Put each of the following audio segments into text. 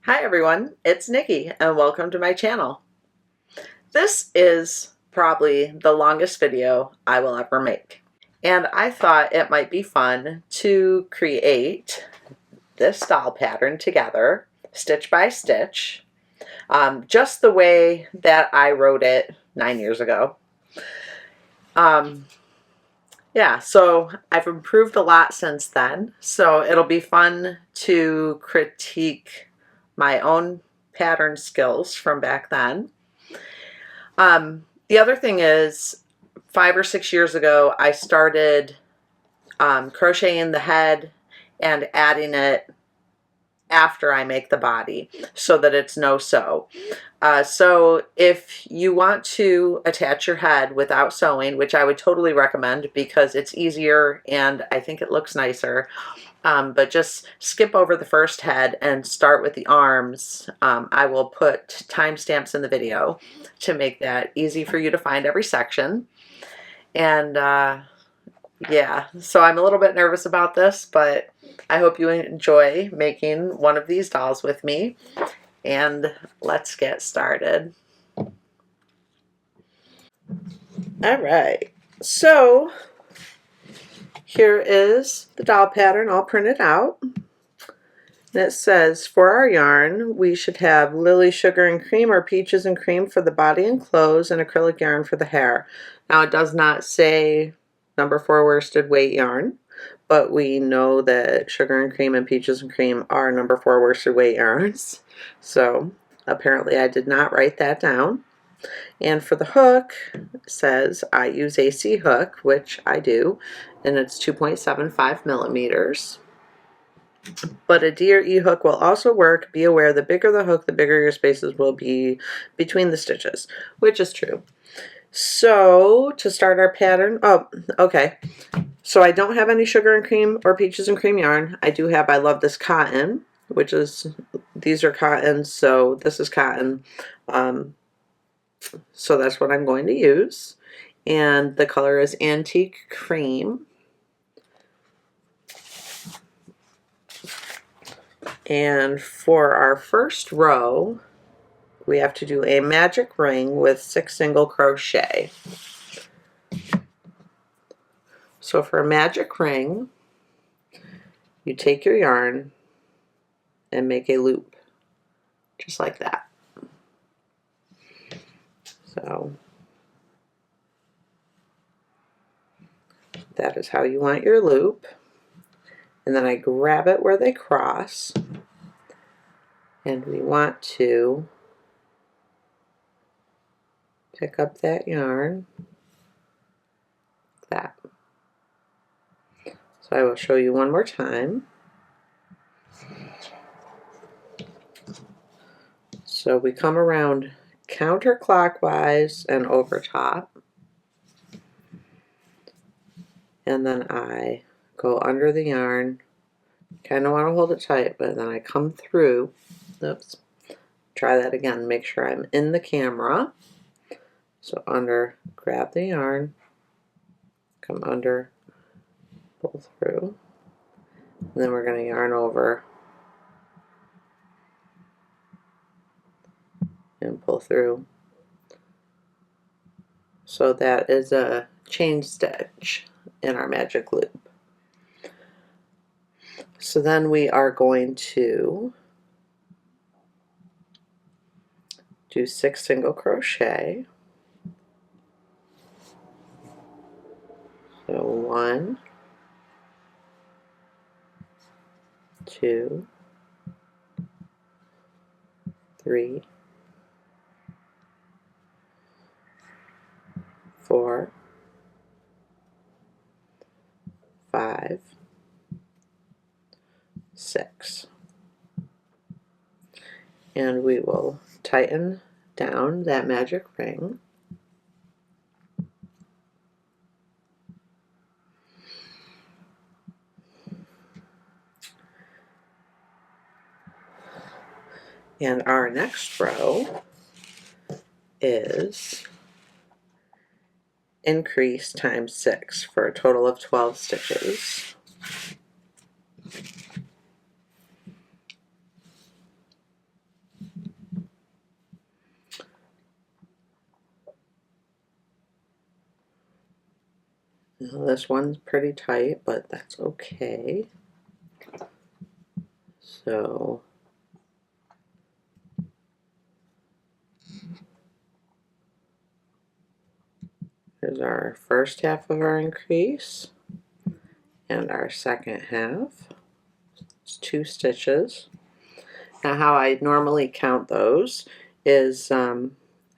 Hi everyone, it's Nikki and welcome to my channel. This is probably the longest video I will ever make, and I thought it might be fun to create this doll pattern together, stitch by stitch, just the way that I wrote it 9 years ago. Yeah, so I've improved a lot since then, so it'll be fun to critique my own pattern skills from back then. The other thing is, 5 or 6 years ago, I started crocheting the head and adding it after I make the body so that it's no sew. So if you want to attach your head without sewing, which I would totally recommend because it's easier and I think it looks nicer, but just skip over the first head and start with the arms. I will put timestamps in the video to make that easy for you to find every section. And yeah, so I'm a little bit nervous about this, but I hope you enjoy making one of these dolls with me. And let's get started. All right, so here is the doll pattern all printed out. And it says, for our yarn, we should have lily sugar and cream or peaches and cream for the body and clothes and acrylic yarn for the hair. Now it does not say number 4 worsted weight yarn, but we know that sugar and cream and peaches and cream are number 4 worsted weight yarns. So apparently I did not write that down. And for the hook, it says I use a C hook, which I do, and it's 2.75 millimeters. But a D or E hook will also work. Be aware, the bigger the hook, the bigger your spaces will be between the stitches, which is true. So to start our pattern, oh, okay. So I don't have any sugar and cream or peaches and cream yarn. I do have, I love this cotton, which is, these are cotton, so this is cotton. So that's what I'm going to use. And the color is Antique Cream. And for our first row, we have to do a magic ring with 6 single crochet. So for a magic ring, you take your yarn and make a loop, just like that. So that is how you want your loop. And then I grab it where they cross, and we want to pick up that yarn, like that. So I will show you one more time. So we come around counterclockwise and over top, and then I go under the yarn. Kind of want to hold it tight, but then I come through. Oops. Try that again. Make sure I'm in the camera. So under, grab the yarn, come under, pull through, and then we're going to yarn over and pull through. So that is a chain stitch in our magic loop. So then we are going to do 6 single crochet. So 1, 2, 3, 4, 5, 6. And we will tighten down that magic ring. And our next row is increase times 6 for a total of 12 stitches. Now this one's pretty tight, but that's okay. So here's our first half of our increase and our second half. It's 2 stitches. Now how I normally count those is I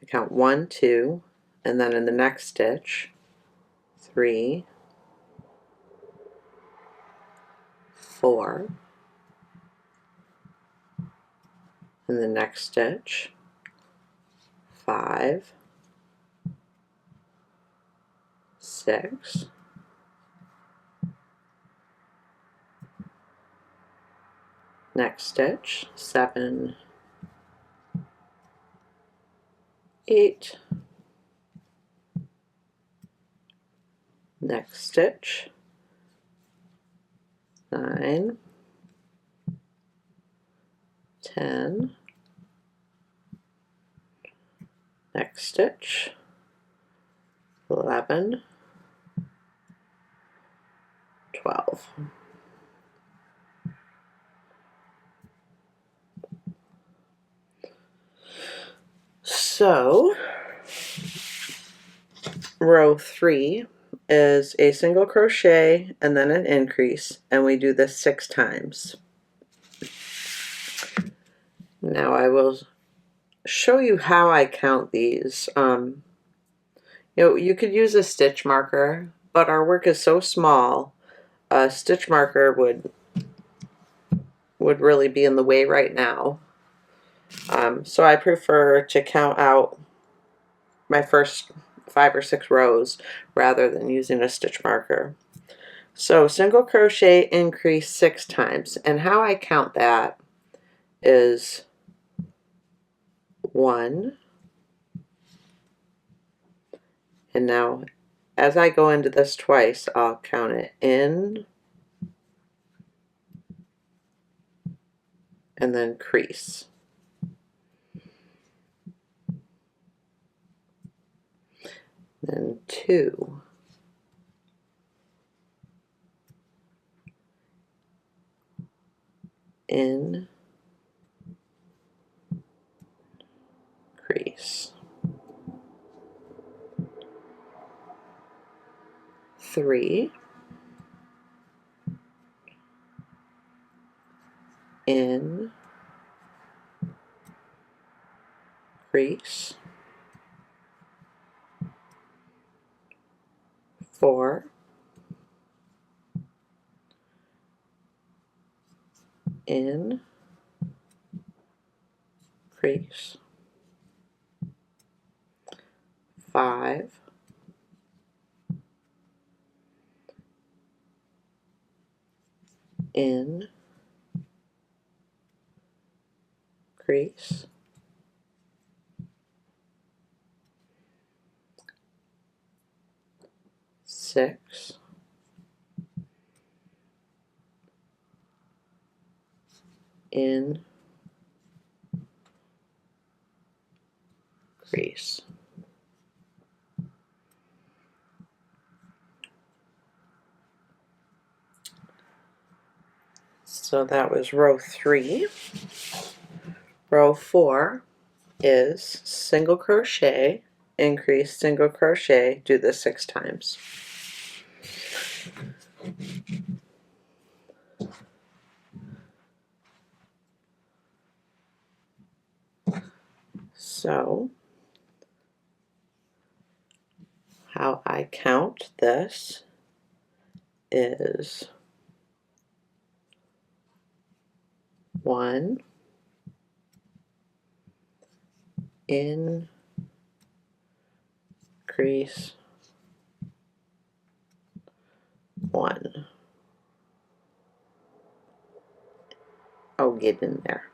count 1, 2, and then in the next stitch 3, 4, in the next stitch 5, 6, next stitch 7, 8, next stitch 9, 10, next stitch 11, 12. So row 3 is a single crochet and then an increase, and we do this 6 times. Now I will show you how I count these. You know, you could use a stitch marker, but our work is so small, a stitch marker would really be in the way right now. So I prefer to count out my first 5 or 6 rows rather than using a stitch marker. So single crochet increase 6 times, and how I count that is 1, and now as I go into this twice, I'll count it in and then crease. Then 2, in, crease. 3, in, crease. 4, in, crease. 5, in, crease. 6, in, crease. So that was row 3. Row 4 is single crochet, increase, single crochet, do this 6 times. So how I count this is 1, in, crease, 1. Oh, get in there.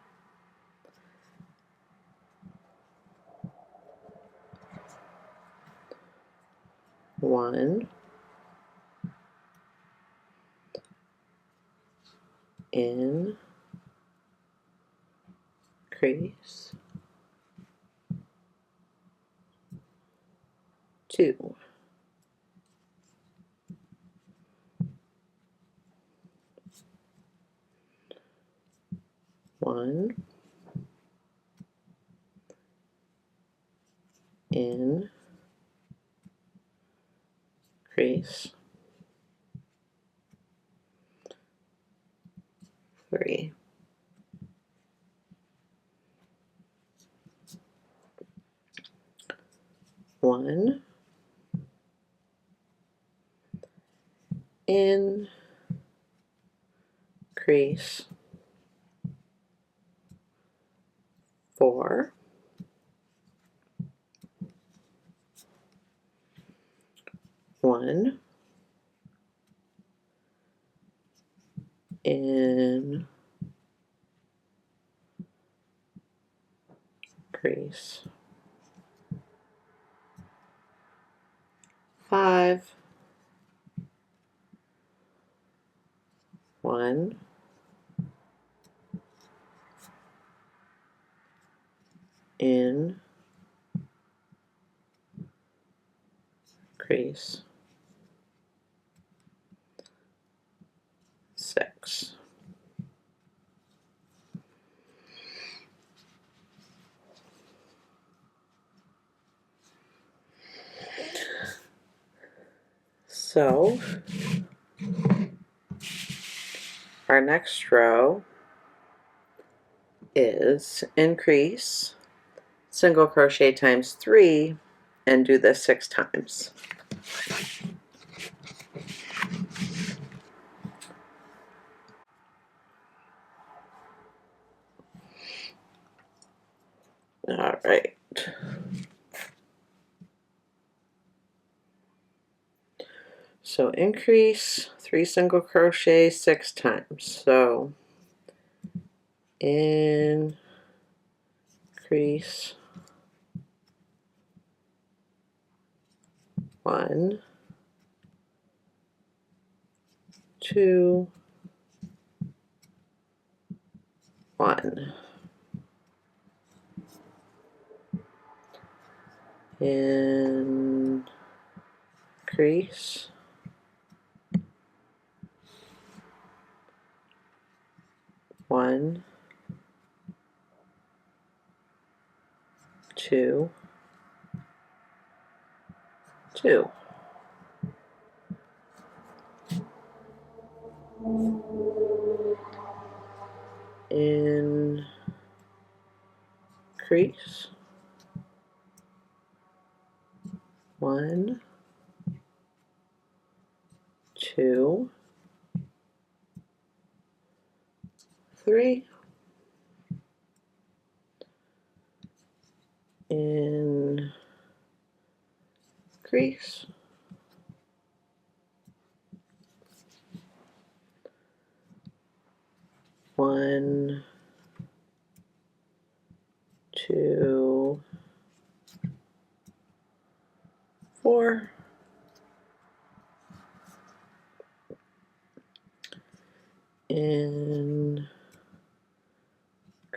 1, in, crease, 2, 1, increase, 3, 1, increase, 4, 1, increase, 5, 1, increase, 6. So our next row is increase, single crochet times 3, and do this 6 times. All right. So increase, 3 single crochet 6 times. So increase, 1, 2, 1, increase, 1, 2, 2. Increase, 1, 2, 3, increase, 1, 2, 4,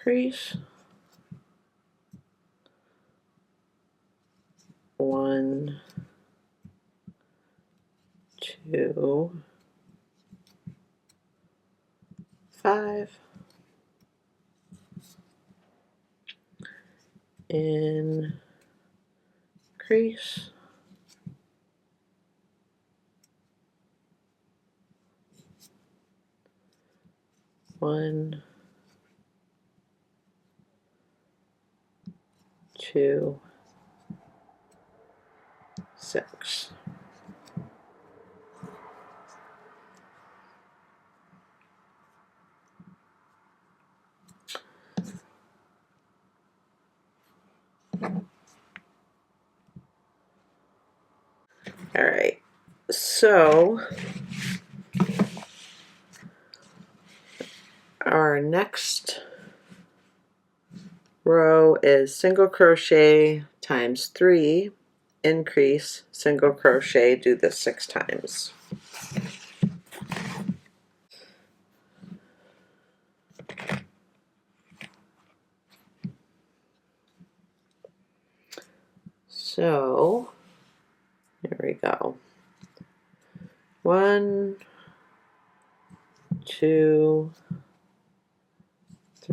increase, 1, 2, 5, increase, 1, 2, 6. All right, so our next row is single crochet times 3, increase, single crochet, do this 6 times. So here we go. 1, 2,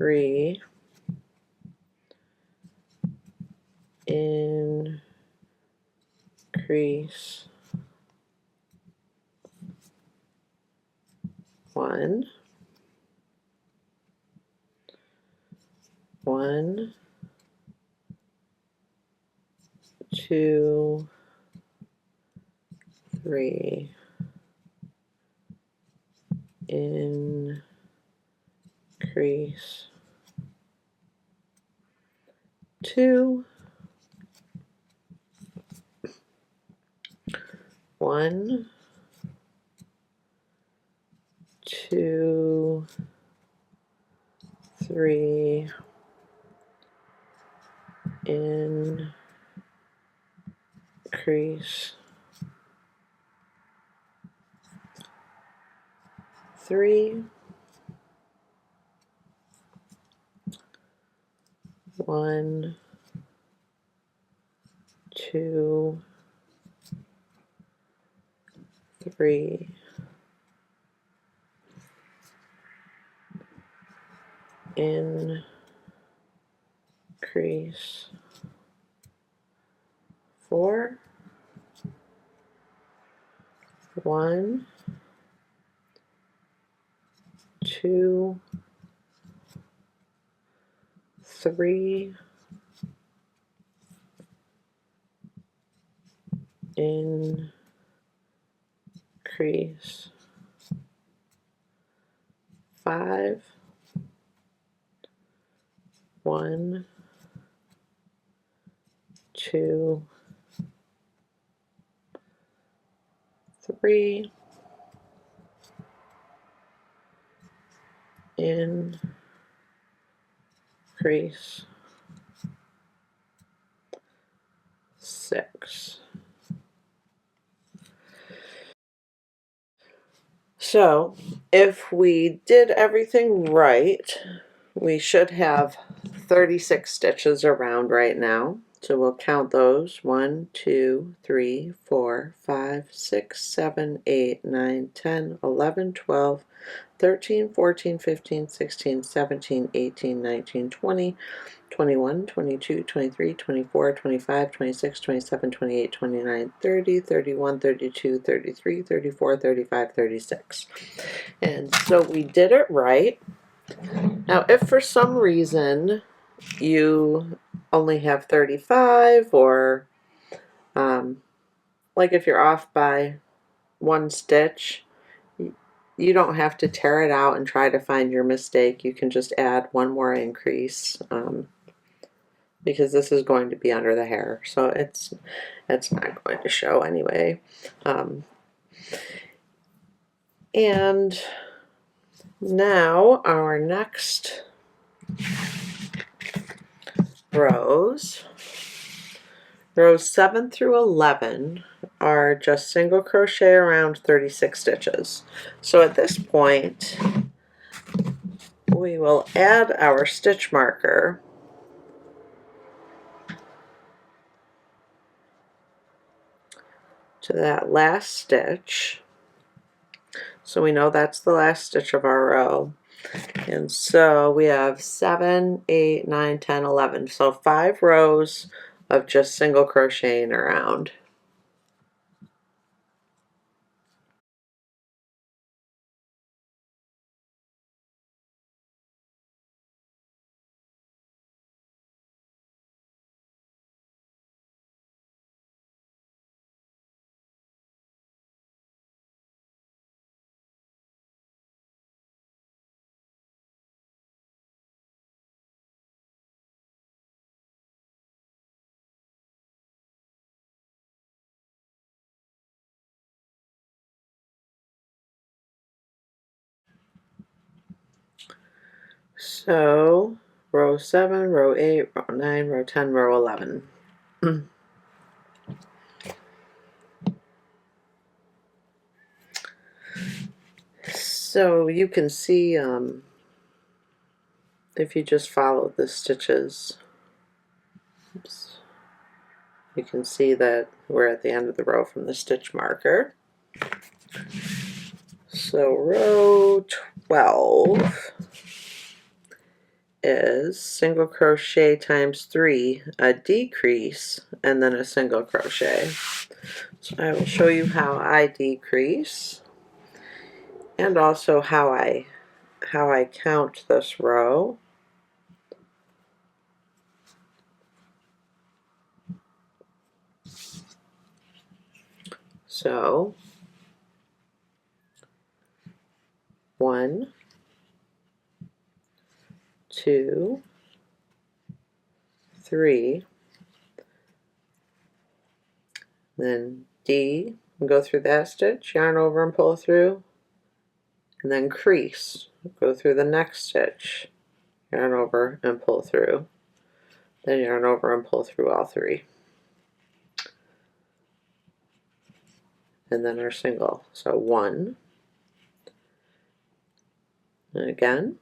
3, increase 1, 1, 2, 3, increase 2, 1, 2, 3, increase 3, 1, 2, 3, increase 4, 1, 2, 3, increase 5, 1, 2, 3, increase 6. So if we did everything right, we should have 36 stitches around right now. So we'll count those: 1, 2, 3, 4, 5, 6, 7, 8, 9, 10, 11, 12, 13, 14, 15, 16, 17, 18, 19, 20, 21, 22, 23, 24, 25, 26, 27, 28, 29, 30, 31, 32, 33, 34, 35, 36. And so we did it right. Now, if for some reason you only have 35, or like if you're off by 1 stitch, you don't have to tear it out and try to find your mistake. You can just add 1 more increase, because this is going to be under the hair, so it's not going to show anyway. And now our next rows 7 through 11 are just single crochet around 36 stitches. So at this point we will add our stitch marker to that last stitch, so we know that's the last stitch of our row. And so we have 7, 8, 9, 10, 11. So 5 rows of just single crocheting around. So row 7, row 8, row 9, row 10, row 11. So you can see, if you just follow the stitches, oops, you can see that we're at the end of the row from the stitch marker. So row 12 is single crochet times 3, a decrease, and then a single crochet. So I will show you how I decrease and also how I count this row. So 1, 2, 3, then D, and go through that stitch, yarn over and pull through, and then crease, go through the next stitch, yarn over and pull through, then yarn over and pull through all 3, and then our single. So 1, and again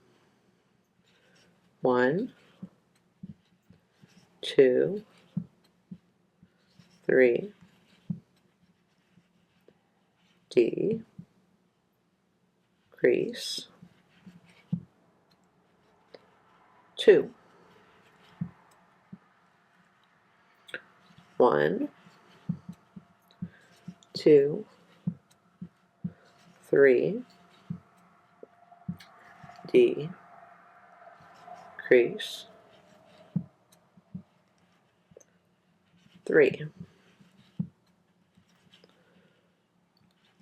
1, 2, 3, D, crease, 2, 1, 2, 3, D, crease, 3,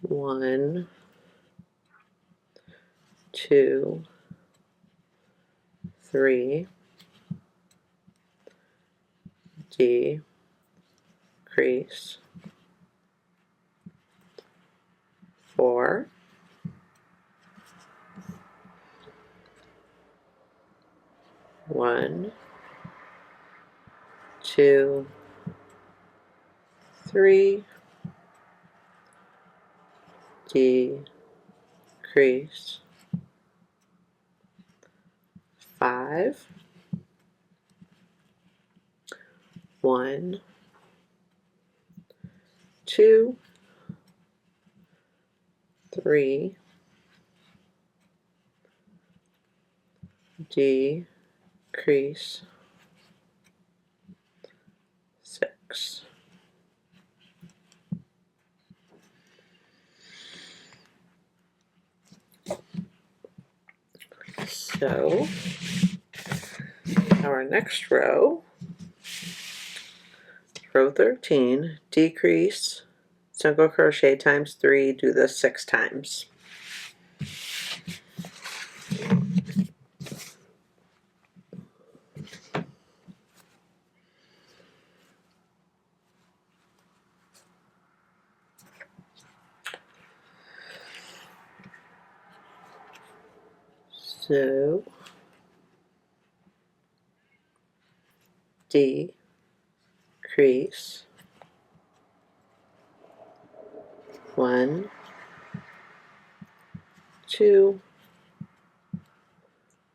1, 2, 3, D, crease, 4, 1, 2, 3, D, crease, 5, 1, 2, 3, D, crease, 6. So our next row, row 13, decrease, single crochet times 3, do this 6 times. So decrease, 1, 2,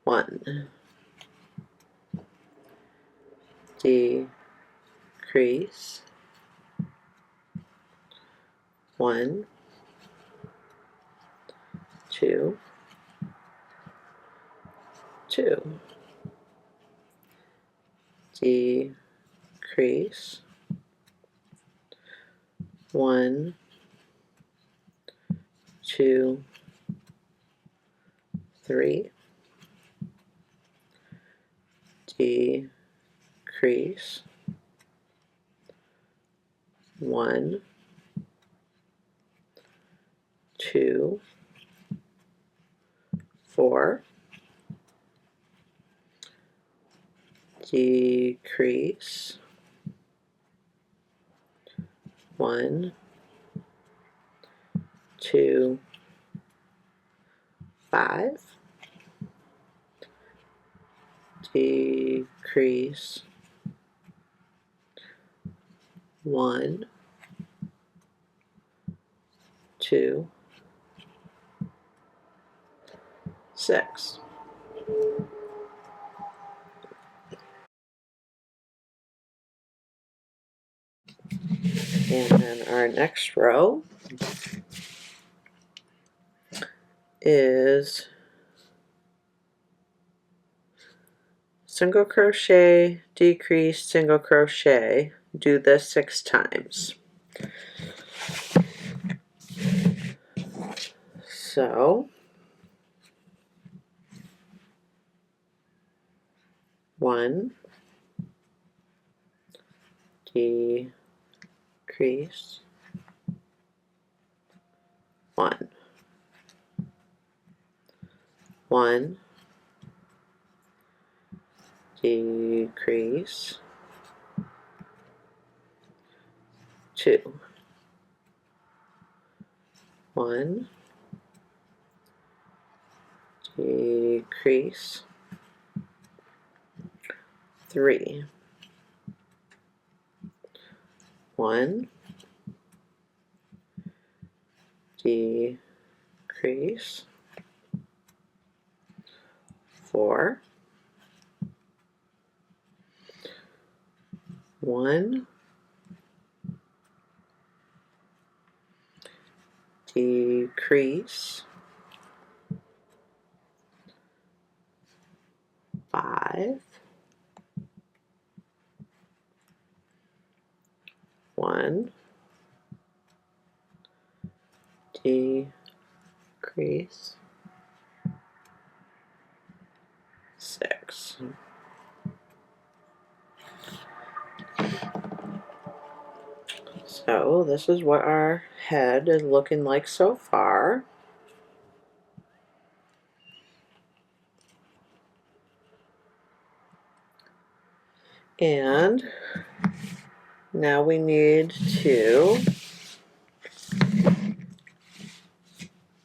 1, decrease, 1, 2, 2, decrease, 1, 2, 3, decrease, 1, 2, 4, decrease, 1, 2, 5, decrease, 1, 2, 6. And then our next row is single crochet, decrease, single crochet. Do this 6 times. So 1, decrease, 1, 1, decrease, 2, 1, decrease, 3, 1, decrease, 4, 1, decrease, 5, 1, decrease, 6. So this is what our head is looking like so far. And now we need to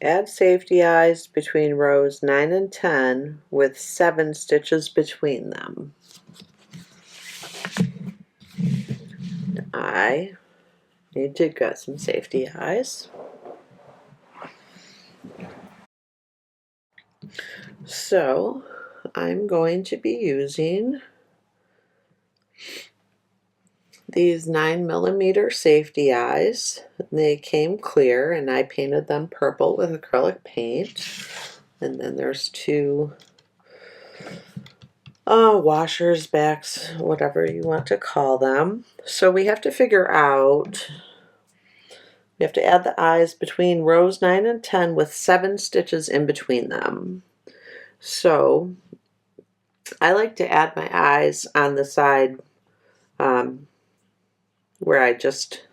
add safety eyes between rows 9 and 10 with 7 stitches between them. I need to get some safety eyes. So I'm going to be using these 9mm safety eyes. They came clear and I painted them purple with acrylic paint. And then there's 2 washers, backs, whatever you want to call them. So we have to figure out, we have to add the eyes between rows 9 and 10 with 7 stitches in between them. So I like to add my eyes on the side where I just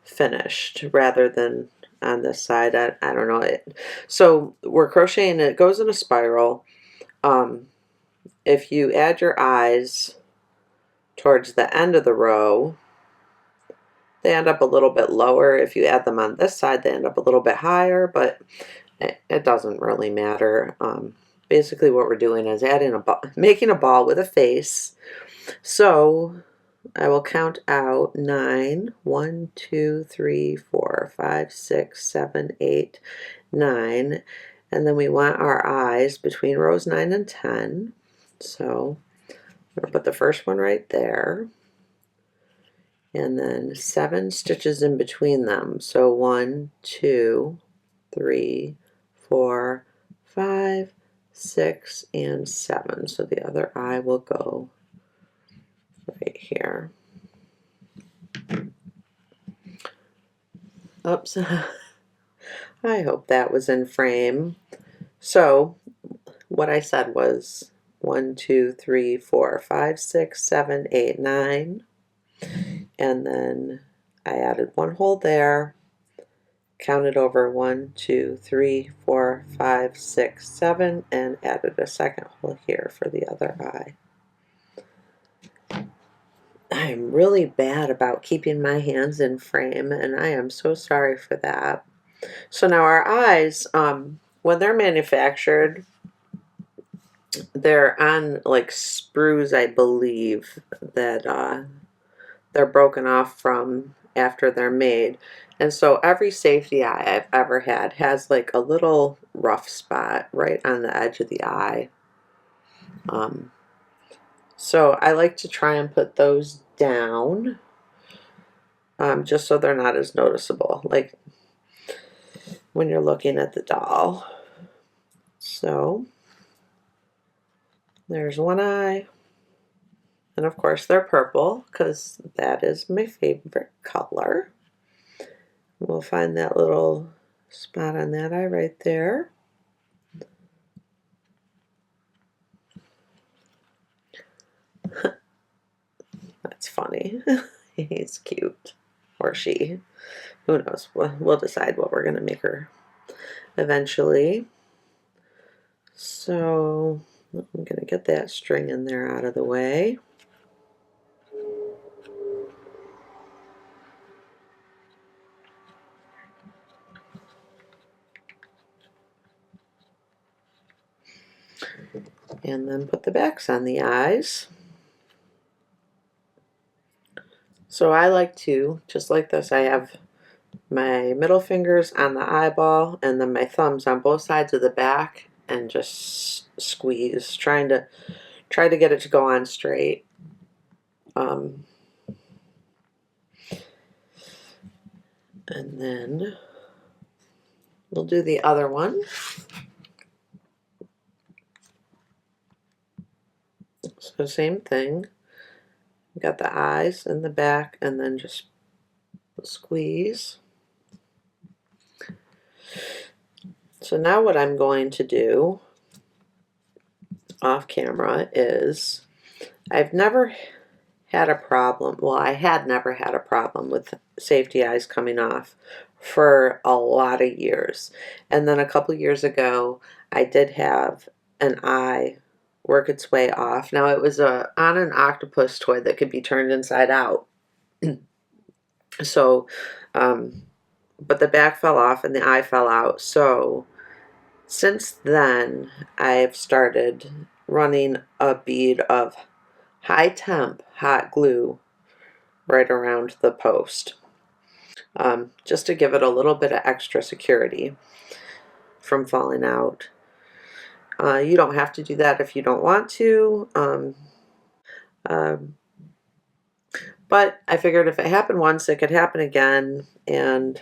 finished rather than on this side. I don't know it. So we're crocheting, it goes in a spiral. If you add your eyes towards the end of the row, they end up a little bit lower. If you add them on this side, they end up a little bit higher, but it doesn't really matter. Basically what we're doing is adding a ball, making a ball with a face. So I will count out 9, 1, 2, 3, 4, 5, 6, 7, 8, 9, and then we want our eyes between rows 9 and 10. So I'm going to put the first one right there, and then 7 stitches in between them. So 1, 2, 3, 4, 5, 6, and 7. So the other eye will go right here. Oops. I hope that was in frame. So what I said was 1, 2, 3, 4, 5, 6, 7, 8, 9. And then I added 1 hole there, counted over 1, 2, 3, 4, 5, 6, 7, and added a second hole here for the other eye. I'm really bad about keeping my hands in frame, and I am so sorry for that. So now our eyes, when they're manufactured, they're on like sprues, I believe, that they're broken off from after they're made. And so every safety eye I've ever had has like a little rough spot right on the edge of the eye. So I like to try and put those down just so they're not as noticeable, like when you're looking at the doll. So There's one eye. And of course they're purple because that is my favorite color. We'll find that little spot on that eye right there. That's funny. He's cute. Or she. Who knows? We'll decide what we're going to make her eventually. So I'm going to get that string in there out of the way. And then put the backs on the eyes. So I like to, just like this, I have my middle fingers on the eyeball and then my thumbs on both sides of the back and just squeeze, try to get it to go on straight. And then we'll do the other one. So same thing. Got the eyes in the back and then just squeeze. So now what I'm going to do off camera is, I've never had a problem, well, I had never had a problem with safety eyes coming off for a lot of years. And then a couple years ago, I did have an eye work its way off. Now it was on an octopus toy that could be turned inside out. So, but the back fell off and the eye fell out. So since then, I've started running a bead of high temp hot glue right around the post, just to give it a little bit of extra security from falling out. You don't have to do that if you don't want to, but I figured if it happened once, it could happen again, and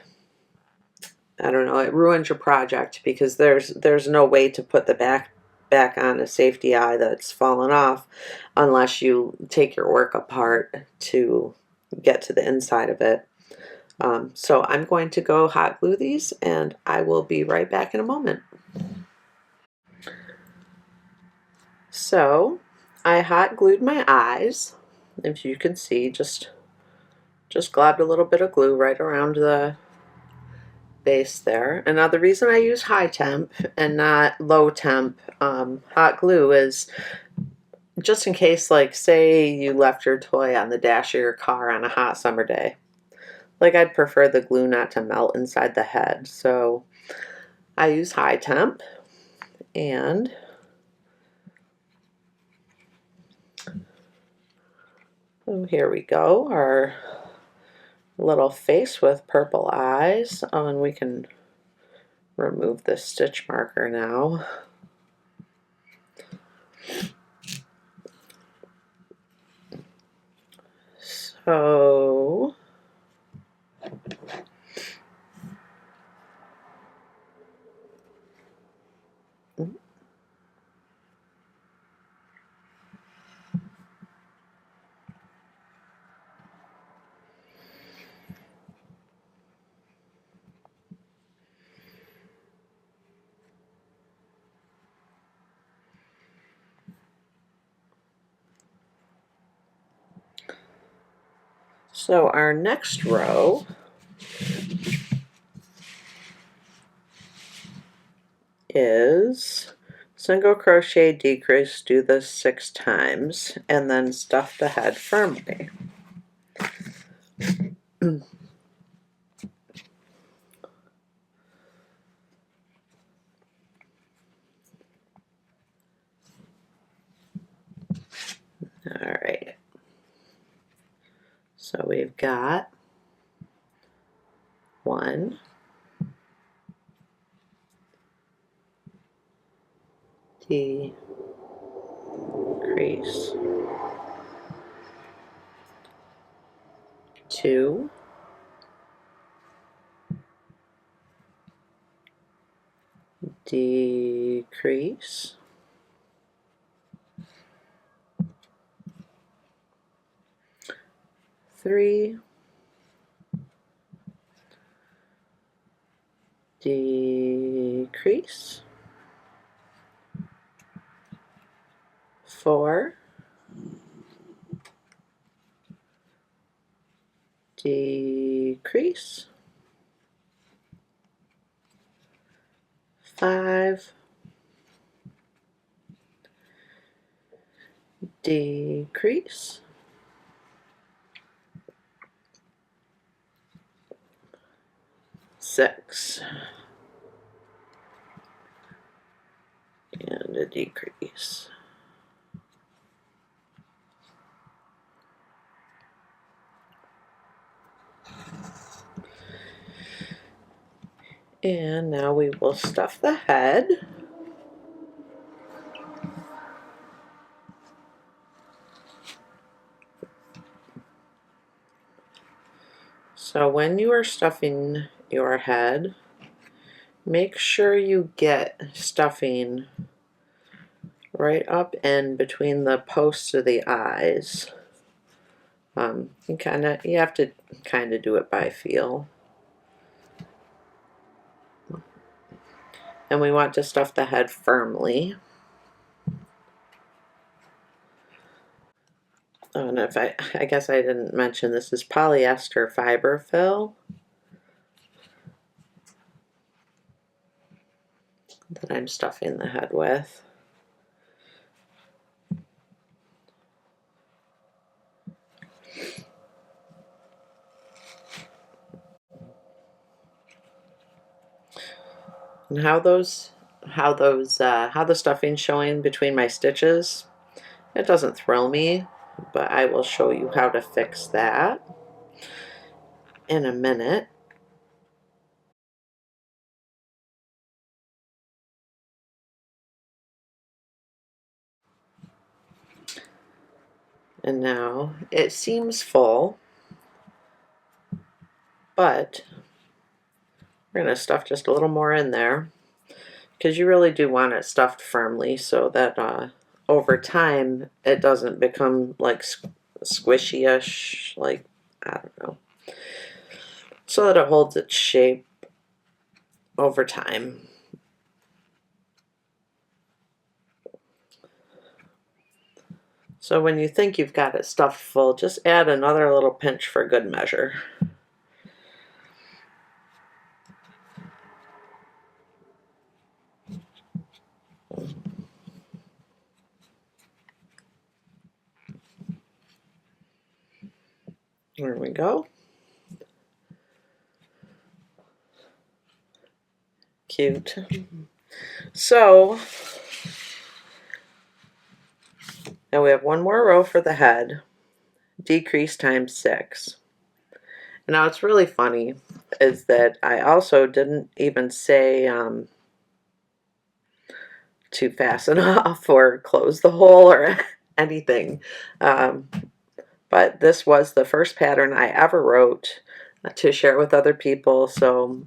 I don't know, it ruins your project because there's no way to put the back on a safety eye that's fallen off unless you take your work apart to get to the inside of it. So I'm going to go hot glue these and I will be right back in a moment. So I hot glued my eyes. If you can see, just globbed a little bit of glue right around the base there. And now the reason I use high temp and not low temp hot glue is just in case, like, say you left your toy on the dash of your car on a hot summer day. Like, I'd prefer the glue not to melt inside the head, so I use high temp. And oh, here we go, our little face with purple eyes. Oh, and we can remove the stitch marker now. So our next row is single crochet decrease, do this 6 times, and then stuff the head firmly. All right, so we've got 1, decrease, 2, decrease, 3, decrease, 4, decrease, 5, decrease, 6, and a decrease. And now we will stuff the head. So when you are stuffing your head, make sure you get stuffing right up in between the posts of the eyes. You have to kind of do it by feel. And we want to stuff the head firmly. Oh, and if I guess I didn't mention, this is polyester fiber fill that I'm stuffing the head with. And how the stuffing's showing between my stitches, it doesn't thrill me, but I will show you how to fix that in a minute. And now it seems full, but we're going to stuff just a little more in there, because you really do want it stuffed firmly so that over time it doesn't become like squishy-ish, like, I don't know, so that it holds its shape over time. So when you think you've got it stuffed full, just add another little pinch for good measure. There we go. Cute. So now we have one more row for the head, decrease times 6. Now what's really funny is that I also didn't even say to fasten off or close the hole or anything. But this was the first pattern I ever wrote to share with other people, so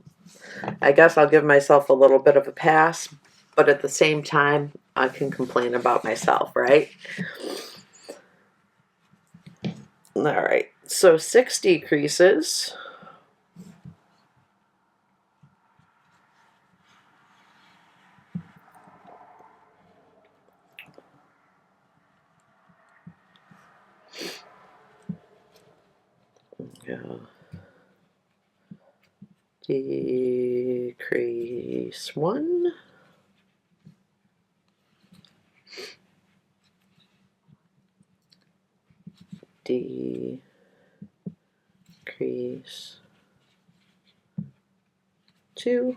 I guess I'll give myself a little bit of a pass, but at the same time I can complain about myself, right? Alright, so 6 decreases. Go. Decrease 1. Decrease 2.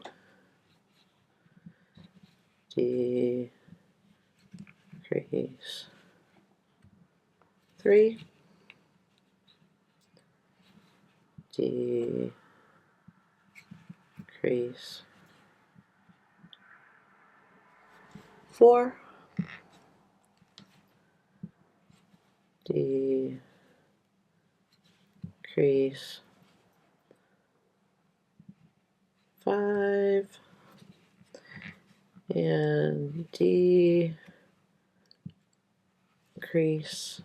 Decrease 3. Decrease 4. Decrease 5. And decrease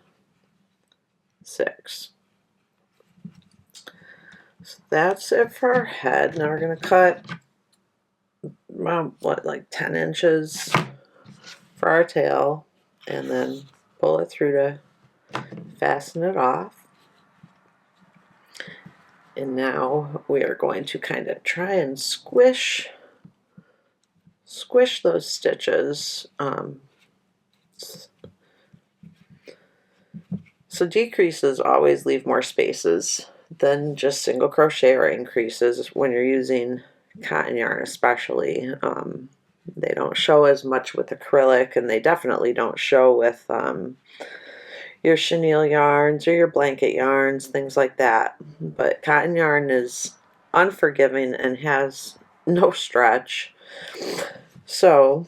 6. So that's it for our head. Now we're going to cut what, like 10 inches for our tail, and then pull it through to fasten it off. And now we are going to kind of try and squish those stitches. So decreases always leave more spaces than just single crochet, or increases when you're using cotton yarn especially. They don't show as much with acrylic, and they definitely don't show with your chenille yarns or your blanket yarns, things like that. But cotton yarn is unforgiving and has no stretch. So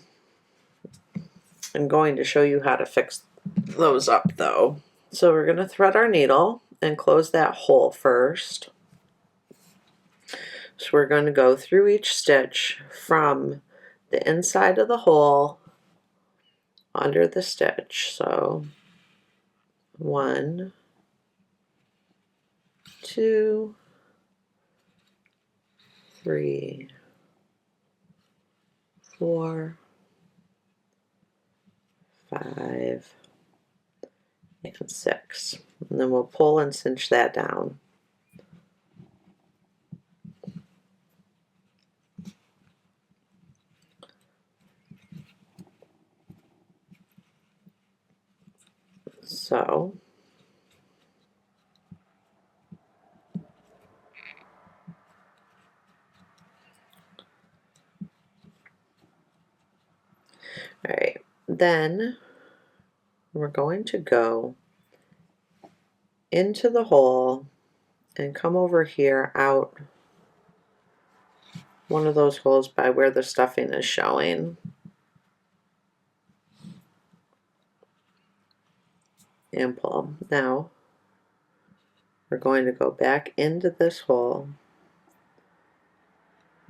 I'm going to show you how to fix those up though. So we're going to thread our needle and close that hole first. So we're going to go through each stitch from the inside of the hole under the stitch. So 1, 2, 3, 4, 5, and 6. And then we'll pull and cinch that down. So all right, then we're going to go into the hole and come over here out one of those holes by where the stuffing is showing, and pull. Now we're going to go back into this hole.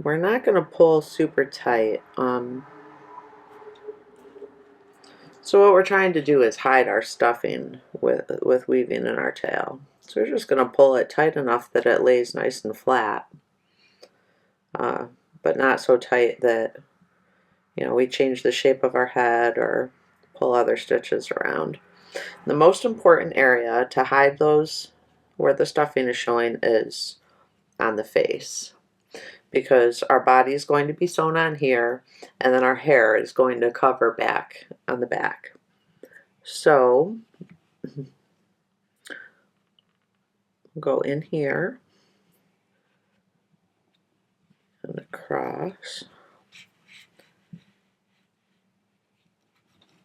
We're not going to pull super tight. So what we're trying to do is hide our stuffing with weaving in our tail. So we're just going to pull it tight enough that it lays nice and flat, but not so tight that, you know, we change the shape of our head or pull other stitches around. The most important area to hide those where the stuffing is showing is on the face, because our body is going to be sewn on here, and then our hair is going to cover back on the back. So go in here and across,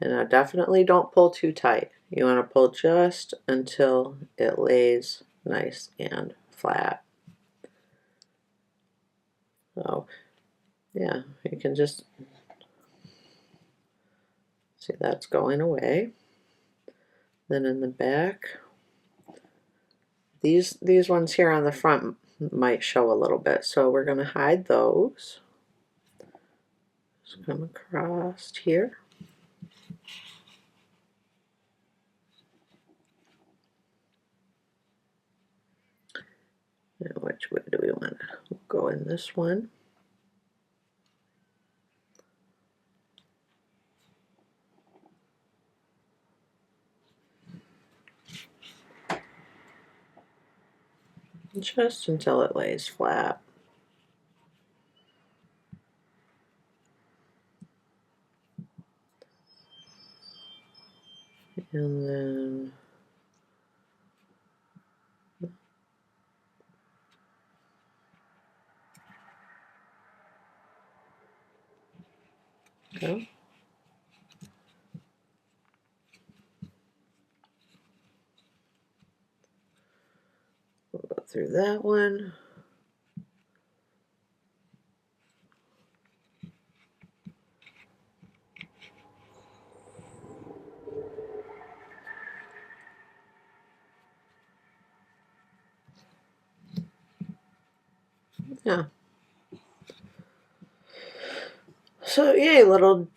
and now definitely don't pull too tight. You want to pull just until it lays nice and flat. So yeah, you can just see that's going away. Then in the back, these ones here on the front might show a little bit, so we're going to hide those. Just come across here. Now which way do we want to go in this one? Just until it lays flat. And then go. We'll go through that one. Yeah. So yay, little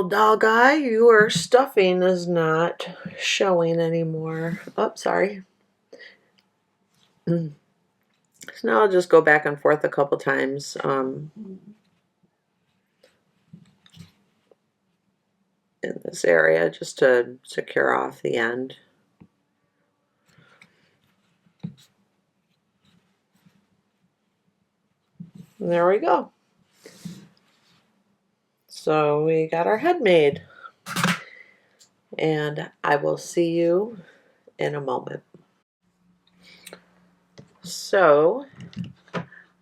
doll guy, your stuffing is not showing anymore. Oh, sorry. So now I'll just go back and forth a couple times. In this area just to secure off the end. And there we go. So we got our head made. And I will see you in a moment. So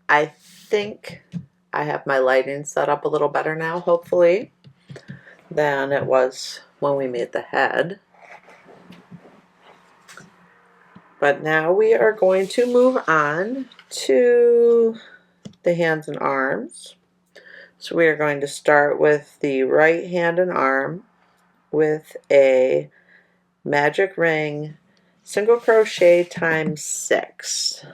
I think I have my lighting set up a little better now, hopefully, than it was when we made the head. But now we are going to move on to the hands and arms. So we are going to start with the right hand and arm with a magic ring single crochet times 6.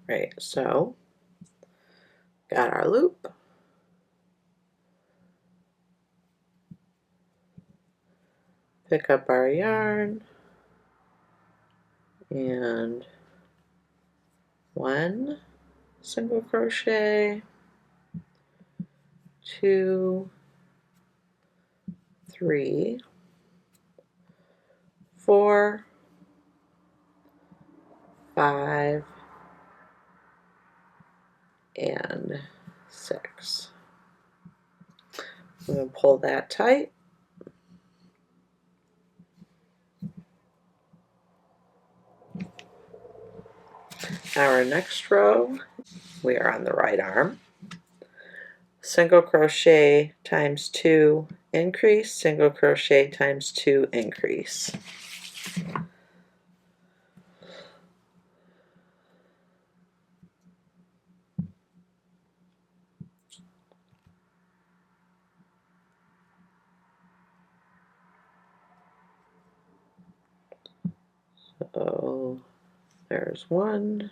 Right, so got our loop. Pick up our yarn and 1 single crochet, 2, 3, 4, 5, and 6. I'm going to pull that tight. Our next row, we are on the right arm. Single crochet times 2 increase, single crochet times 2 increase. So there's 1,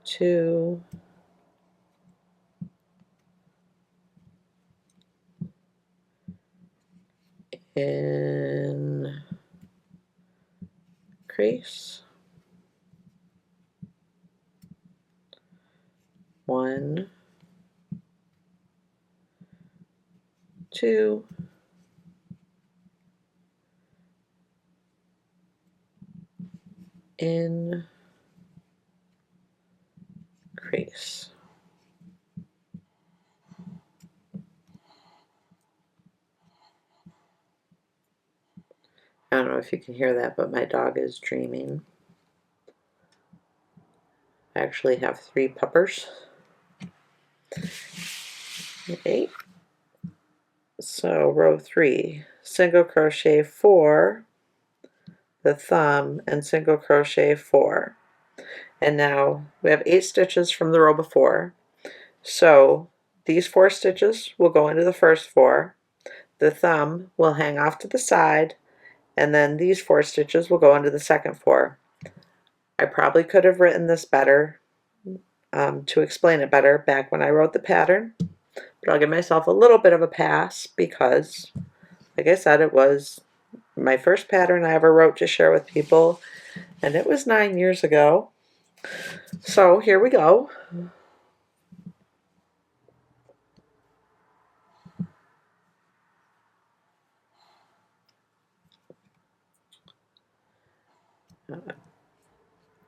2, increase, 1, 2, increase. I don't know if you can hear that, but my dog is dreaming. I actually have 3 puppers. 8. So row 3, single crochet 4, the thumb, and single crochet 4. And now we have 8 stitches from the row before. So these 4 stitches will go into the first 4. The thumb will hang off to the side, and then these 4 stitches will go into the second 4. I probably could have written this better to explain it better back when I wrote the pattern, but I'll give myself a little bit of a pass because, like I said, it was my first pattern I ever wrote to share with people, and it was 9 years ago. So here we go.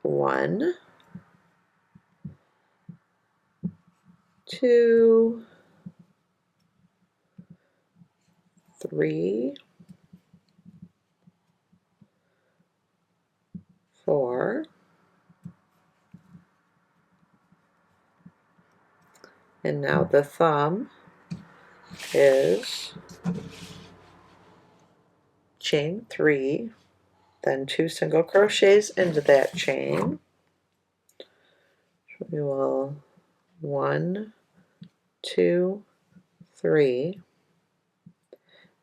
One, 2, 3, 4, and now the thumb is chain 3, then 2 single crochets into that chain. We will 1, 2, 3,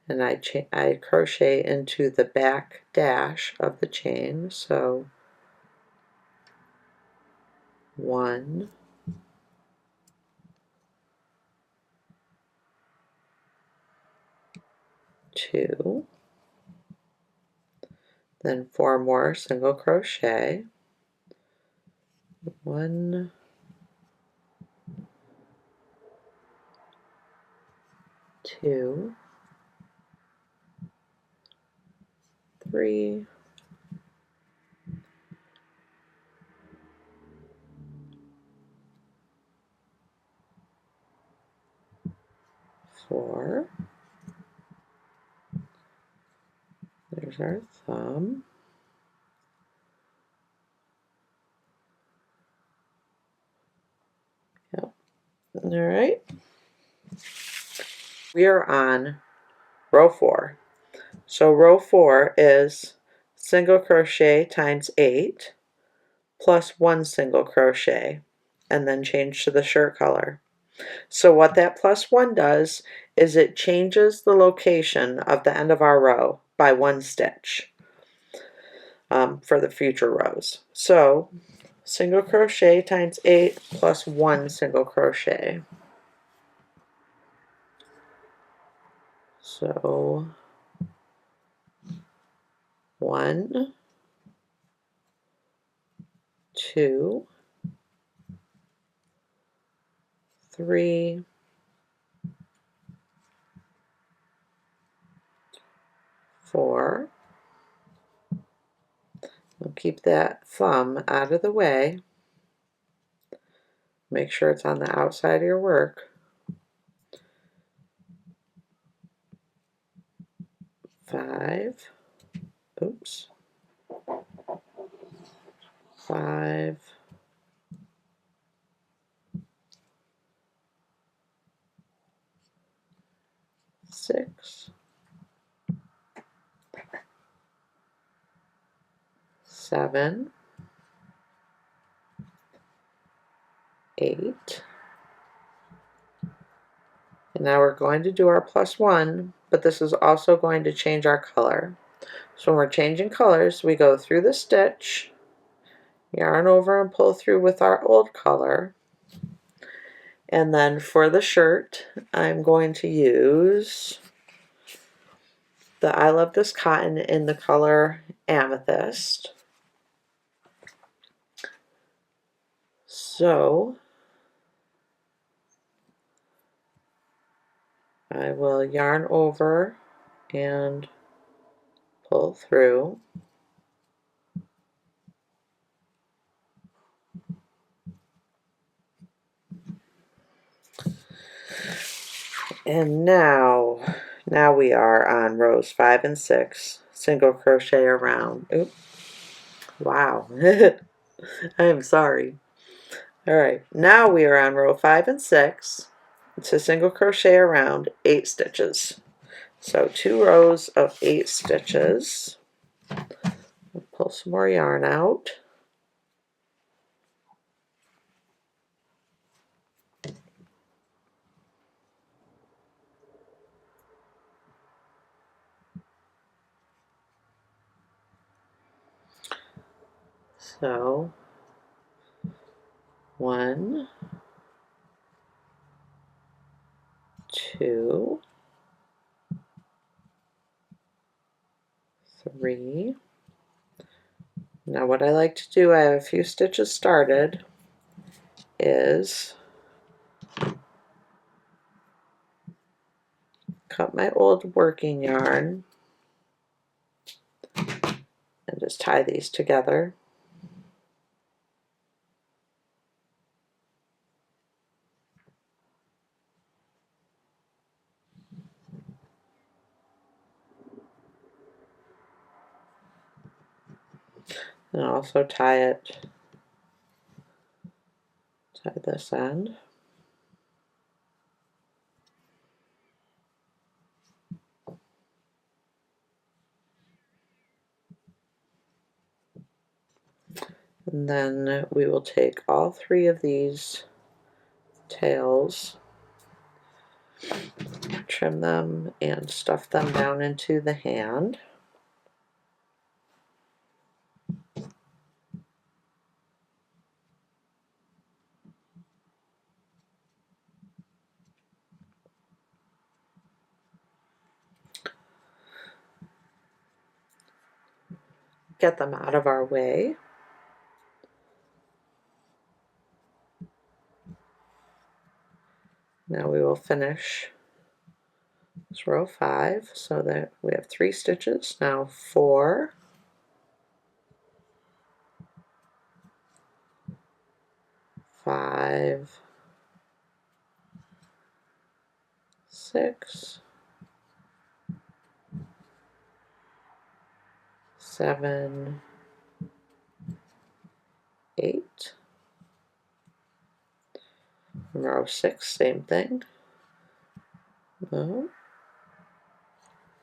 and I crochet into the back dash of the chain. So 1, 2, then 4 more single crochet, 1, 2, 3, 4. There's our thumb. Yep. All right. We are on row 4. So row 4 is single crochet times 8 plus 1 single crochet, and then change to the shirt color. So what that plus 1 does is it changes the location of the end of our row by 1 stitch for the future rows. So single crochet times 8 plus 1 single crochet. So 1, 2, 3, 4. We'll keep that thumb out of the way. Make sure it's on the outside of your work. 5, oops, 5, 6, 7, 8. And now we're going to do our plus 1, but this is also going to change our color. So when we're changing colors, we go through the stitch, yarn over and pull through with our old color. And then for the shirt, I'm going to use the I Love This Cotton in the color Amethyst. So I will yarn over and pull through. And now we are on rows 5 and 6, single crochet around. Oop. Wow. I'm sorry. All right, now we are on row 5 and 6. It's a single crochet around 8 stitches. So 2 rows of 8 stitches. We'll pull some more yarn out. So 1, 2, 3. Now what I like to do, I have a few stitches started, is cut my old working yarn and just tie these together. And also tie this end. And then we will take all 3 of these tails trim them and stuff them down into the hand. Get them out of our way. Now we will finish this row 5, so that we have 3 stitches. Now 4, 5, 6, 7, 8. Row 6, same thing.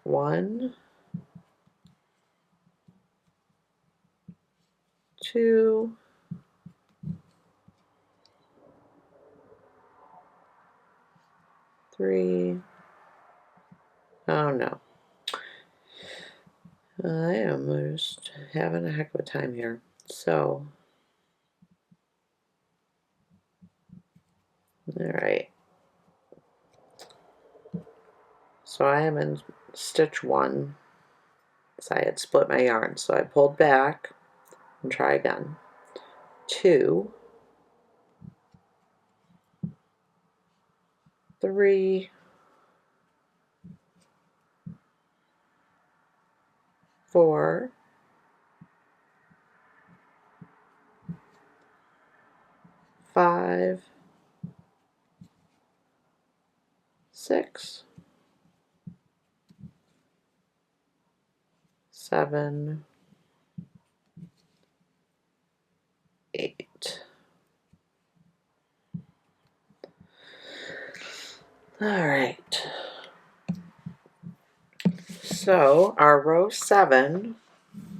1, 2, 3. Oh no. I am just having a heck of a time here. So, alright. So I am in stitch 1. So I had split my yarn. So I pulled back and try again. 2, 3, 4, 5, 6, 7, 8. Alright. So our row 7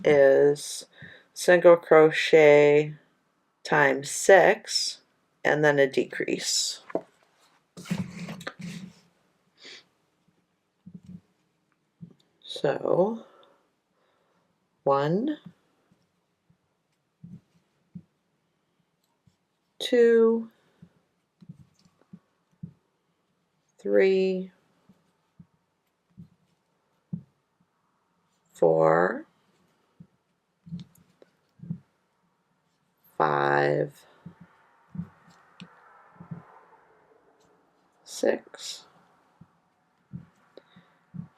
is single crochet times 6 and then a decrease. So 1, 2, 3, 4, 5, 6,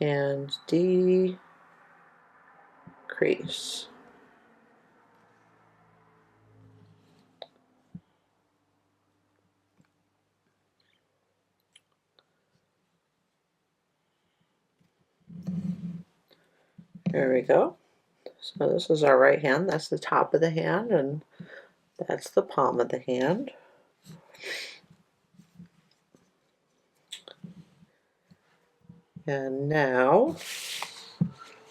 and decrease. There we go. So this is our right hand. That's the top of the hand, and that's the palm of the hand. And now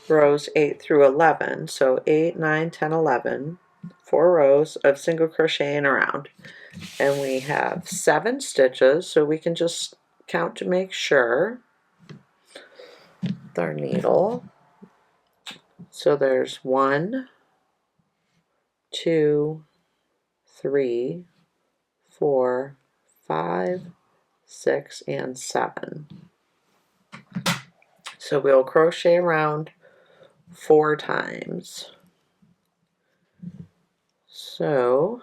rows 8 through 11. So 8, 9, 10, 11. 4 rows of single crocheting around. And we have 7 stitches, so we can just count to make sure with our needle. So there's 1, 2, 3, 4, 5, 6, and 7. So we'll crochet around 4 times. So,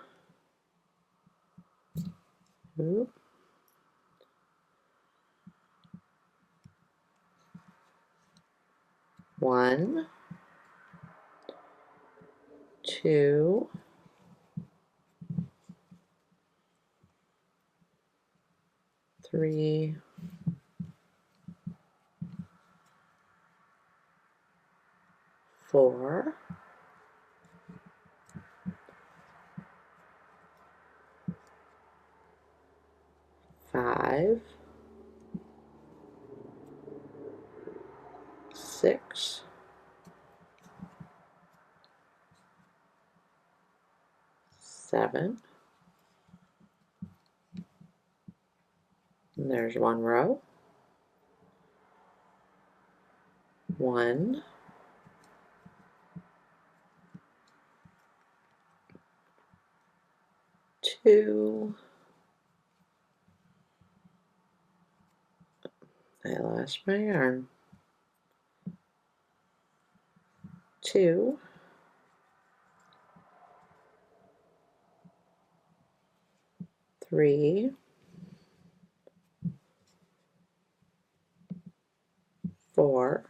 1, 2, 3, 4, 5, 6, 7, and there's 1 row, 1, 2, I lost my yarn, 2, 3, 4,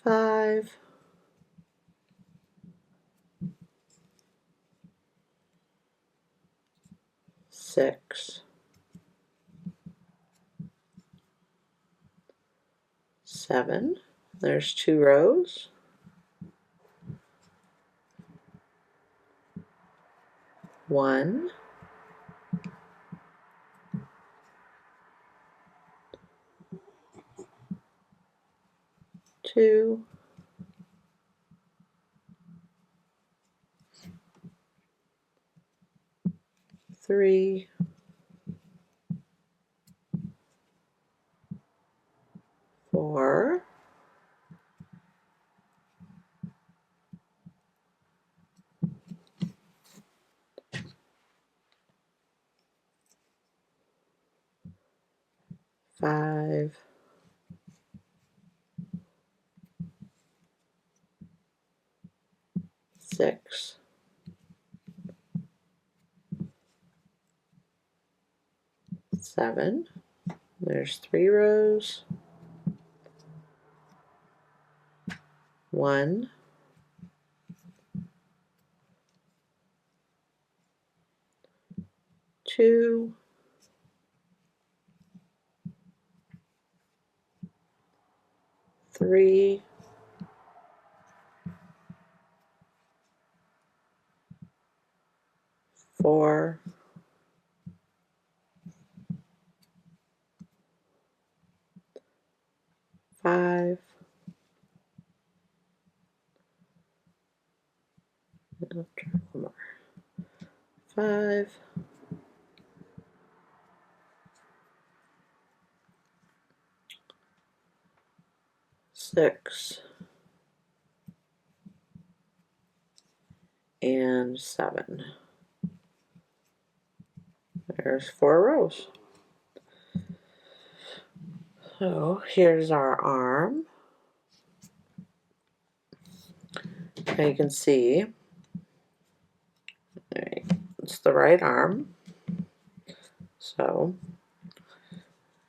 5, 6, 7. There's 2 rows. 1, 2, 3, 4, 5, 6, 7. There's 3 rows. 1, 2, 3, 4, 5, 5, 6, and 7. There's 4 rows. So here's our arm. Now you can see, it's the right arm. So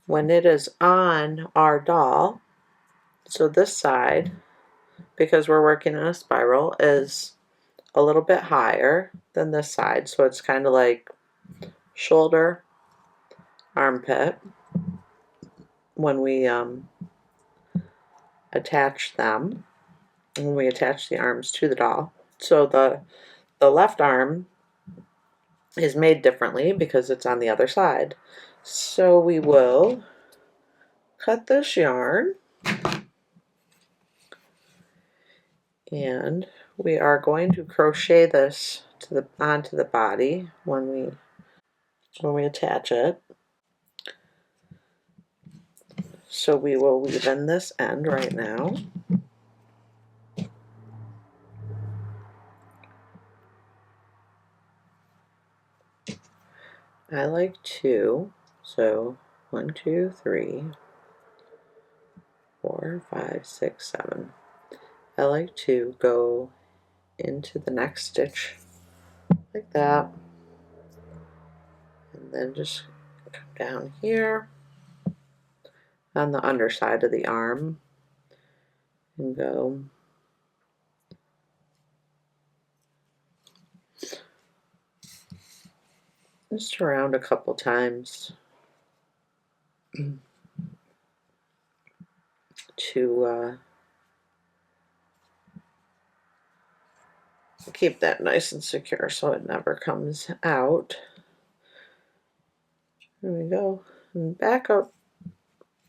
when it is on our doll, so this side, because we're working in a spiral, is a little bit higher than this side. So it's kind of like shoulder, armpit when we attach them, when we attach the arms to the doll. So the left arm is made differently because it's on the other side. So we will cut this yarn and we are going to crochet this to onto the body when we attach it. So we will weave in this end right now. I like 2, so 1, 2, 3, 4, 5, 6, 7. I like to go into the next stitch like that, and then just come down here on the underside of the arm and go just around a couple times to keep that nice and secure so it never comes out. There we go, and back up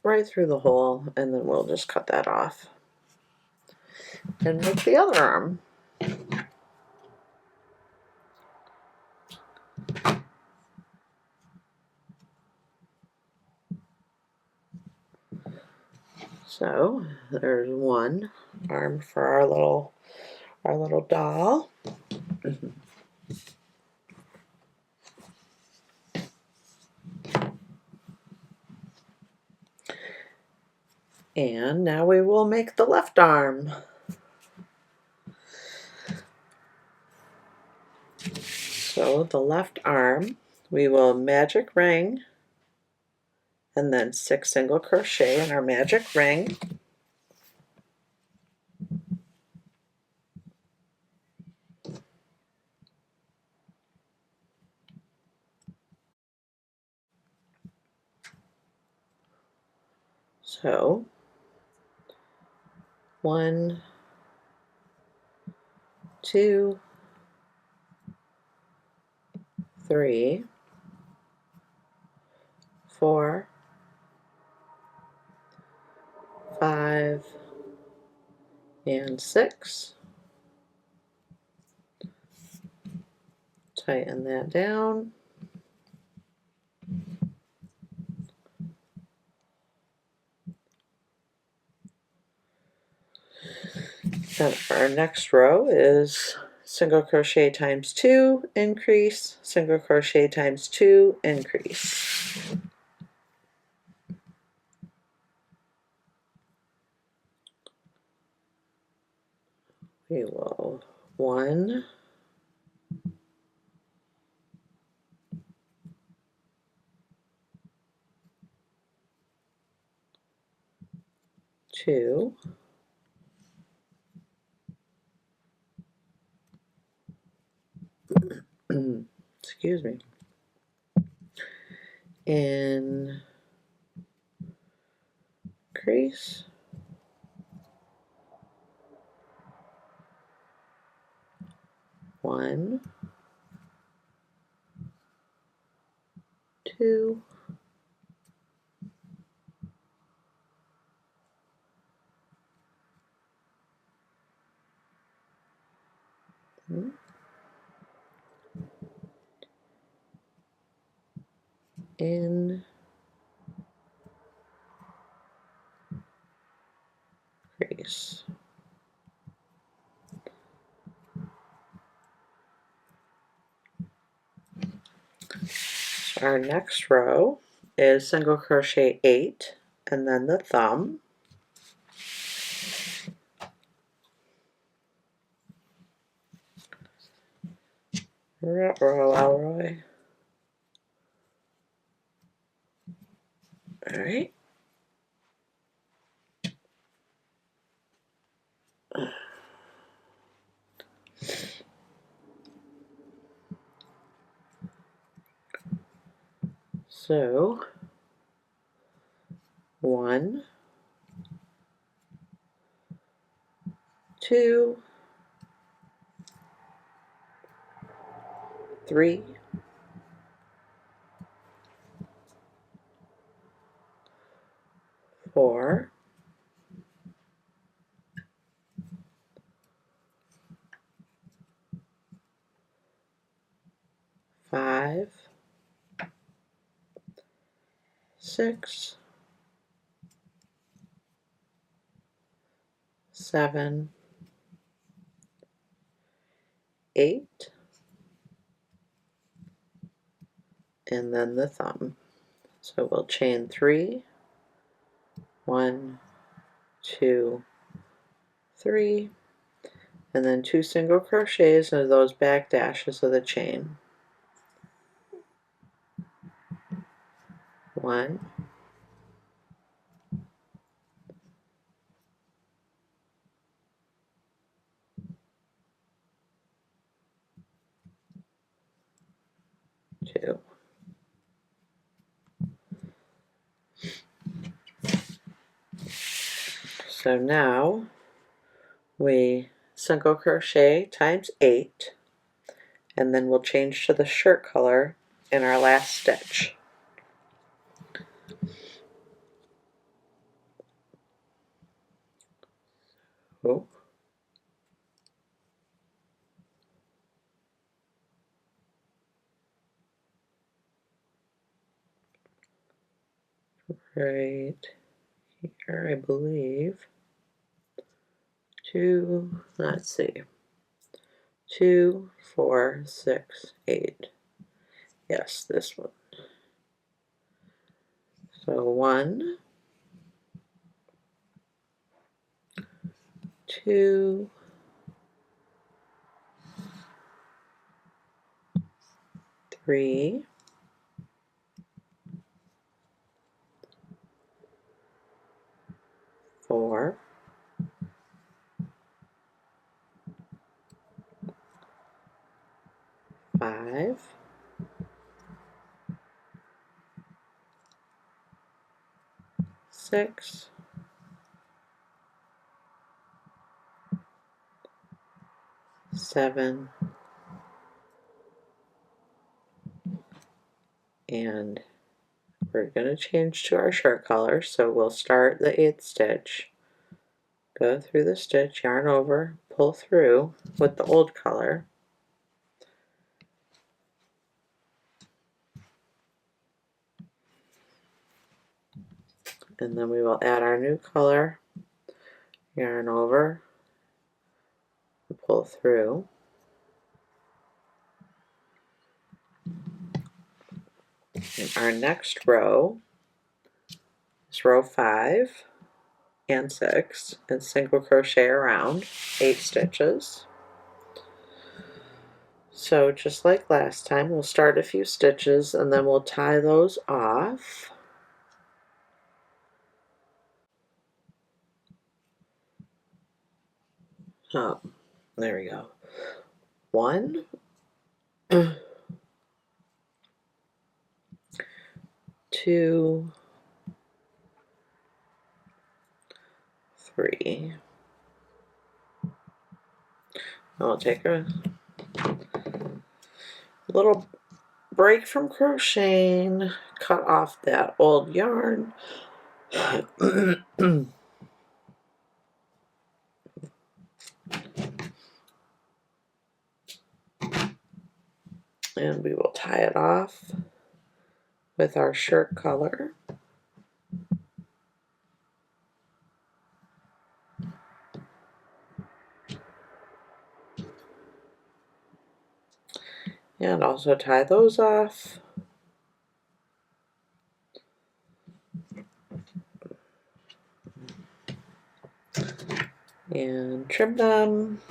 right through the hole, and then we'll just cut that off and make the other arm. So there's one arm for our little doll. And now we will make the left arm. So the left arm, we will magic ring and then 6 single crochet in our magic ring. So 1, 2, 3, 4, 5, and 6. Tighten that down. And our next row is single crochet times 2, increase, single crochet times 2, increase. We will 1, 2, excuse me, increase, 1, 2, increase. Our next row is single crochet 8 and then the thumb. Alright. So 1, 2, 3, 4, 5, 6, 7, 8, and then the thumb. So we'll chain 3, 1, 2, 3, and then 2 single crochets into those back dashes of the chain. 1, 2. So now we single crochet times 8, and then we'll change to the shirt color in our last stitch. Oh. Right here, I believe. Two, let's see, 2, 4, 6, 8. Yes, this one. So 1, 2, 3, 4, 5, 6, 7, and we're going to change to our shirt color, so we'll start the 8th stitch, go through the stitch, yarn over, pull through with the old color, and then we will add our new color, yarn over, pull through. In our next row is row 5 and 6, and single crochet around 8 stitches. So just like last time, we'll start a few stitches and then we'll tie those off. Oh, there we go. 1, 2, 3. I'll take a little break from crocheting, cut off that old yarn. And we will tie it off with our shirt color. And also tie those off. And trim them.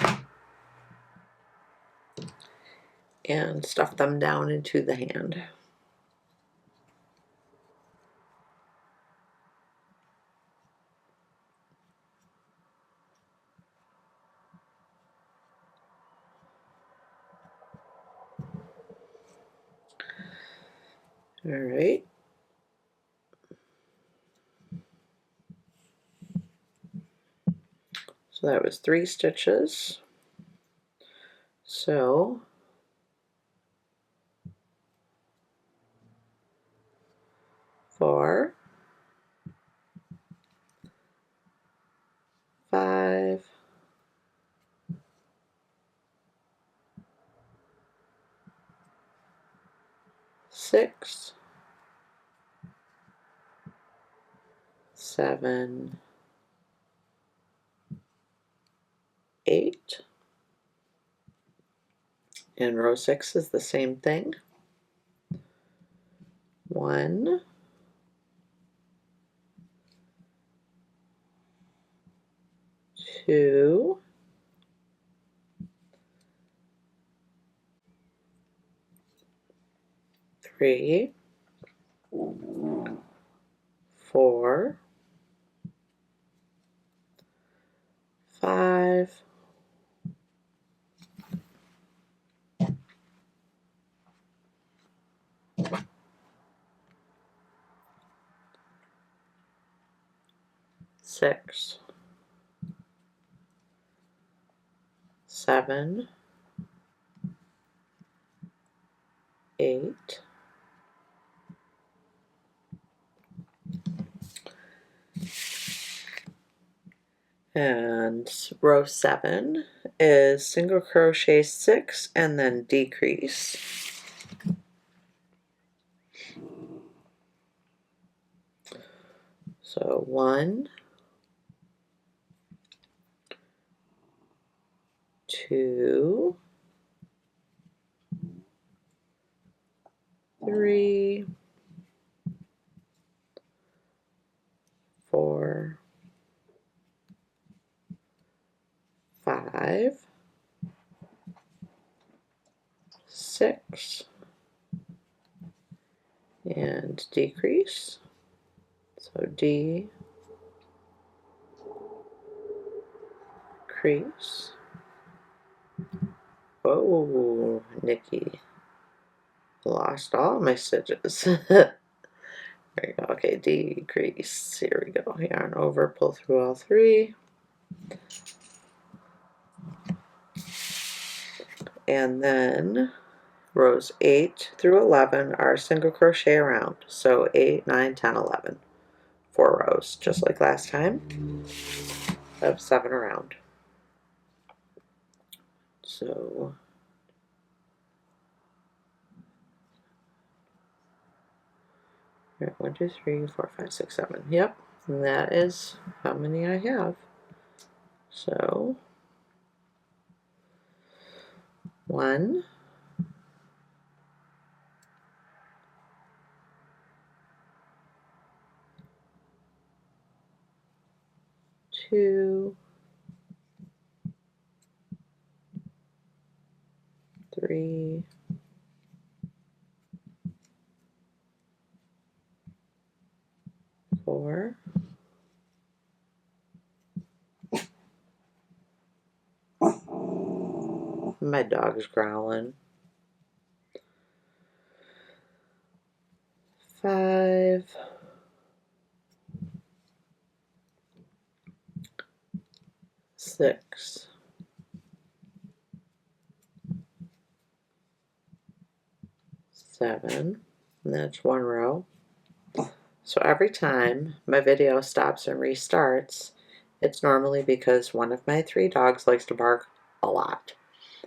And stuff them down into the hand. All right. So that was 3 stitches. So 4, 5, 6, 7, 8. And row 6 is the same thing. 1, 2, 3, 4, 5, 6, 7, 8, and row 7 is single crochet 6 and then decrease. So 1, 2, 3, 4, 5, 6, and decrease. So decrease, oh, Nicky, lost all my stitches. There you go. Okay, decrease. Here we go. Yarn over, pull through all 3. And then rows 8 through 11 are single crochet around. So 8, 9, 10, 11. 4 rows, just like last time, of 7 around. So 1, 2, 3, 4, 5, 6, 7. Yep, and that is how many I have. So 1, 2, 3, 4, 'my dog's growling. 5, 6, 7, and that's 1 row. So every time my video stops and restarts, it's normally because one of my 3 dogs likes to bark a lot.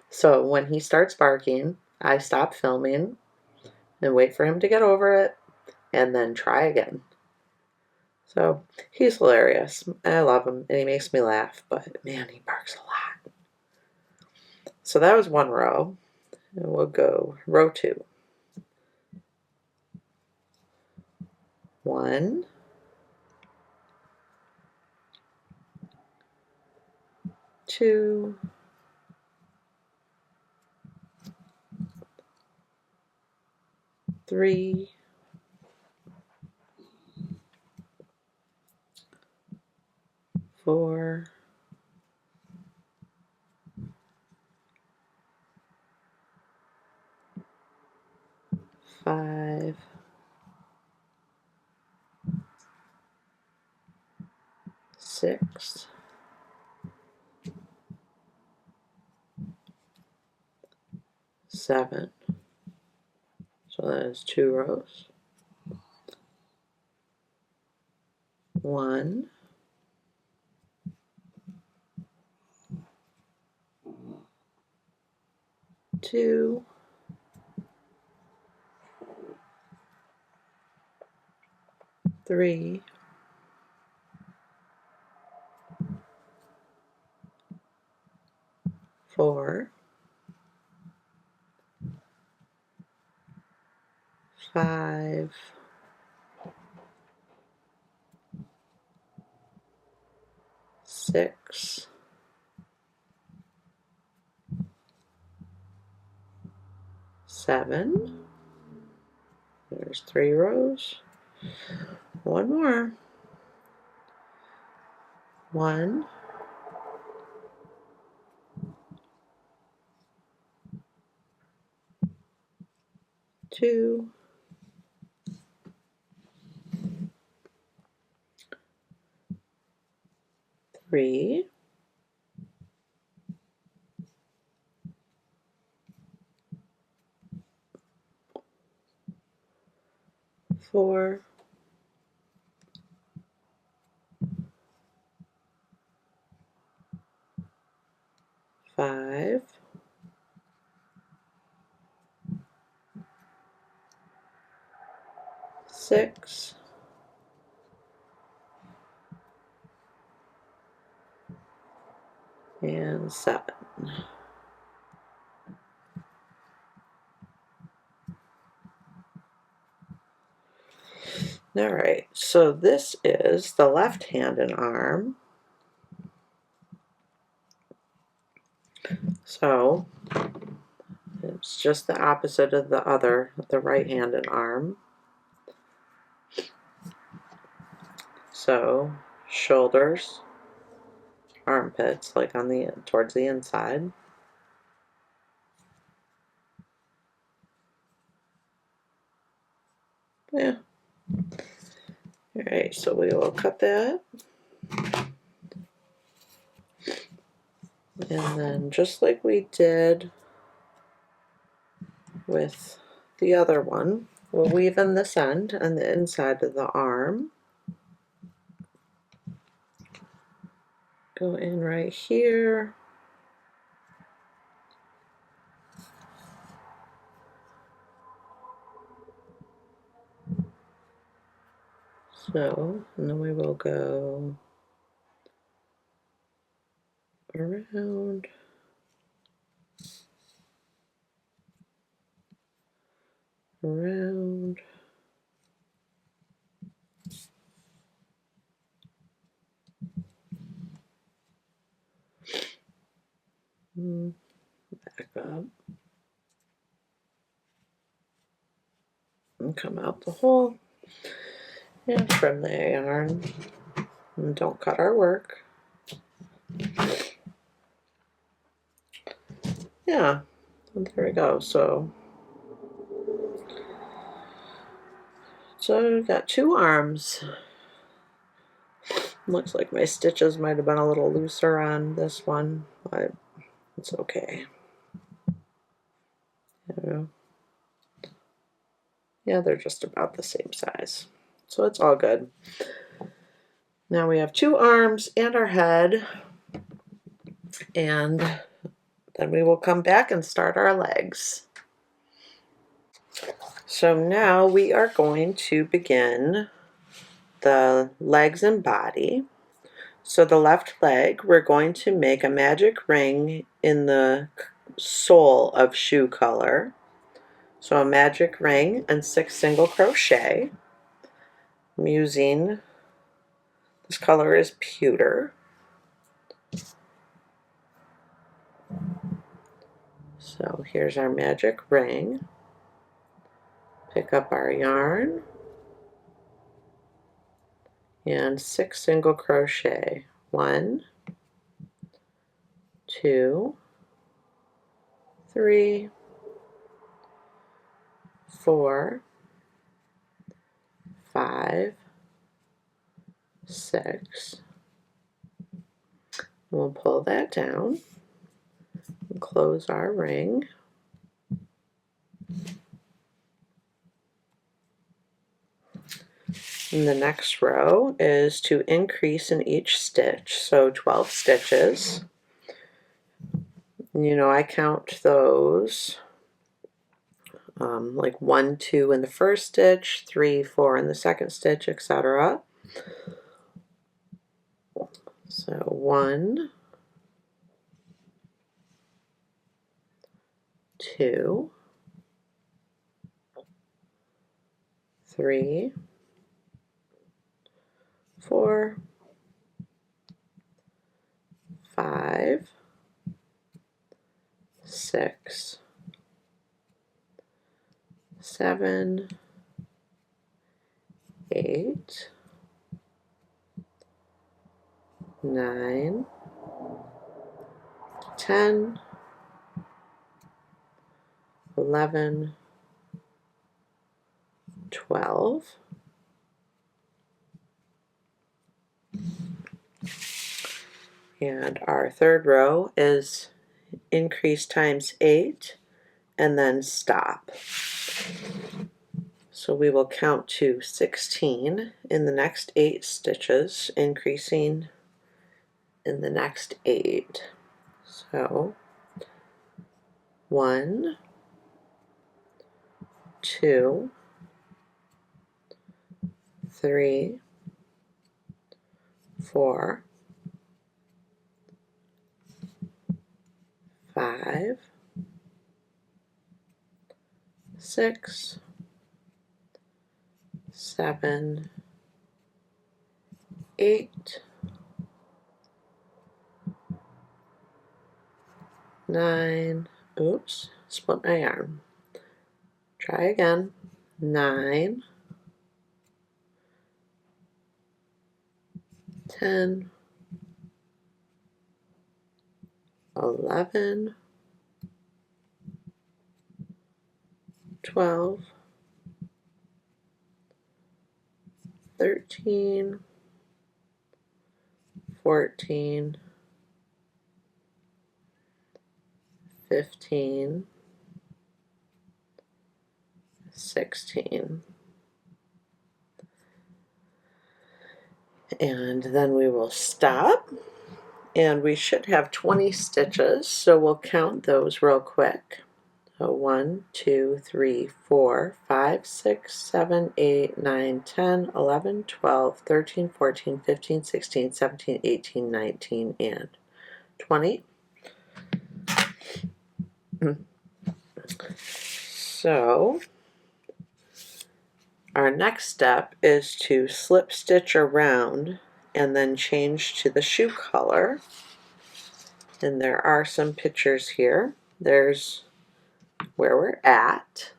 So when he starts barking, I stop filming and wait for him to get over it and then try again. So he's hilarious. I love him and he makes me laugh, but man, he barks a lot. So that was 1 row, and we'll go row 2. 1, 2, 3, 4, 5, 6, 7. So that is 2 rows. 1, 2, 3, 4, 5, 6, 7. There's 3 rows. 1 more. 1, 2, 3, 4, 5, 6, and 7. Alright, so this is the left hand and arm. So it's just the opposite of the right hand and arm. So shoulders, armpits, like on the towards the inside. Yeah. Alright, so we will cut that. And then just like we did with the other one, we'll weave in this end on the inside of the arm. Go in right here. So, and then we will go around, around, back up, and come out the hole, and trim the yarn, and don't cut our work. Yeah, and there we go. So we've got 2 arms. Looks like my stitches might have been a little looser on this one, but it's okay. Yeah, they're just about the same size, so it's all good. Now we have 2 arms and our head, and then we will come back and start our legs. So now we are going to begin the legs and body. So the left leg, we're going to make a magic ring in the sole of shoe color. So a magic ring and 6 single crochet. I'm using, this color is pewter. So here's our magic ring. Pick up our yarn and 6 single crochet. 1, 2, 3, 4, 5, 6. We'll pull that down and close our ring. And the next row is to increase in each stitch, so 12 stitches. You know, I count those like 1, 2 in the first stitch, 3, 4 in the second stitch, etc. So 1, 2, 3, 4, 5, 6, 7, 8, 9, 10, 11, 12, and our third row is increase times 8 and then stop. So we will count to 16 in the next 8 stitches, increasing in the next 8. So 1, 2, 3, 4, 5, 6, 7, 8, 9, oops, split my yarn. Try again. 9, 10, 11, 12, 13, 14, 15, 16. And then we will stop, and we should have 20 stitches, so we'll count those real quick. So 1, 2, 3, 4, 5, 6, 7, 8, 9, 10, 11, 12, 13, 14, 15, 16, 17, 18, 19, and 20. So our next step is to slip stitch around and then change to the shoe color. And there are some pictures here. There's where we're at.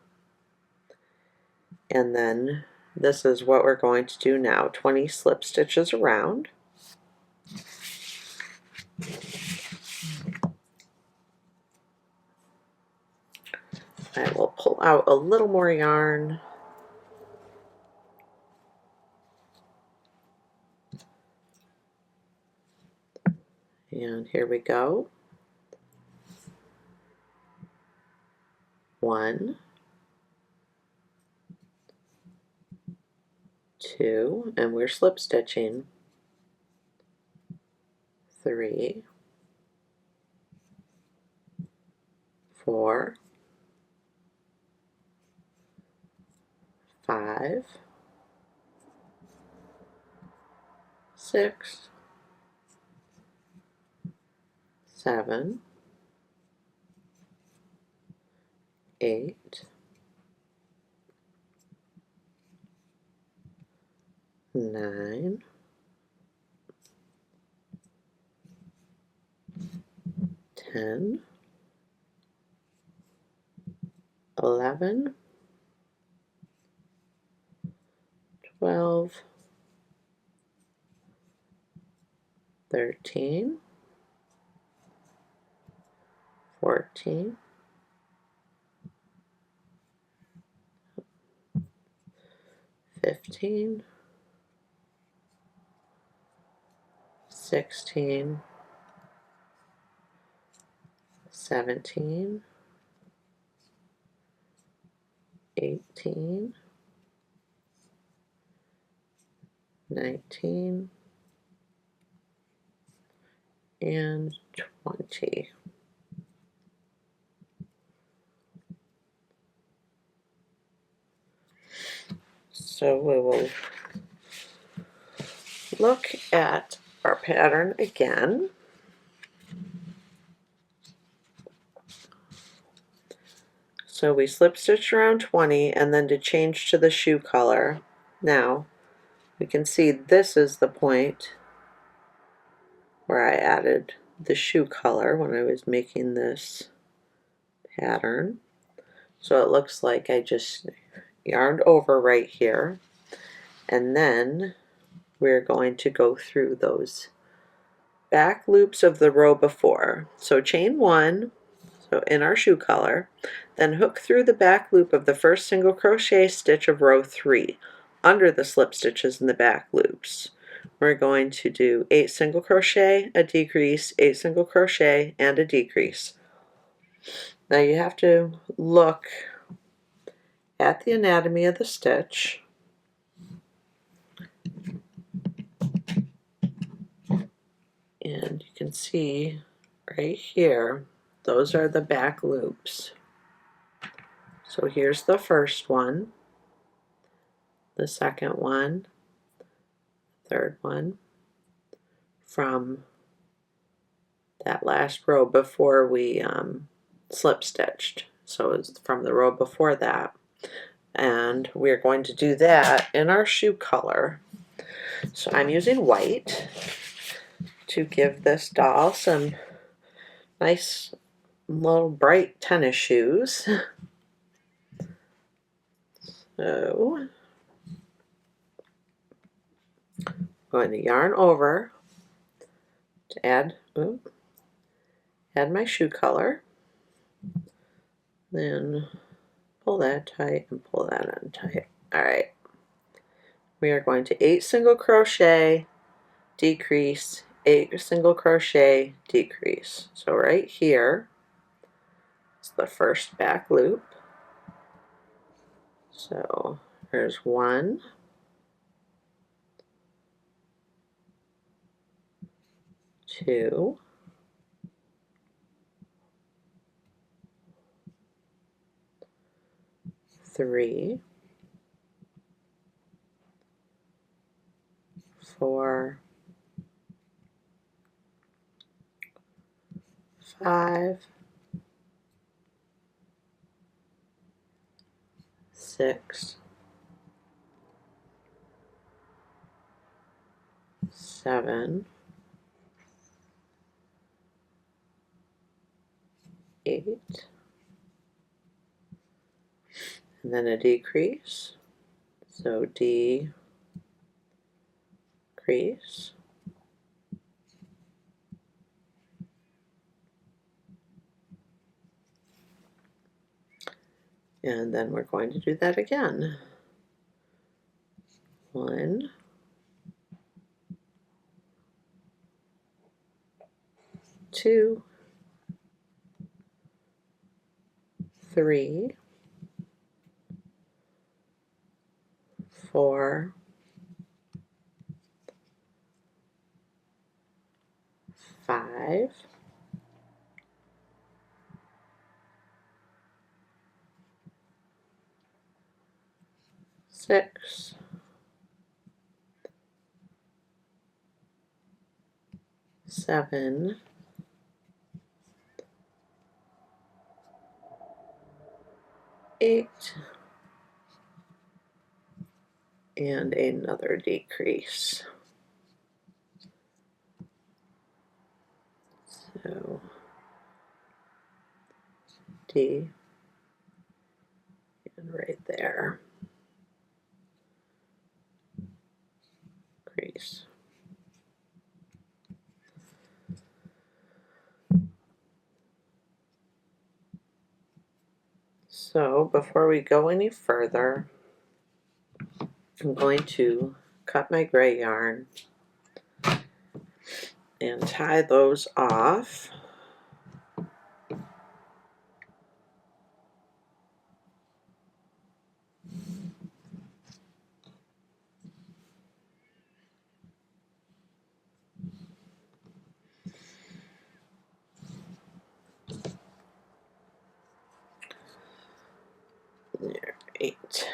And then this is what we're going to do now. 20 slip stitches around. I will pull out a little more yarn. And here we go. 1, 2, and we're slip stitching. 3, 4, 5, 6, 7, 8, 9, 10, 11, 12, 13, 14, 15, 16, 17, 18, 19, and 20. So we will look at our pattern again. So we slip stitch around 20, and then to change to the shoe color. Now we can see this is the point where I added the shoe color when I was making this pattern. So it looks like I just yarned over right here, and then we're going to go through those back loops of the row before. So chain 1, so in our shoe color, then hook through the back loop of the first single crochet stitch of row 3 under the slip stitches in the back loops. We're going to do 8 single crochet, a decrease, 8 single crochet, and a decrease. Now you have to look at the anatomy of the stitch. And you can see right here, those are the back loops. So here's the first one, the second one, third one, from that last row before we slip stitched. So it's from the row before that. And we're going to do that in our shoe color. So I'm using white to give this doll some nice little bright tennis shoes. So I'm going to yarn over to add my shoe color. Then pull that tight and pull that on tight. Alright. We are going to 8 single crochet, decrease, 8 single crochet, decrease. So right here is the first back loop. So there's 1, 2, 3, 4, 5, 6, 7, 8, and then a decrease. So decrease, and then we're going to do that again. 1, 2, 3, 4, 5, 6, 7, 8, and another decrease. So D, and right there, crease. So before we go any further, I'm going to cut my gray yarn and tie those off. There, 8.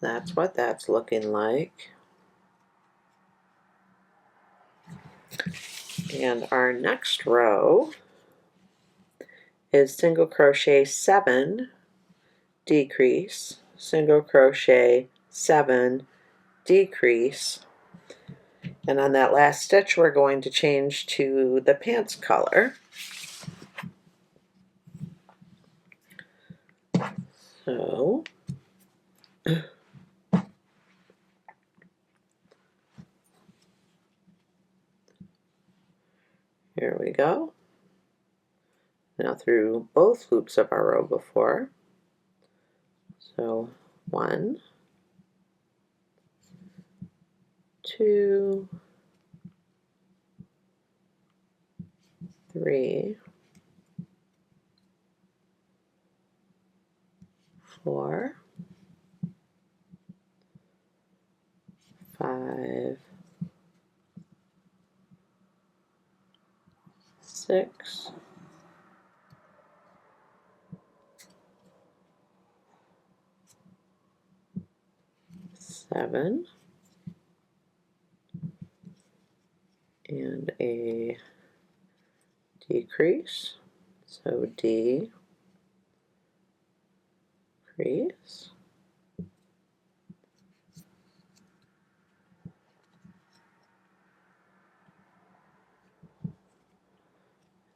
That's what that's looking like. And our next row is single crochet 7, decrease, single crochet 7, decrease, and on that last stitch we're going to change to the pants color. So here we go. Now through both loops of our row before. So 1, 2, 3, 4, 5, 6, 7, and a decrease, so decrease,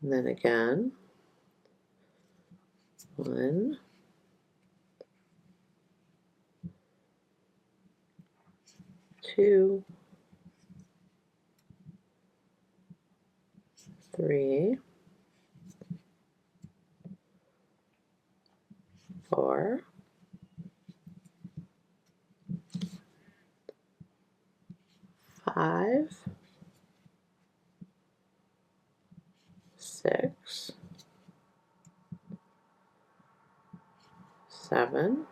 and then again 1, 2, 3, 4, 5, 6, 7,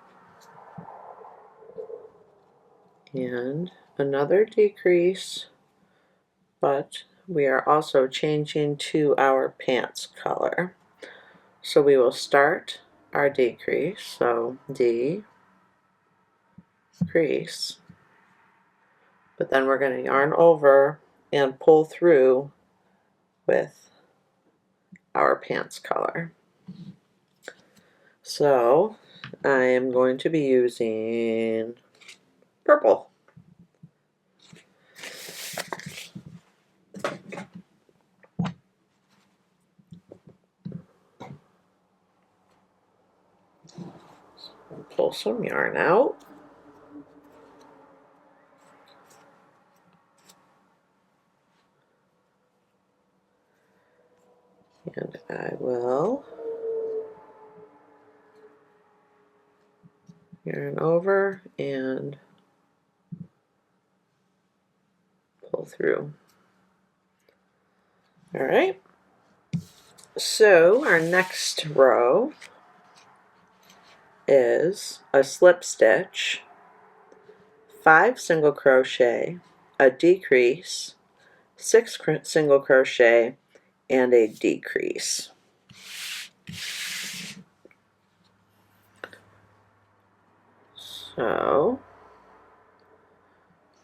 and another decrease, but we are also changing to our pants color. So we will start our decrease, so decrease, but then we're going to yarn over and pull through with our pants color. So I am going to be using purple. Pull some yarn out. And I will yarn over and pull through. All right. So our next row is a slip stitch, 5 single crochet, a decrease, 6 single crochet, and a decrease. So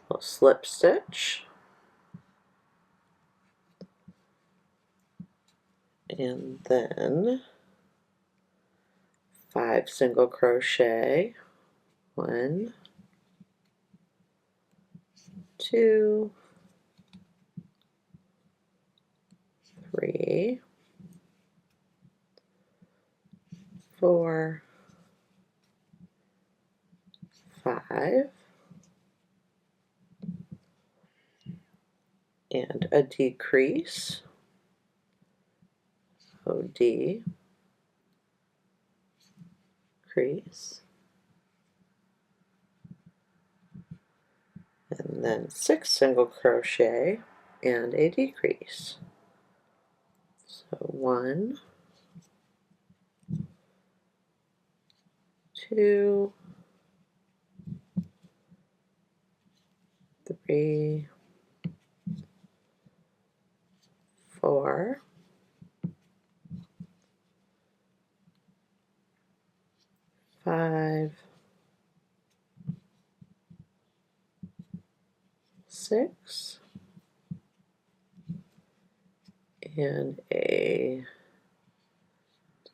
we'll slip stitch, and then 5 single crochet, 1, 2, 3, 4, 5, and a decrease, so decrease, and then 6 single crochet and a decrease. So 1, 2, 3, 4, 5, 6, and a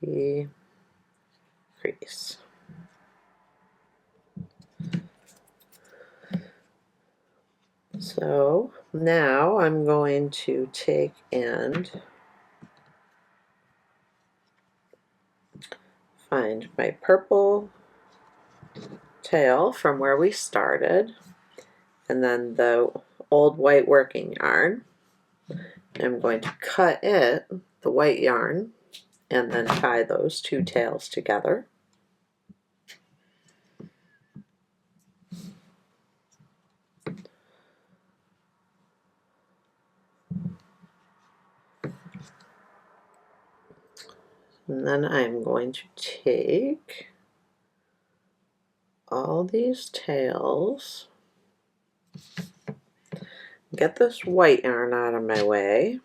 decrease. So now I'm going to take and find my purple tail from where we started, and then the old white working yarn. I'm going to cut it, the white yarn, and then tie those 2 tails together. And then I'm going to take all these tails, get this white yarn out of my way,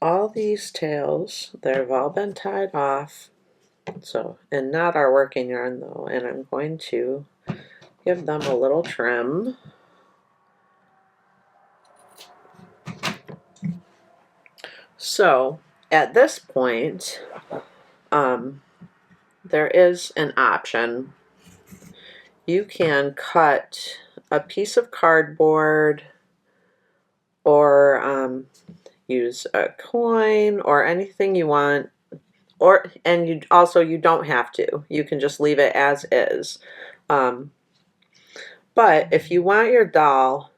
all these tails, they've all been tied off, So, and not our working yarn though, and I'm going to give them a little trim. So at this point, there is an option. You can cut a piece of cardboard or use a coin or anything you want, and you don't have to. You can just leave it as is. But if you want your doll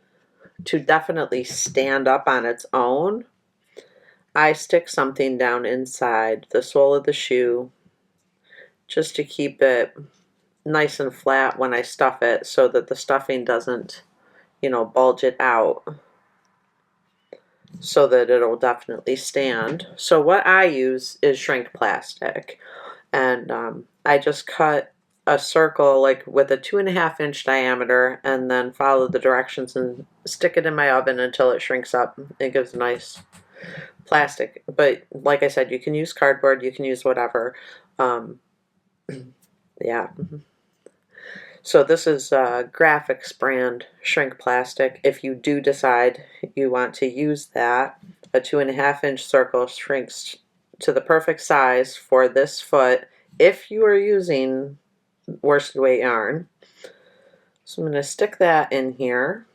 to definitely stand up on its own, I stick something down inside the sole of the shoe just to keep it nice and flat when I stuff it, so that the stuffing doesn't, bulge it out, so that it'll definitely stand. So what I use is shrink plastic, and I just cut a circle like with a 2.5-inch diameter, and then follow the directions and stick it in my oven until it shrinks up. It gives a nice plastic, but like I said, you can use cardboard, you can use whatever. Yeah. So this is Graphics brand shrink plastic. If you do decide you want to use that, a 2.5-inch circle shrinks to the perfect size for this foot if you are using worsted weight yarn. So I'm going to stick that in here.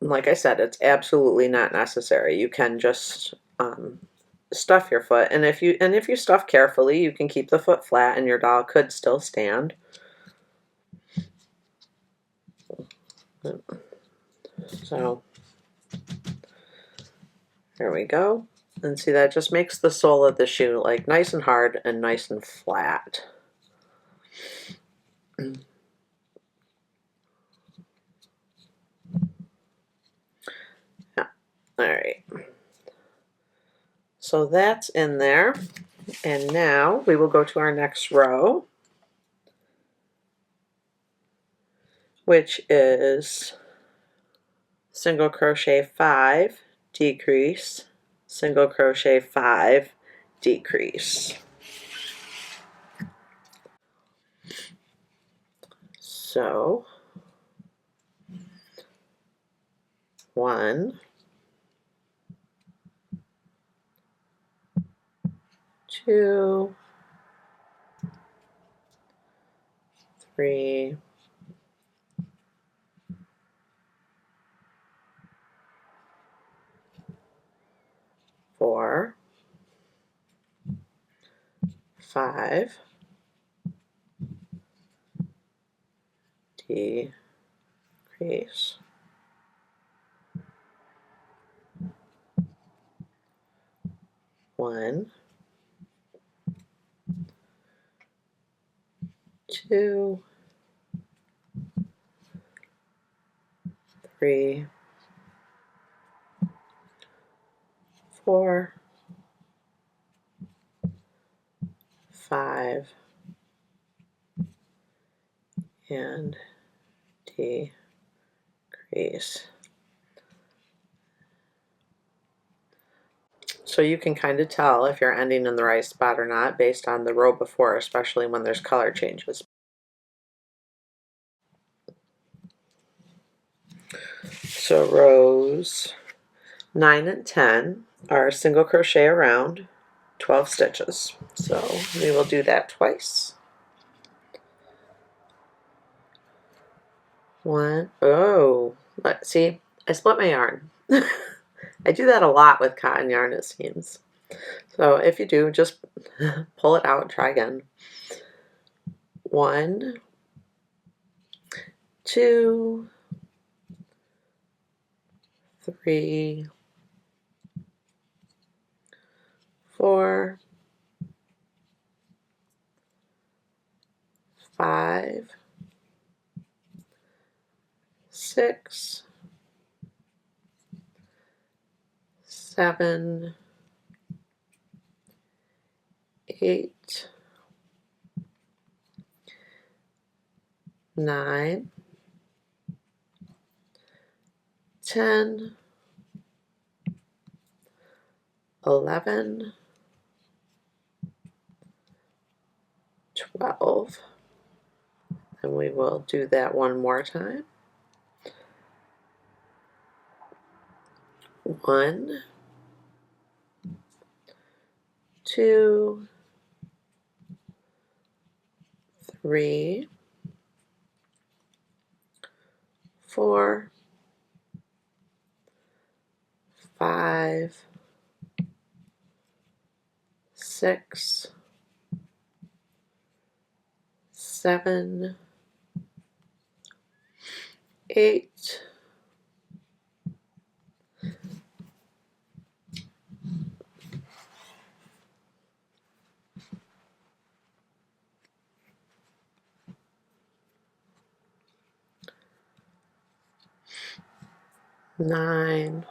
Like I said, it's absolutely not necessary. You can just stuff your foot, and if you stuff carefully, you can keep the foot flat and your doll could still stand. So there we go. And see, that just makes the sole of the shoe like nice and hard and nice and flat. Yeah. All right. So that's in there. And now we will go to our next row, which is single crochet 5, decrease, single crochet 5, decrease. So 1, 2, 3, 4, 5, decrease, 1, 2, 3, 4, 5, and decrease. So you can kind of tell if you're ending in the right spot or not based on the row before, especially when there's color changes. So rows 9 and 10 are single crochet around 12 stitches. So we will do that twice. 1, oh, let's see, I split my yarn. I do that a lot with cotton yarn, it seems. So if you do, just pull it out and try again. 1, 2, 3, 4, 5, 6, 7, 8, 9, 10, 11, 12, and we will do that one more time. 1, 2, 3, 4, 5, 6, 7, 8, 9,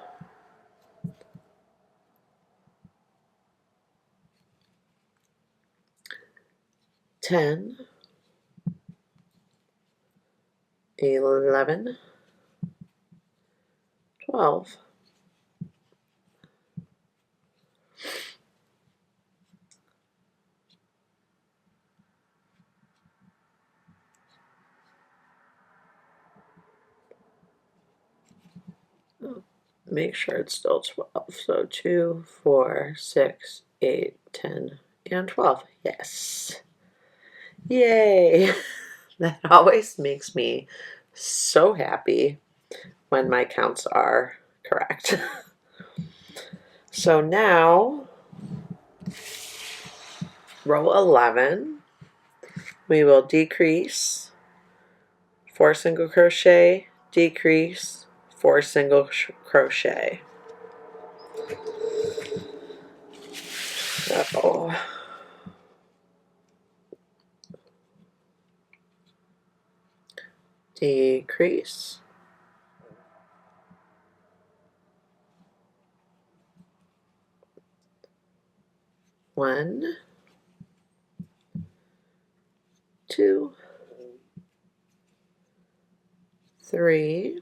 10, 11, 12. Make sure it's still 12. So 2, 4, 6, 8, 10, and 12. Yes. Yay. That always makes me so happy when my counts are correct. So now, row 11, we will decrease 4 single crochet, decrease 4 single crochet. So decrease, 1, 2, 3,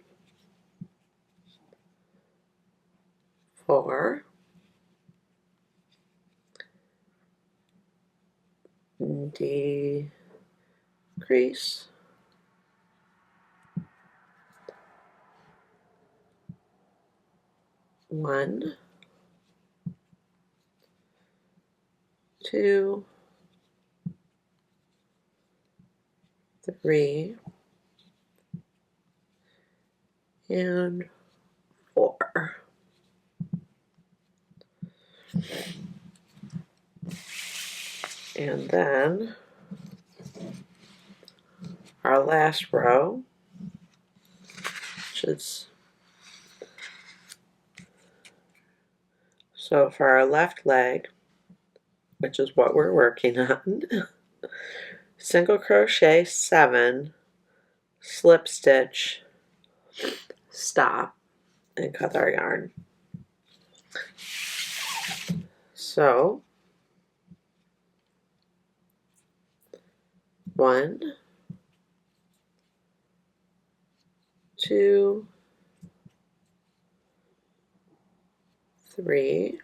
4, decrease, 1, 2, 3, and 4. And then our last row, which is, so for our left leg, which is what we're working on, single crochet 7, slip stitch, stop, and cut our yarn. So 1, 2, 3,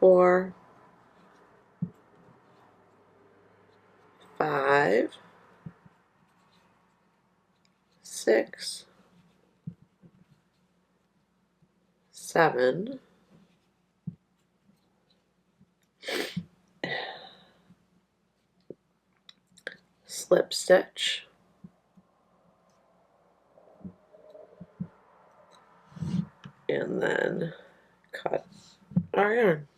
4, 5, 6, 7, 8, slip stitch, and then cut our yarn.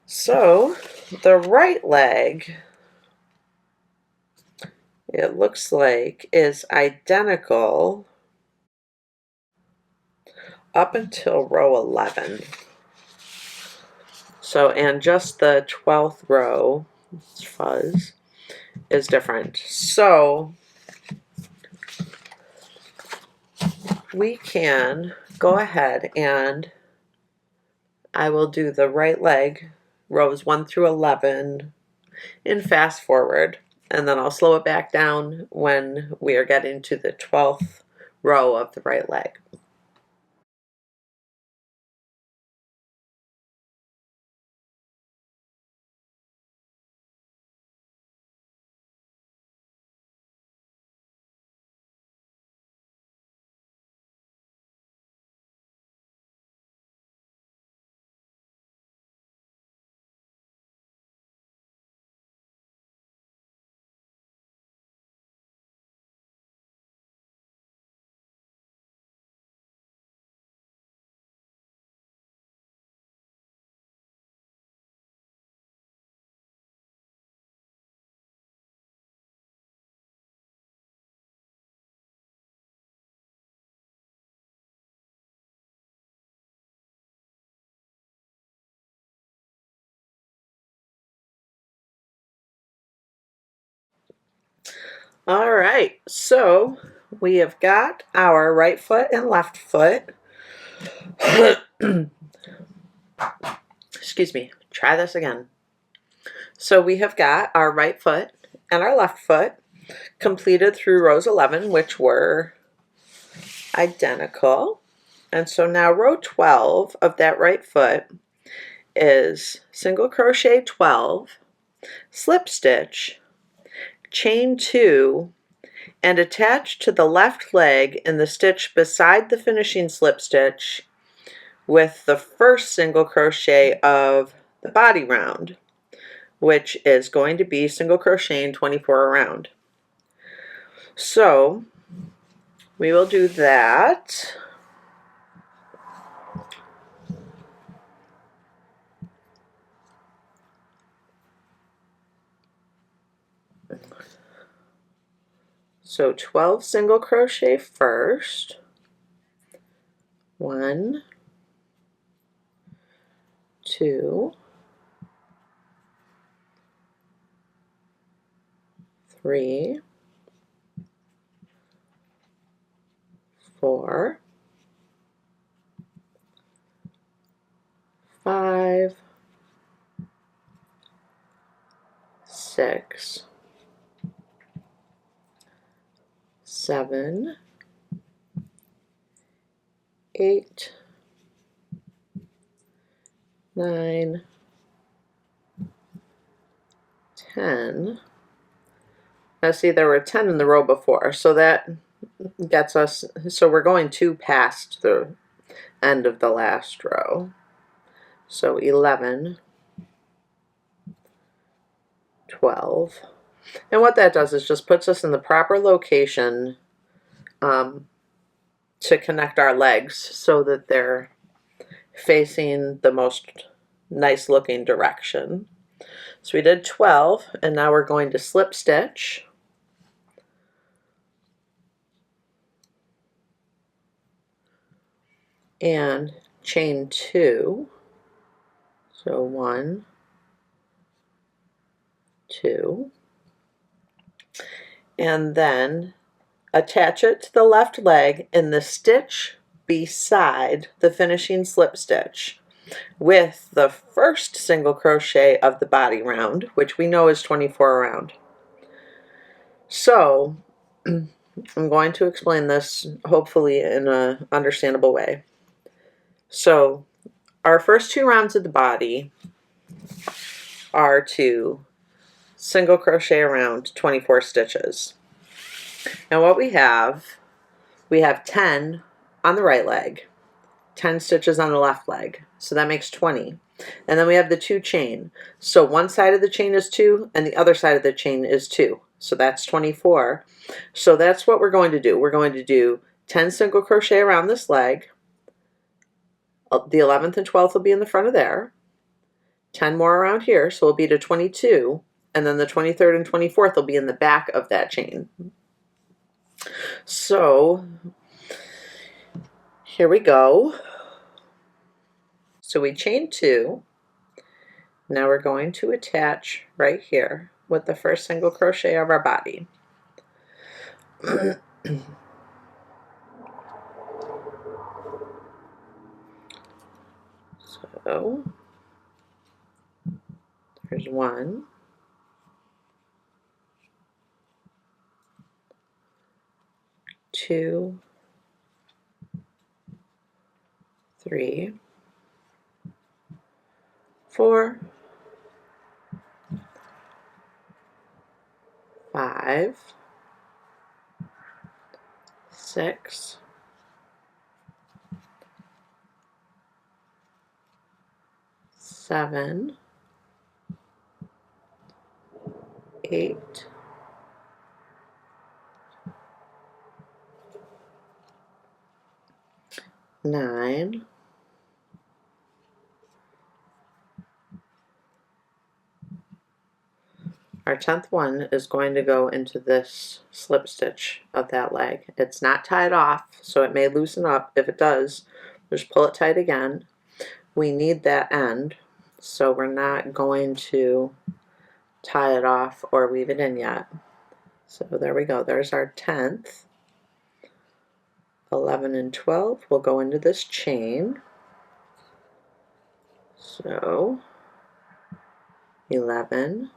So the right leg, it looks like, is identical up until row 11. So, and just the 12th row, fuzz, is different. So we can go ahead and I will do the right leg, rows 1 through 11, in fast forward, and then I'll slow it back down when we are getting to the 12th row of the right leg. All right, so we have got our right foot and left foot. Excuse me, try this again. So we have got our right foot and our left foot completed through rows 11, which were identical. And so now row 12 of that right foot is single crochet 12, slip stitch, chain 2, and attach to the left leg in the stitch beside the finishing slip stitch with the first single crochet of the body round, which is going to be single crocheting 24 around. So we will do that. So 12 single crochet first. 1, 2, 3, 4, 5, 6, 7, 8, 9, 10. Now see, there were 10 in the row before, so that gets us, so we're going 2 past the end of the last row. So 11, 12. And what that does is just puts us in the proper location to connect our legs so that they're facing the most nice looking direction. So we did 12, and now we're going to slip stitch. And chain 2. So 1, 2. And then attach it to the left leg in the stitch beside the finishing slip stitch with the first single crochet of the body round, which we know is 24 around. So I'm going to explain this hopefully in an understandable way. So our first 2 rounds of the body are to single crochet around 24 stitches. And what we have 10 on the right leg, 10 stitches on the left leg, so that makes 20. And then we have the 2 chain, so one side of the chain is 2 and the other side of the chain is 2, so that's 24. So that's what we're going to do. We're going to do 10 single crochet around this leg, the 11th and 12th will be in the front of there, 10 more around here, so we'll be to 22, and then the 23rd and 24th will be in the back of that chain. So here we go. So we chain 2. Now we're going to attach right here with the first single crochet of our body. So there's 1, 2, 3, 4, 5, 6, 7, 8, 9, 10th one is going to go into this slip stitch of that leg. It's not tied off, so it may loosen up. If it does, just pull it tight again. We need that end, so we're not going to tie it off or weave it in yet. So there we go. There's our 10th. 11 and 12 will go into this chain. So 11,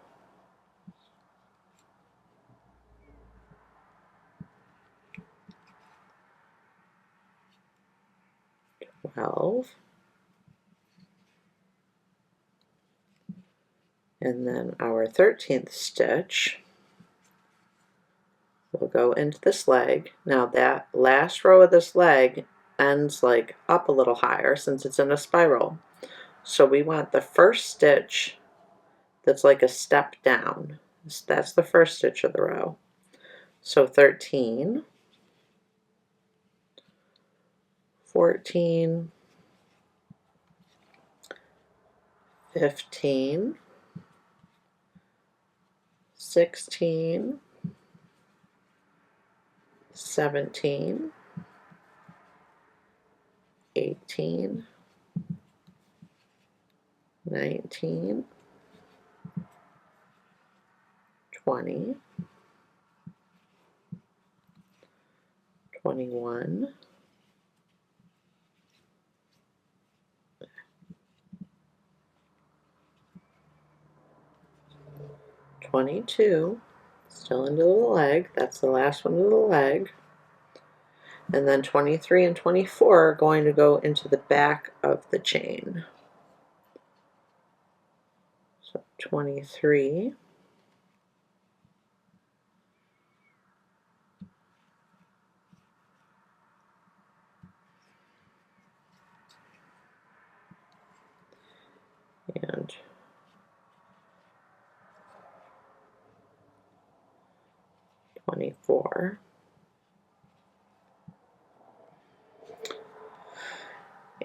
12, and then our 13th stitch will go into this leg. Now that last row of this leg ends like up a little higher since it's in a spiral. So we want the first stitch that's like a step down. That's the first stitch of the row. So 13, 14, 15, 16, 17, 18, 19, 20, 21, 22, still into the leg, that's the last one of the leg, and then 23 and 24 are going to go into the back of the chain. So 23, and 24.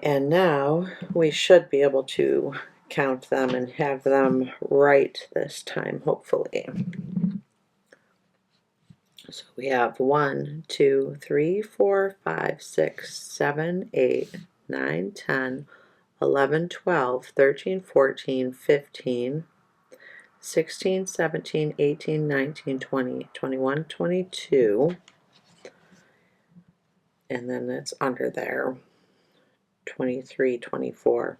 And now we should be able to count them and have them right this time, hopefully. So we have 1, 2, 3, 4, 5, 6, 7, 8, 9, 10, 11, 12, 13, 14, 15, 16, 17, 18, 19, 20, 21, 22, and then it's under there, 23, 24.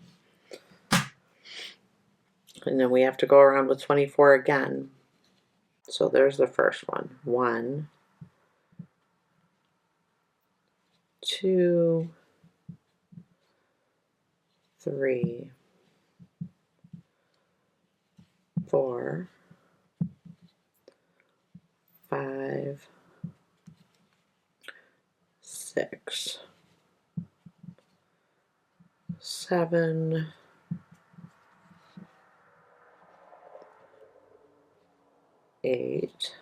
And then we have to go around with 24 again. So there's the first one. 1, 2, 3, 4, 5, 6, 7, 8,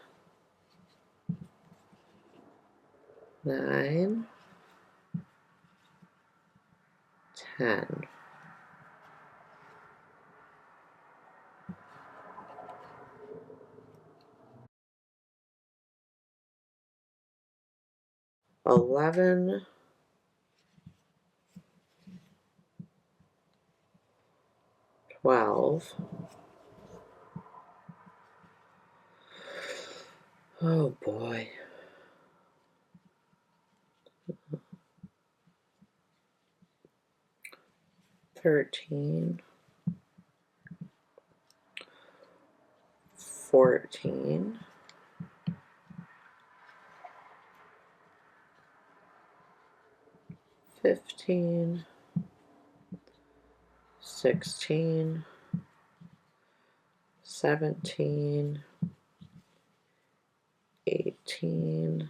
9, 10. 11, 12. Oh boy. 13, 14, 15, 16, 17, 18,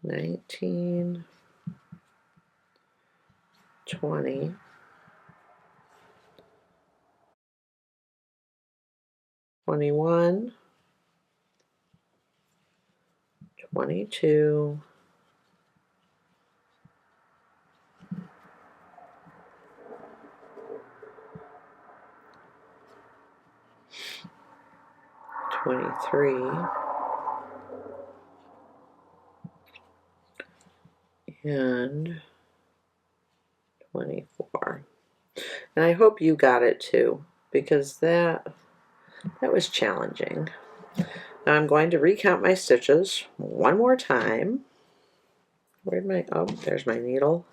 19, 20, 21, 22, 23, and 24. And I hope you got it too, because that was challenging. Now I'm going to recount my stitches one more time. Where'd my, oh, there's my needle.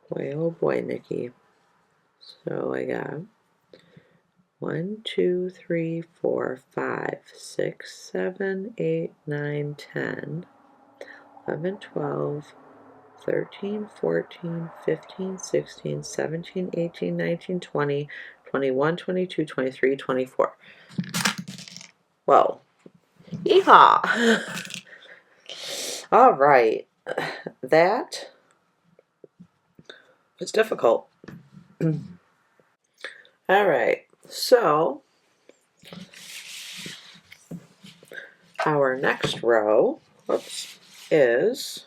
Boy, oh boy, Nikki. So I got 1, 2, 3, 4, 5, 6, 7, 8, 9, 10, 11, 12, 13, 14, 15, 16, 17, 18, 19, 20, 21, 22, 23, 24. Whoa. Yeehaw! All right. That was difficult. All right. So our next row, whoops, is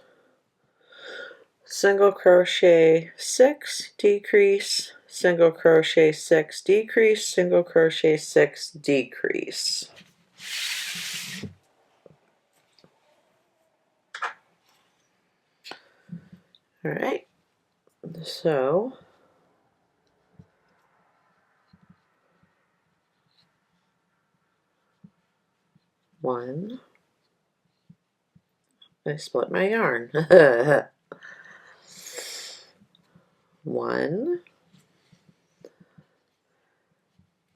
single crochet 6, decrease, single crochet 6, decrease, single crochet 6, decrease. All right, so one, I split my yarn. 1,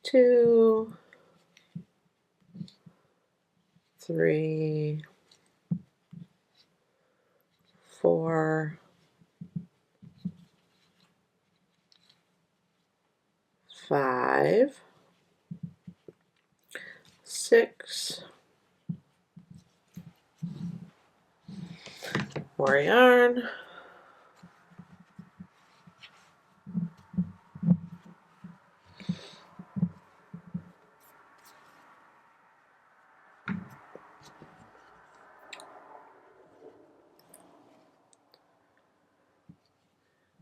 2, 3, 4, 5, 6, more yarn,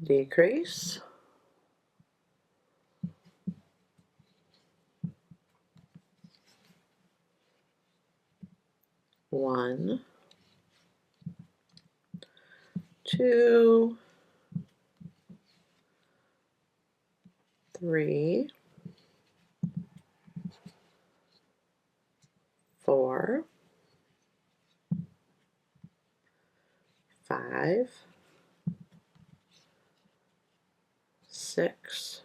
decrease, 1, 2, 3, 4, 5, 6,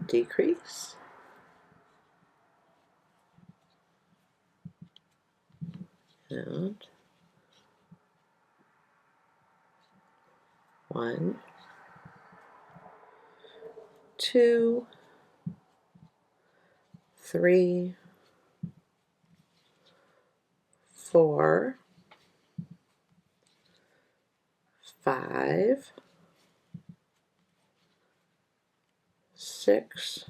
decrease, and 1, 2, 3, 4, 5, 6,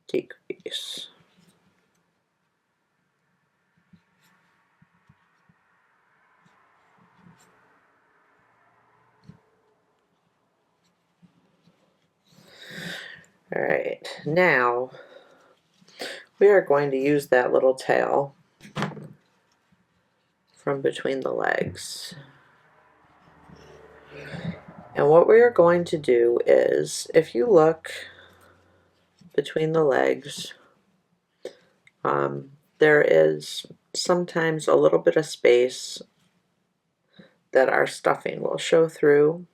decrease. All right, now we are going to use that little tail from between the legs. And what we are going to do is, if you look between the legs, there is sometimes a little bit of space that our stuffing will show through.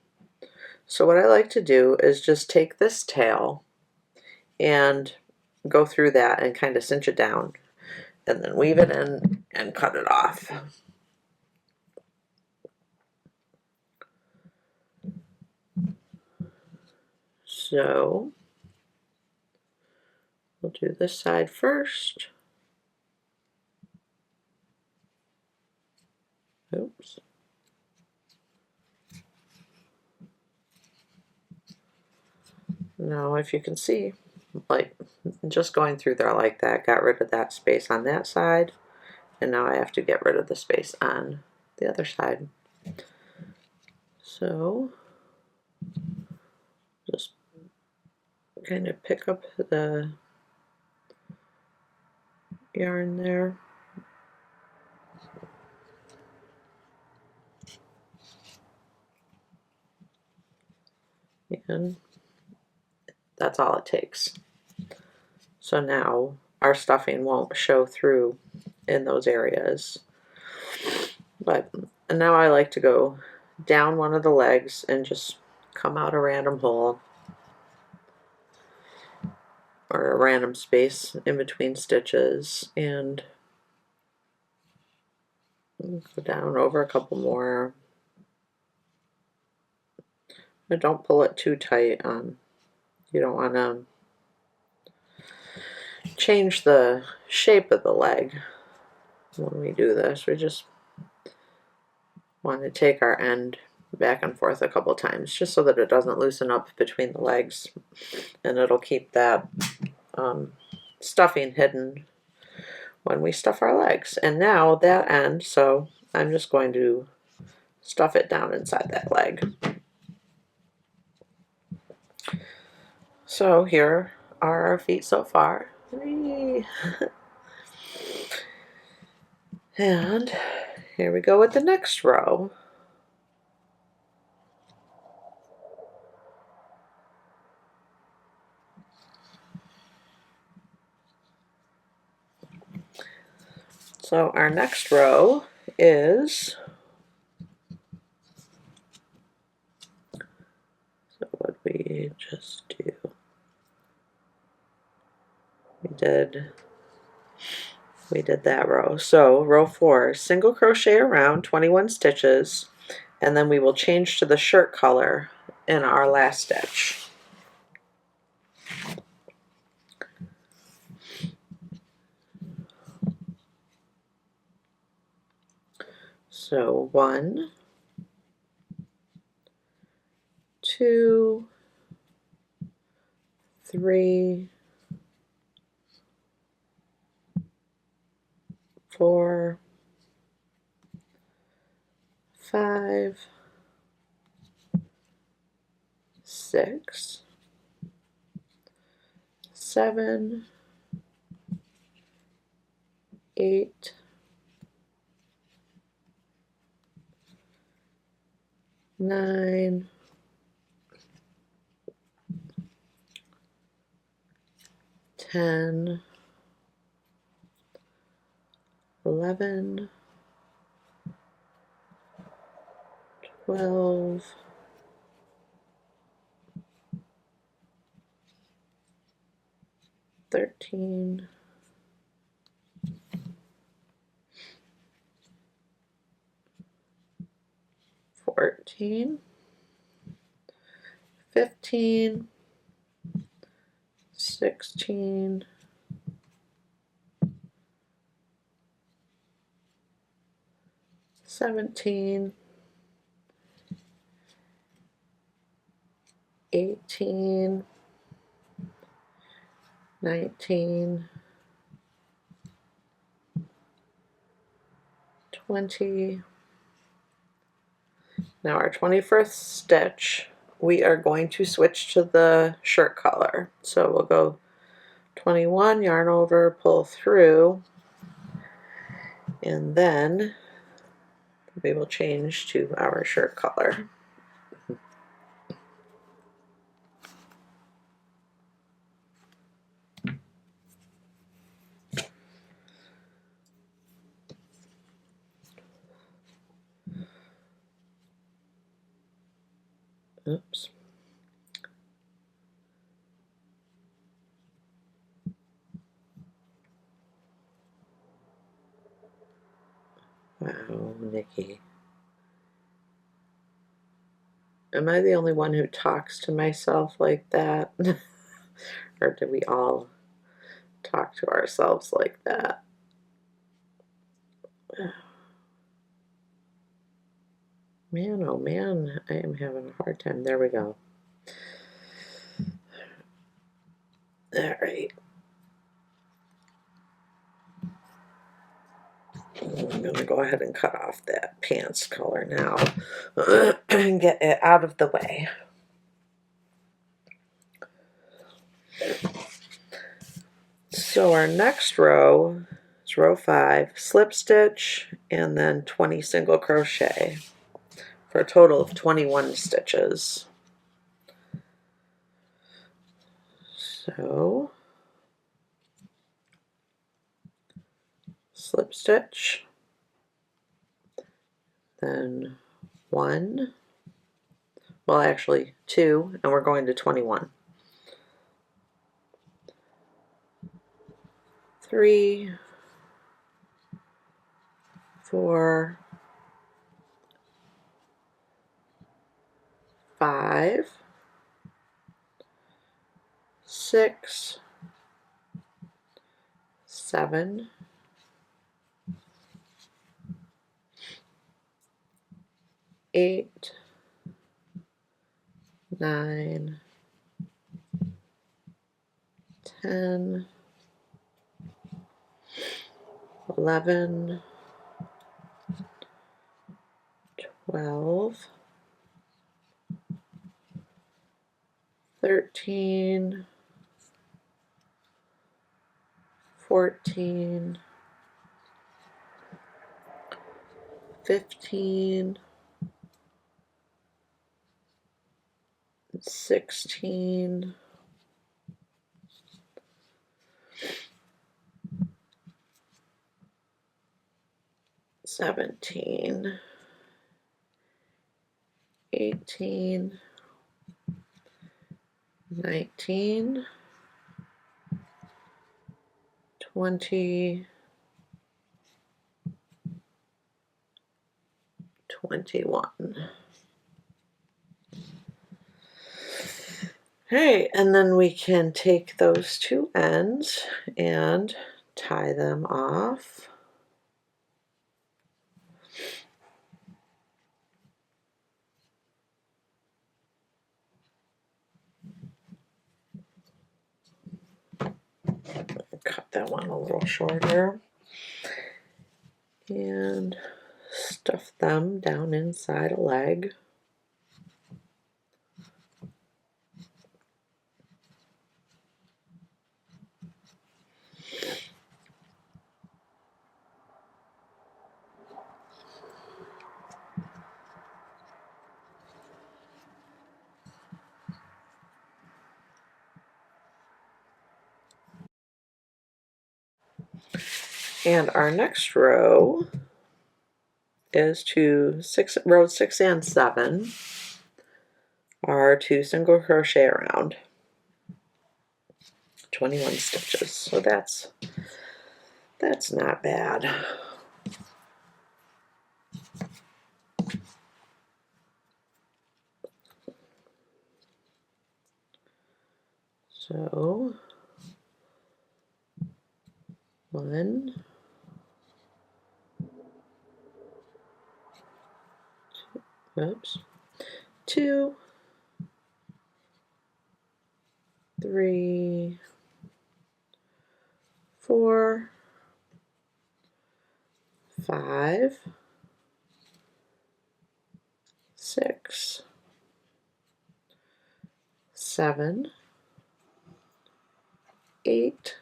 So what I like to do is just take this tail and go through that and kind of cinch it down. and then weave it in and cut it off. So we'll do this side first. Oops. Now, if you can see, like just going through there like that, got rid of that space on that side, and now I have to get rid of the space on the other side. So just kind of pick up the yarn there. And that's all it takes. So now our stuffing won't show through in those areas. And now I like to go down one of the legs and just come out a random hole or a random space in between stitches and go down over a couple more. But don't pull it too tight. You don't want to change the shape of the leg when we do this. We just want to take our end back and forth a couple times just so that it doesn't loosen up between the legs, and it'll keep that stuffing hidden when we stuff our legs. And now that end, so I'm just going to stuff it down inside that leg. So here are our feet so far. And here we go with the next row. So our next row is, so what we just do, we did that row. So row 4, single crochet around 21 stitches, and then we will change to the shirt color in our last stitch. So 1, 2, 3, 4, 5, 6, 7, 8, 9, 10, 11, 12, 13, 14, 15, 16, 17, 18, 19, 20. Now our 21st stitch, we are going to switch to the shirt color. So we'll go 21, yarn over, pull through, and then we will change to our shirt color. Oops. Nicky. Am I the only one who talks to myself like that? Or do we all talk to ourselves like that? Man, oh man, I am having a hard time. There we go. All right. I'm going to go ahead and cut off that pants color now and get it out of the way. So our next row is row 5, slip stitch, and then 20 single crochet for a total of 21 stitches. So slip stitch, then 1, well actually 2, and we're going to 21. 3, 4, 5, 6, 7, 8, 9, 10, 11, 12, 13, 14, 15, 16, 17, 18, 19, 20, 21. Alright, and then we can take those two ends and tie them off. Cut that one a little shorter. And stuff them down inside a leg. And our next row is rows 6 and 7 are 2 single crochet around, 21 stitches. So that's not bad. So 1, 2, 3, 4, 5, 6, 7, 8,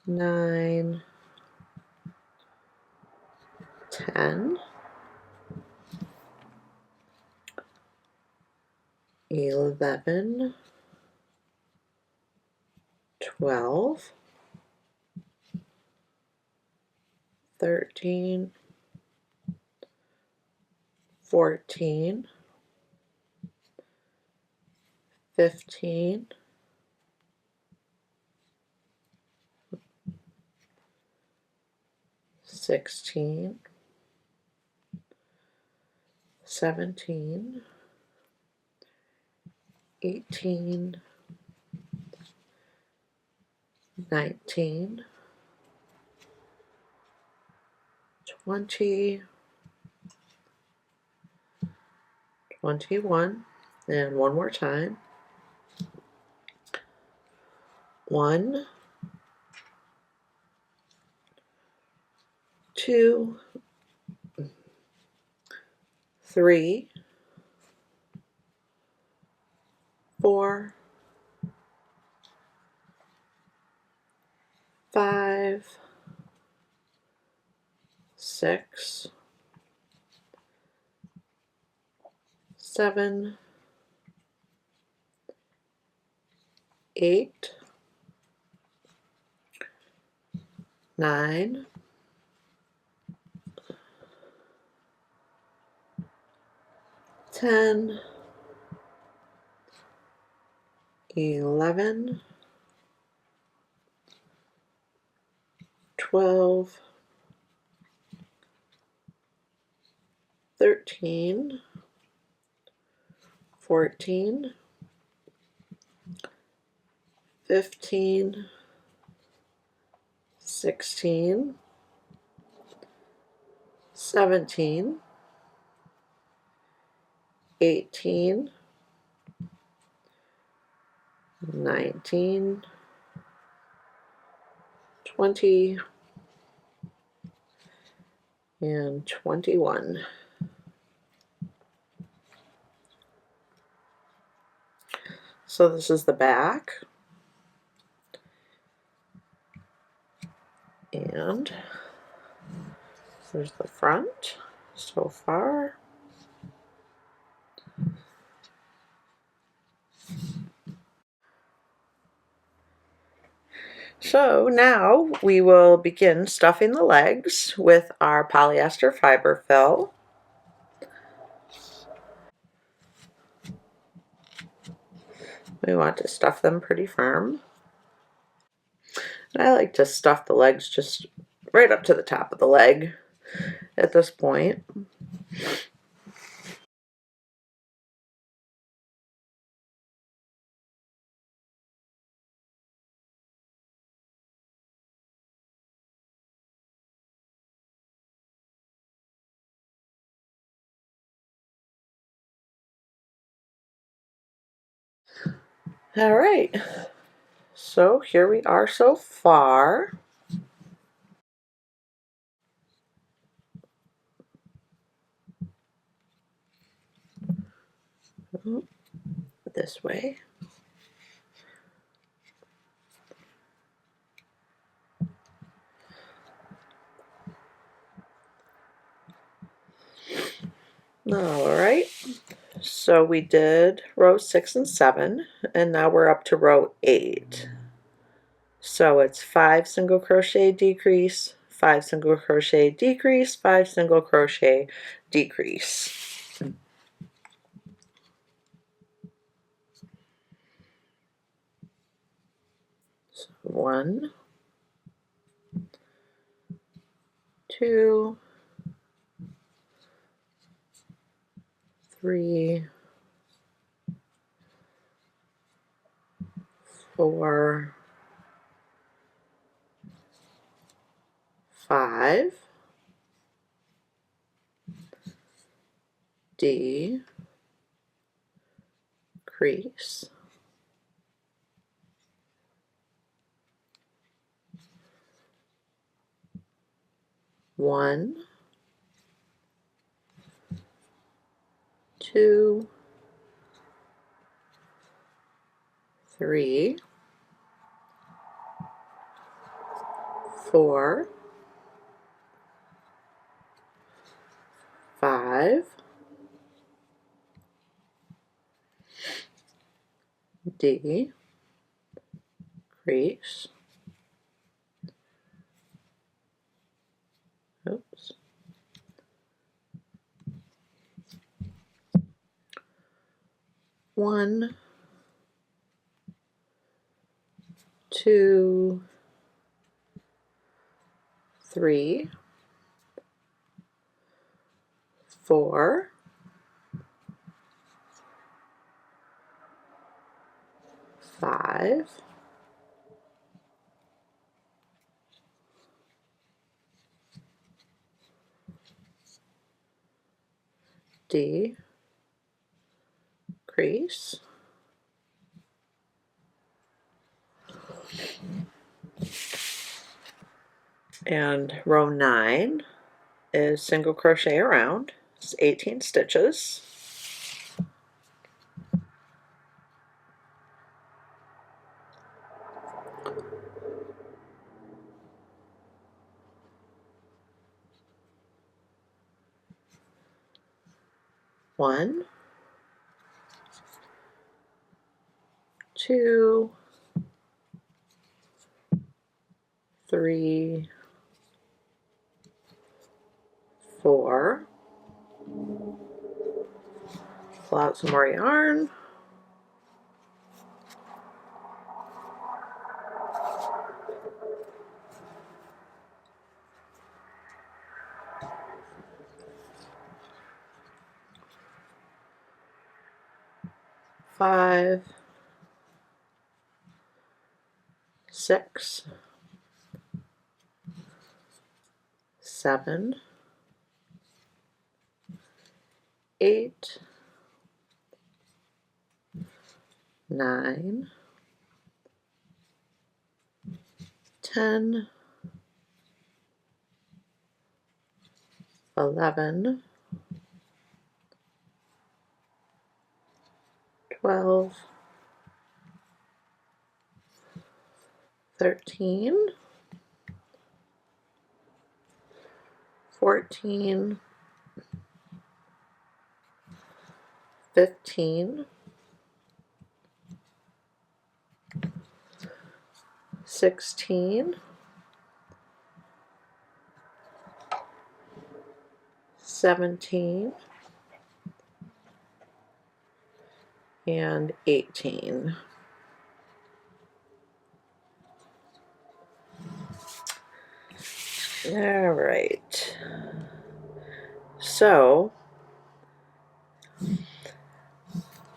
9, 10, 11, 12, 13, 14, 15, 16, 16, 17, 18, 19, 20, 21, and one more time. 1, 2, 3, 4, 5, 6, 7, 8, 9, 10, 11, 12, 13, 14, 15, 16, 17, 18, 19, 20, and 21. So this is the back, and there's the front so far. So now we will begin stuffing the legs with our polyester fiber fill. We want to stuff them pretty firm. And I like to stuff the legs just right up to the top of the leg at this point. All right, so here we are so far. This way. All right, so we did row 6 and 7, and now we're up to row 8. So it's 5 single crochet decrease, 5 single crochet decrease, 5 single crochet decrease. So 1, 2, 3, 4, 5, decrease, 1, 2, 3, 4, 5, decrease, oops, 1, 2, 3, 4, 5, decrease, and row 9 is single crochet around. It's 18 stitches. One, 2, 3, 4. Pull out some more yarn. 5, 6, 7, 8, 9, 10, 11, 12, 13, 14, 15, 16, 17, and 18. All right. So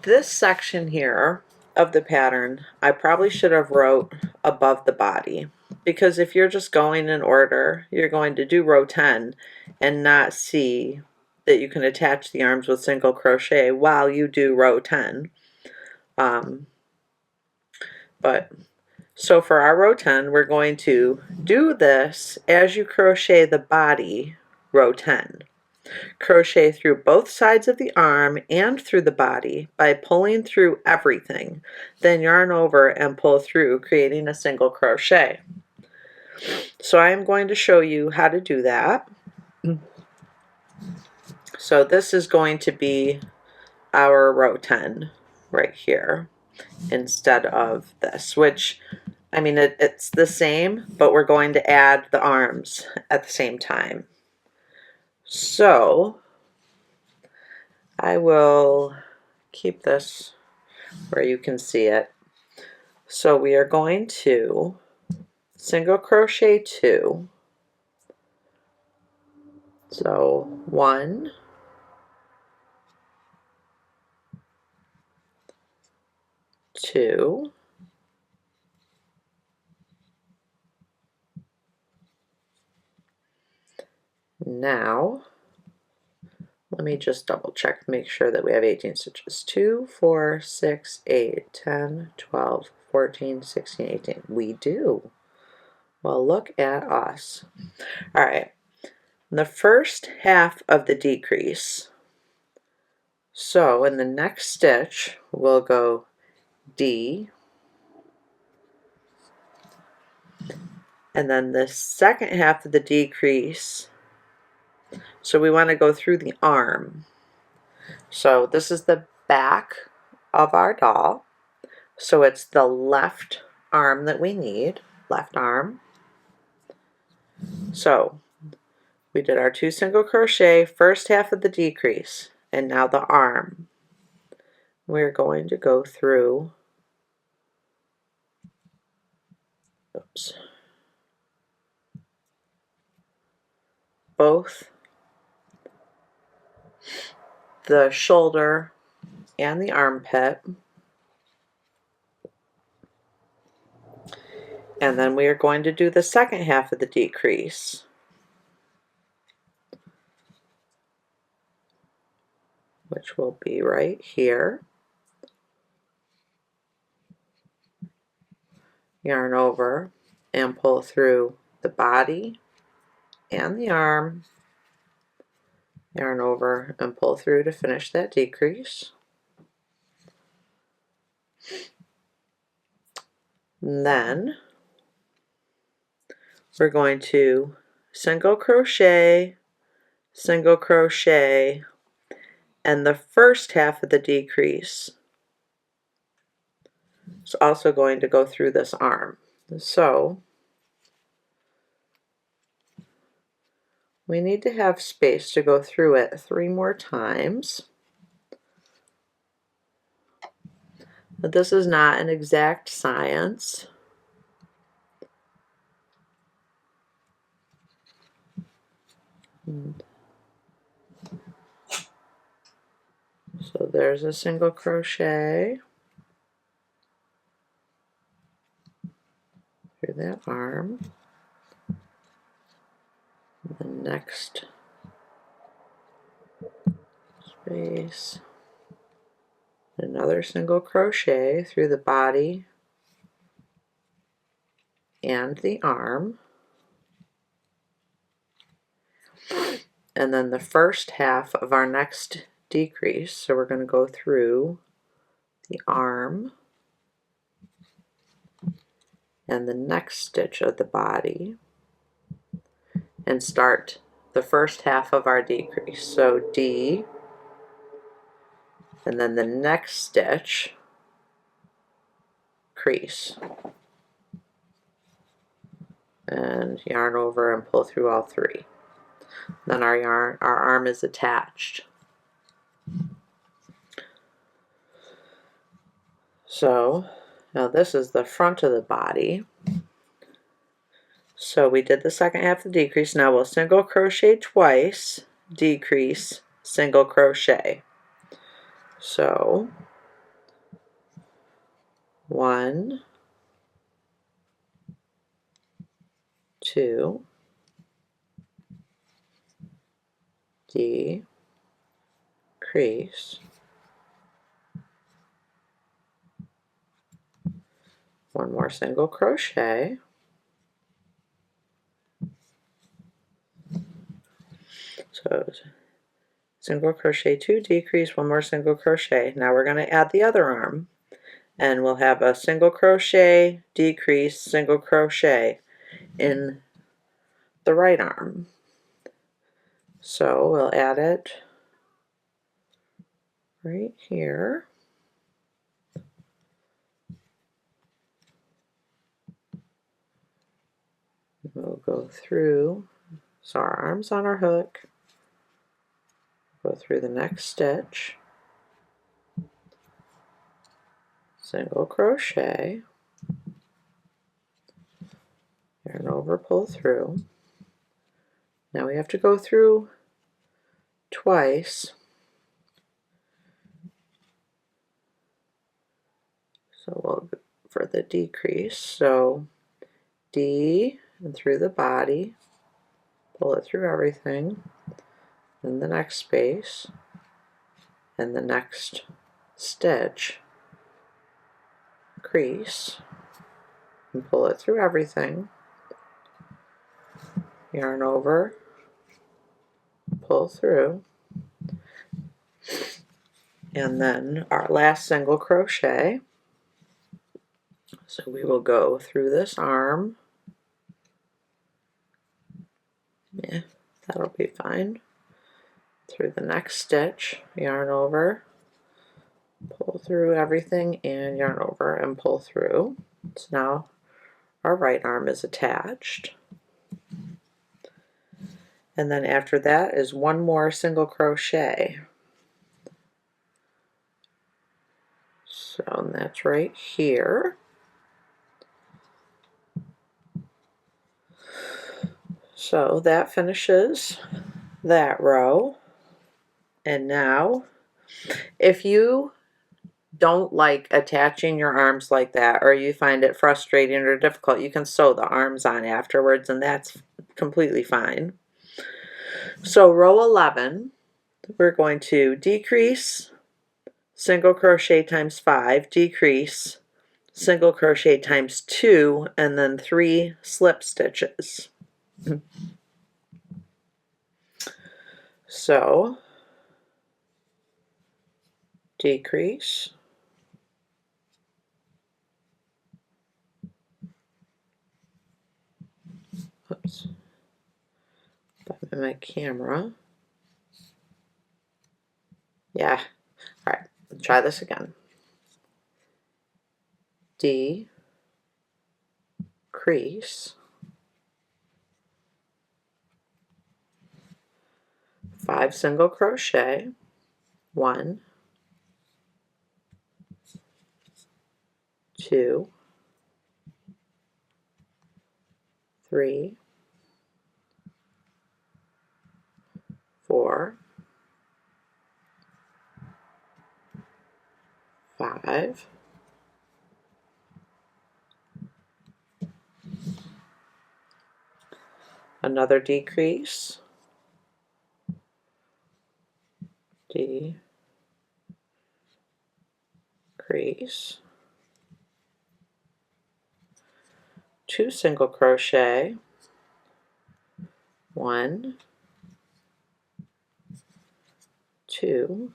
this section here of the pattern, I probably should have wrote above the body, because if you're just going in order, you're going to do row 10 and not see that you can attach the arms with single crochet while you do row 10. So for our row 10, we're going to do this as you crochet the body, row 10. Crochet through both sides of the arm and through the body by pulling through everything. Then yarn over and pull through, creating a single crochet. So I am going to show you how to do that. So this is going to be our row 10 right here instead of this, which, I mean, it's the same, but we're going to add the arms at the same time. So I will keep this where you can see it. So we are going to single crochet 2. So 1, 2, now let me just double check, make sure that we have 18 stitches. 2, 4, 6, 8, 10, 12, 14, 16, 18. We do. Well, look at us. All right, the first half of the decrease. So in the next stitch, we'll go D, and then the second half of the decrease, so we want to go through the arm. So this is the back of our doll. So it's the left arm that we need, left arm. So we did our 2 single crochet, first half of the decrease, and now the arm. We're going to go through, oops, both the shoulder and the armpit. And then we are going to do the second half of the decrease. Which will be right here. Yarn over and pull through the body and the arm. Yarn over and pull through to finish that decrease. And then we're going to single crochet, and the first half of the decrease is also going to go through this arm. So we need to have space to go through it 3 more times. But this is not an exact science. So there's a single crochet through that arm. The next space, another single crochet through the body and the arm. And then the first half of our next decrease, so we're going to go through the arm and the next stitch of the body and start the first half of our decrease. So D, and then the next stitch, crease, and yarn over and pull through all 3. Then our arm is attached. So now this is the front of the body. So we did the second half of the decrease. Now we'll single crochet twice, decrease, single crochet. So 1, 2, decrease, 1 more single crochet, so single crochet 2, decrease, 1 more single crochet. Now we're going to add the other arm, and we'll have a single crochet, decrease, single crochet in the right arm. So we'll add it right here. We'll go through, so our arm's on our hook, go through the next stitch, single crochet, yarn over, pull through. Now we have to go through twice. So we'll go for the decrease, so D and through the body, pull it through everything, then the next space, and the next stitch, crease, and pull it through everything, yarn over, pull through, and then our last single crochet. So we will go through this arm, yeah, that'll be fine, through the next stitch, yarn over, pull through everything, and yarn over and pull through. So now our right arm is attached. And then after that is 1 more single crochet. So that's right here. So that finishes that row. And now, if you don't like attaching your arms like that, or you find it frustrating or difficult, you can sew the arms on afterwards, and that's completely fine. So row 11, we're going to decrease, single crochet times 5, decrease, single crochet times 2, and then 3 slip stitches. So decrease, oops, in my camera. Yeah, all right, let's try this again. Decrease, 5 single crochet, 1, 2, 3, 4, 5, another decrease, decrease, 2 single crochet, 1, 2,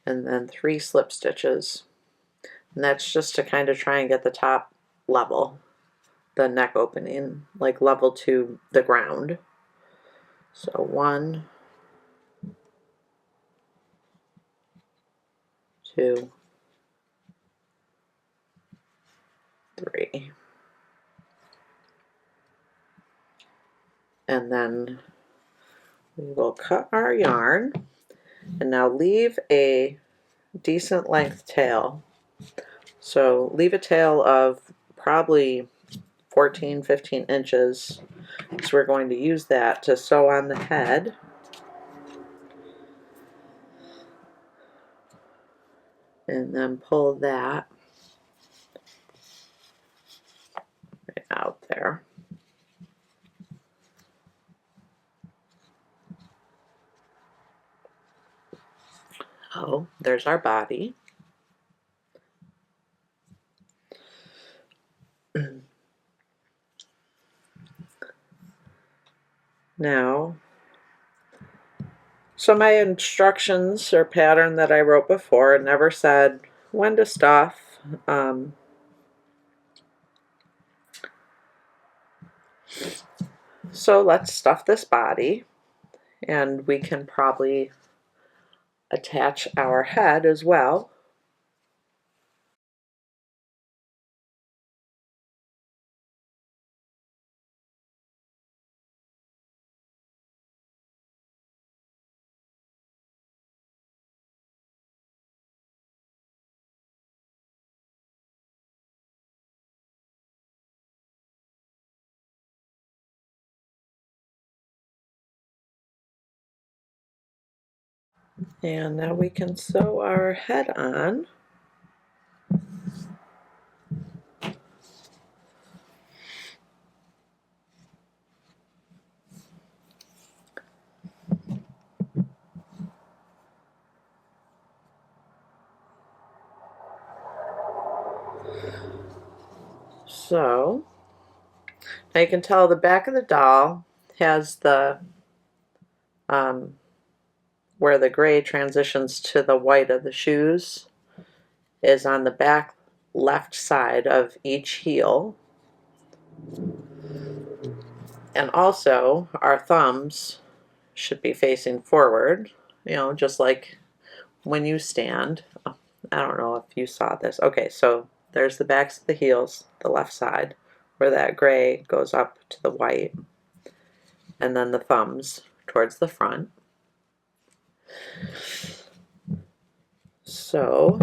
and then 3 slip stitches. And that's just to kind of try and get the top level, the neck opening, like level to the ground. So 1, 2, 3. And then we will cut our yarn, and now leave a decent length tail. So leave a tail of probably 14, 15 inches. So we're going to use that to sew on the head. And then pull that right out there. Oh, there's our body. Now, so my instructions or pattern that I wrote before never said when to stuff. So let's stuff this body, and we can probably attach our head as well. And now we can sew our head on. So now you can tell the back of the doll has the where the gray transitions to the white of the shoes is on the back left side of each heel. And also our thumbs should be facing forward, you know, just like when you stand. I don't know if you saw this. Okay, so there's the backs of the heels, the left side, where that gray goes up to the white, and then the thumbs towards the front. So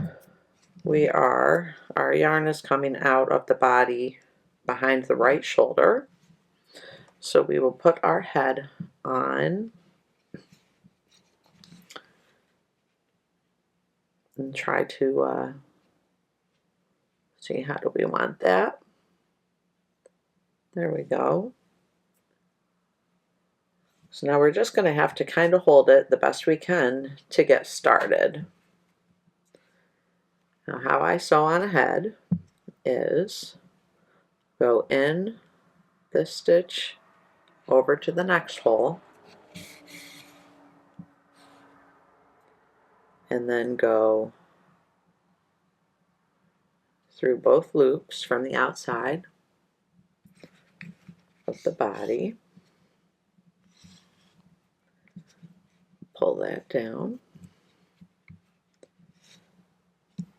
our yarn is coming out of the body behind the right shoulder. So we will put our head on and try to see, how do we want that? There we go. So now we're just going to have to kind of hold it the best we can to get started. Now how I sew on ahead is go in this stitch over to the next hole, and then go through both loops from the outside of the body. Pull that down.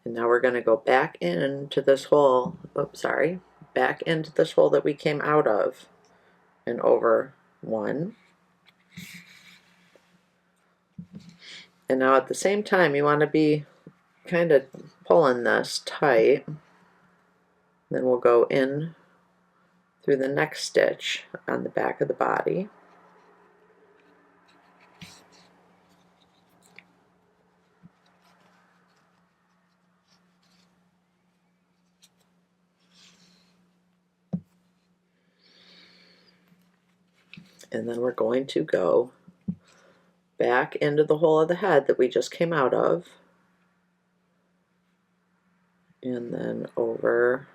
And now we're going to go back into this hole, oops, sorry, back into this hole that we came out of, and over one. And now at the same time, you want to be kind of pulling this tight. Then we'll go in through the next stitch on the back of the body. And then we're going to go back into the hole of the head that we just came out of, and then over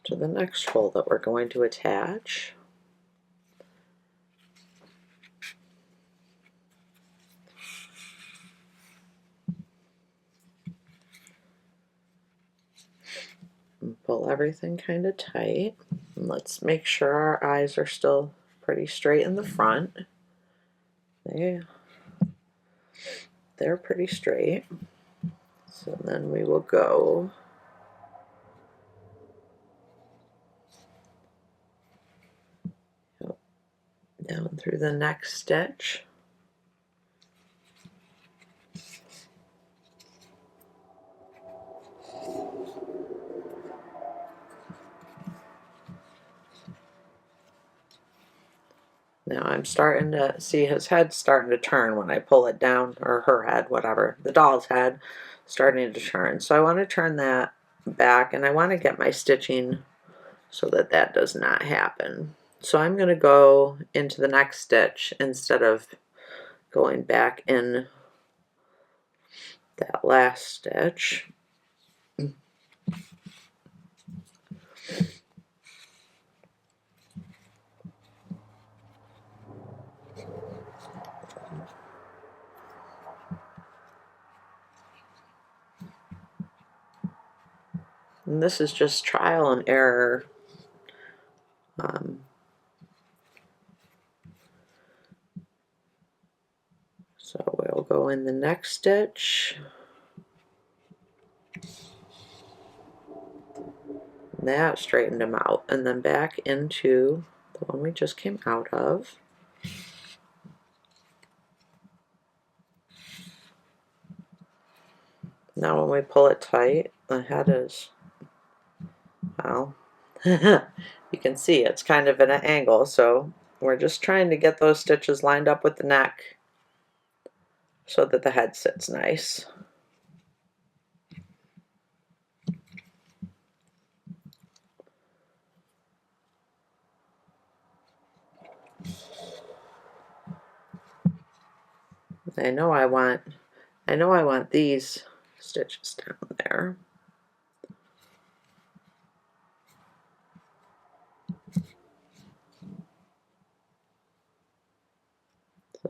to the next hole that we're going to attach. And pull everything kind of tight. And let's make sure our eyes are still pretty straight in the front. They're pretty straight. So then we will go down through the next stitch. Now I'm starting to see his head starting to turn when I pull it down, or her head, whatever, the doll's head starting to turn. So I want to turn that back, and I want to get my stitching so that that does not happen. So I'm going to go into the next stitch instead of going back in that last stitch. And this is just trial and error. So we'll go in the next stitch. That straightened him out. And then back into the one we just came out of. Now when we pull it tight, the head is, well, you can see it's kind of at an angle, so we're just trying to get those stitches lined up with the neck so that the head sits nice. I know I want these stitches down there.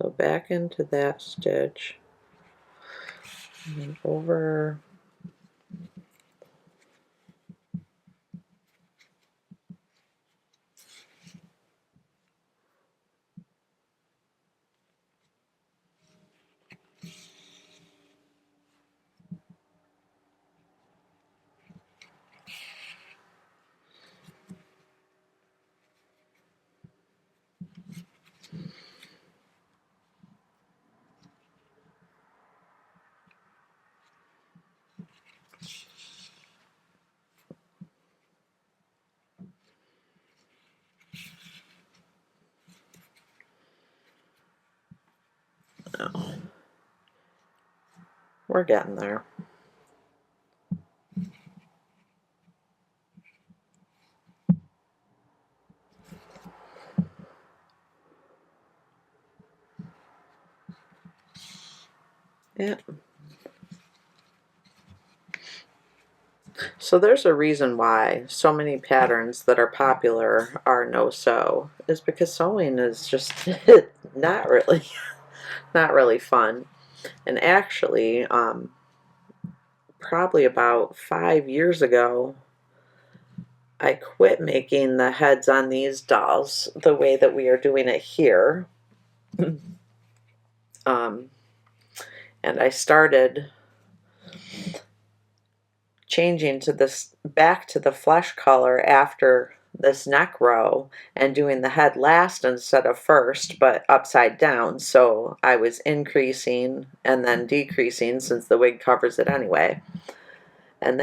So back into that stitch and then over. We're getting there. Yeah. So there's a reason why so many patterns that are popular are no-sew, is because sewing is just not really fun. And actually, probably about 5 years ago, I quit making the heads on these dolls the way that we are doing it here. And I started changing to this, back to the flesh color after this neck row, and doing the head last instead of first, but upside down. So I was increasing and then decreasing since the wig covers it anyway. And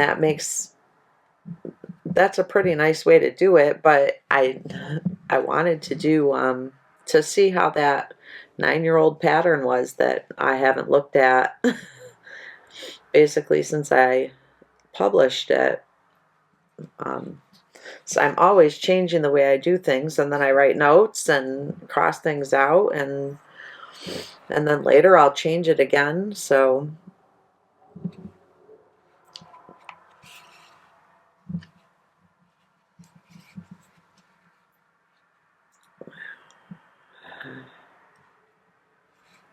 that's a pretty nice way to do it, but I wanted to do to see how that 9-year-old pattern was that I haven't looked at basically since I published it. So I'm always changing the way I do things, and then I write notes and cross things out, and then later I'll change it again. So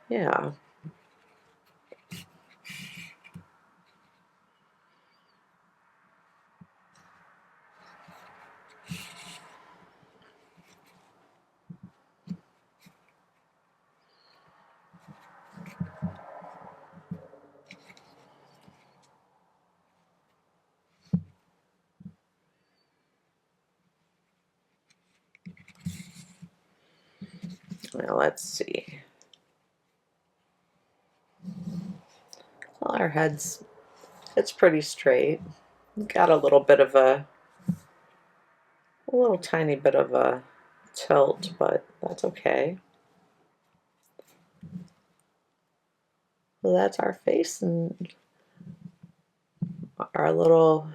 yeah. Well, let's see. Well, our head's, it's pretty straight. Got a little bit of a little tiny bit of a tilt, but that's okay. So that's our face and our little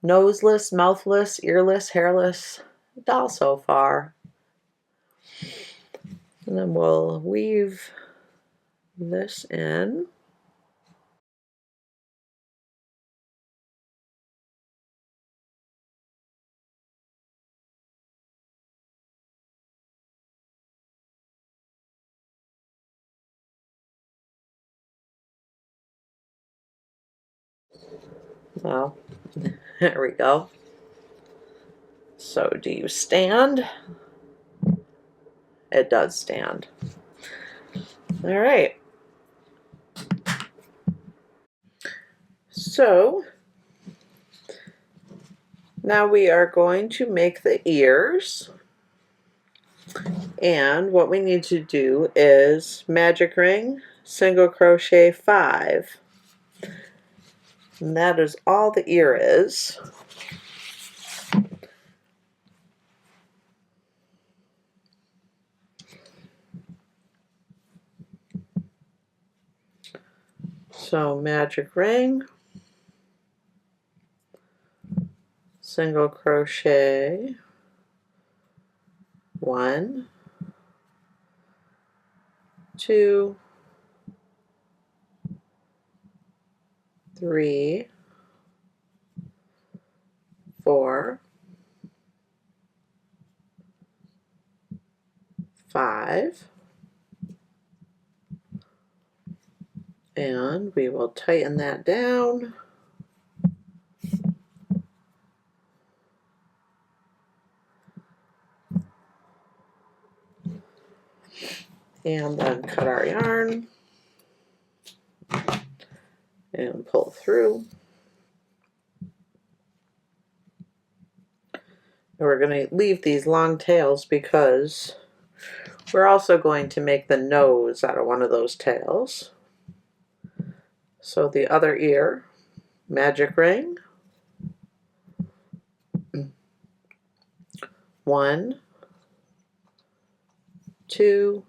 noseless, mouthless, earless, hairless doll so far. And then we'll weave this in. Well, there we go. So do you stand? It does stand. All right. So now we are going to make the ears. And what we need to do is magic ring, single crochet 5. And that is all the ear is. So magic ring, single crochet 1, 2, 3, 4, 5, and we will tighten that down. And then cut our yarn and pull through. And we're going to leave these long tails because we're also going to make the nose out of one of those tails. So the other ear, magic ring, 1, 2,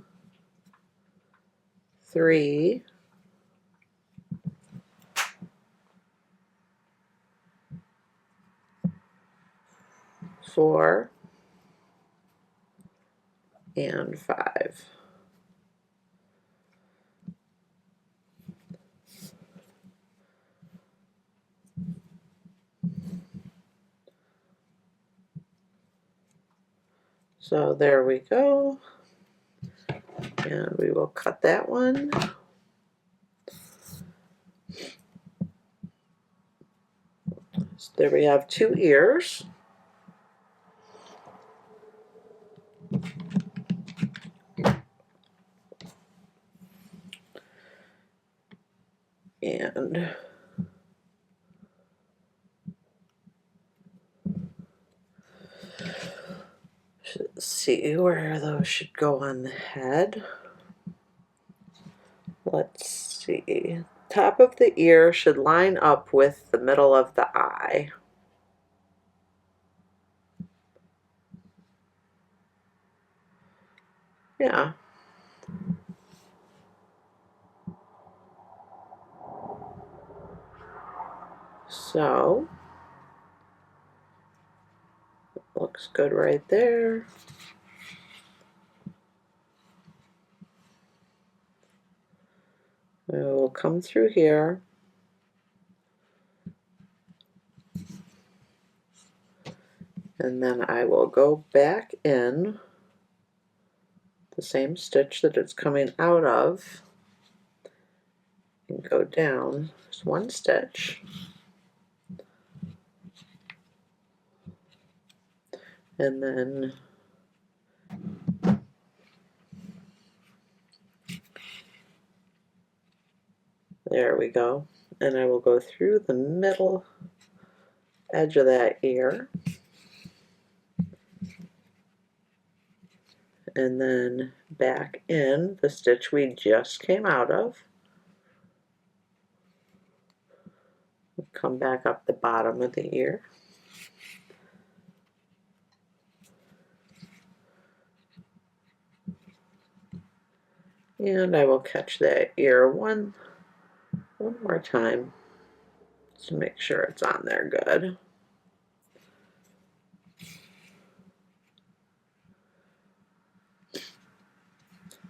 3, 4 and 5. So there we go, and we will cut that one. So there we have 2 ears. And let's see where those should go on the head. Let's see. Top of the ear should line up with the middle of the eye. Yeah. So, looks good right there. We will come through here. And then I will go back in the same stitch that it's coming out of and go down just 1 stitch. And then there we go. And I will go through the middle edge of that ear. And then back in the stitch we just came out of. Come back up the bottom of the ear. And I will catch that ear one more time to make sure it's on there good.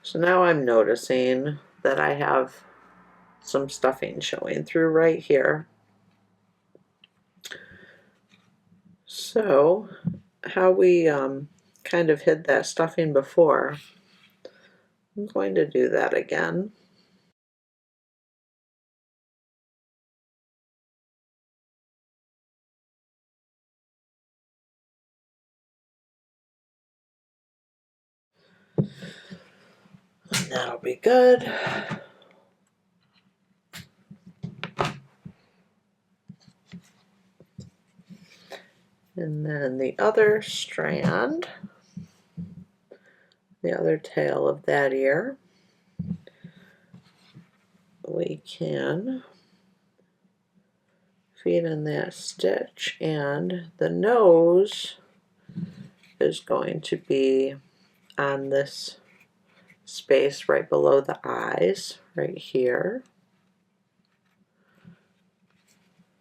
So now I'm noticing that I have some stuffing showing through right here. So how we kind of hid that stuffing before, I'm going to do that again. And that'll be good. And then the other strand, the other tail of that ear, we can feed in that stitch, and the nose is going to be on this space right below the eyes, right here.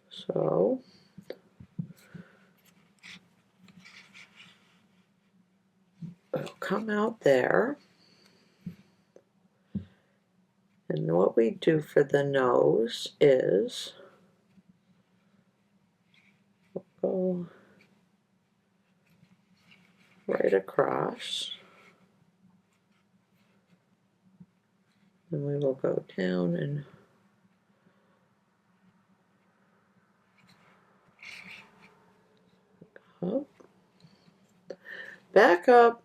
So it'll come out there. And what we do for the nose is we'll go right across, and we will go down and up, back up,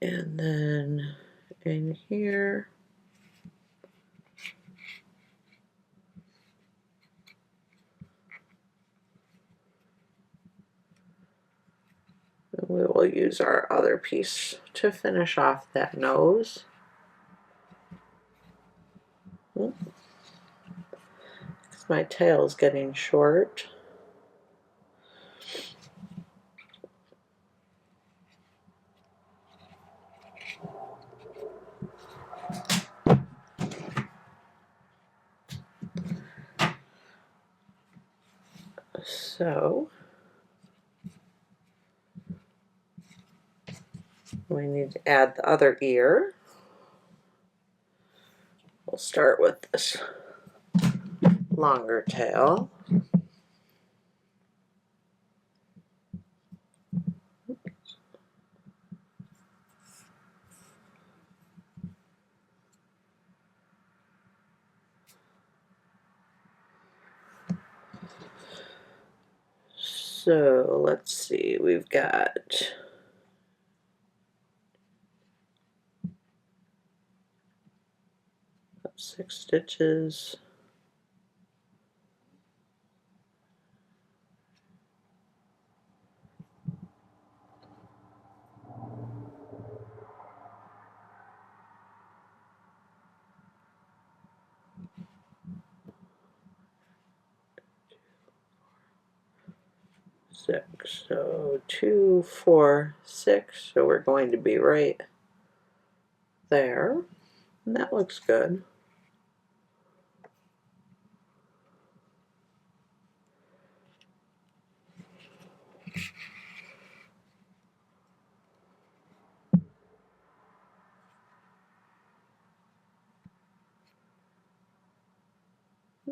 and then in here. And we will use our other piece to finish off that nose. Because my tail is getting short. So We need to add the other ear. We'll start with this longer tail. So let's see, we've got 6 stitches. Six, so 2, 4, 6, so we're going to be right there, and that looks good.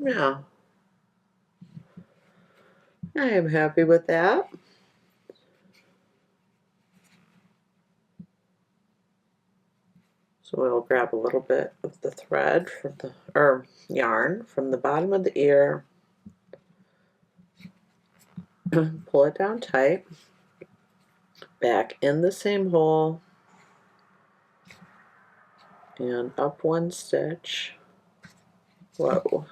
Yeah, I am happy with that. So we'll grab a little bit of the thread from the, or yarn from the bottom of the ear, pull it down tight, back in the same hole, and up 1 stitch. Whoa.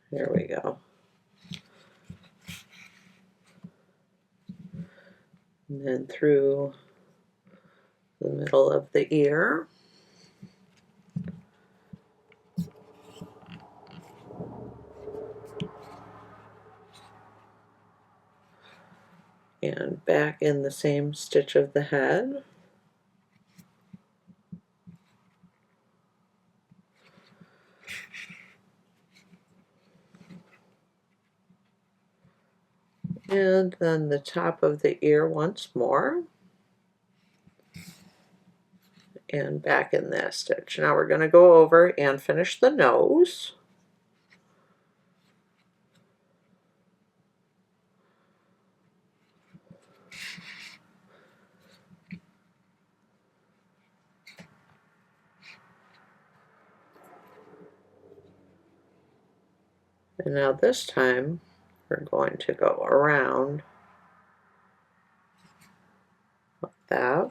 Here we go. And then through the middle of the ear. And back in the same stitch of the head. And then the top of the ear once more. And back in that stitch. Now we're going to go over and finish the nose. And now this time we're going to go around like that.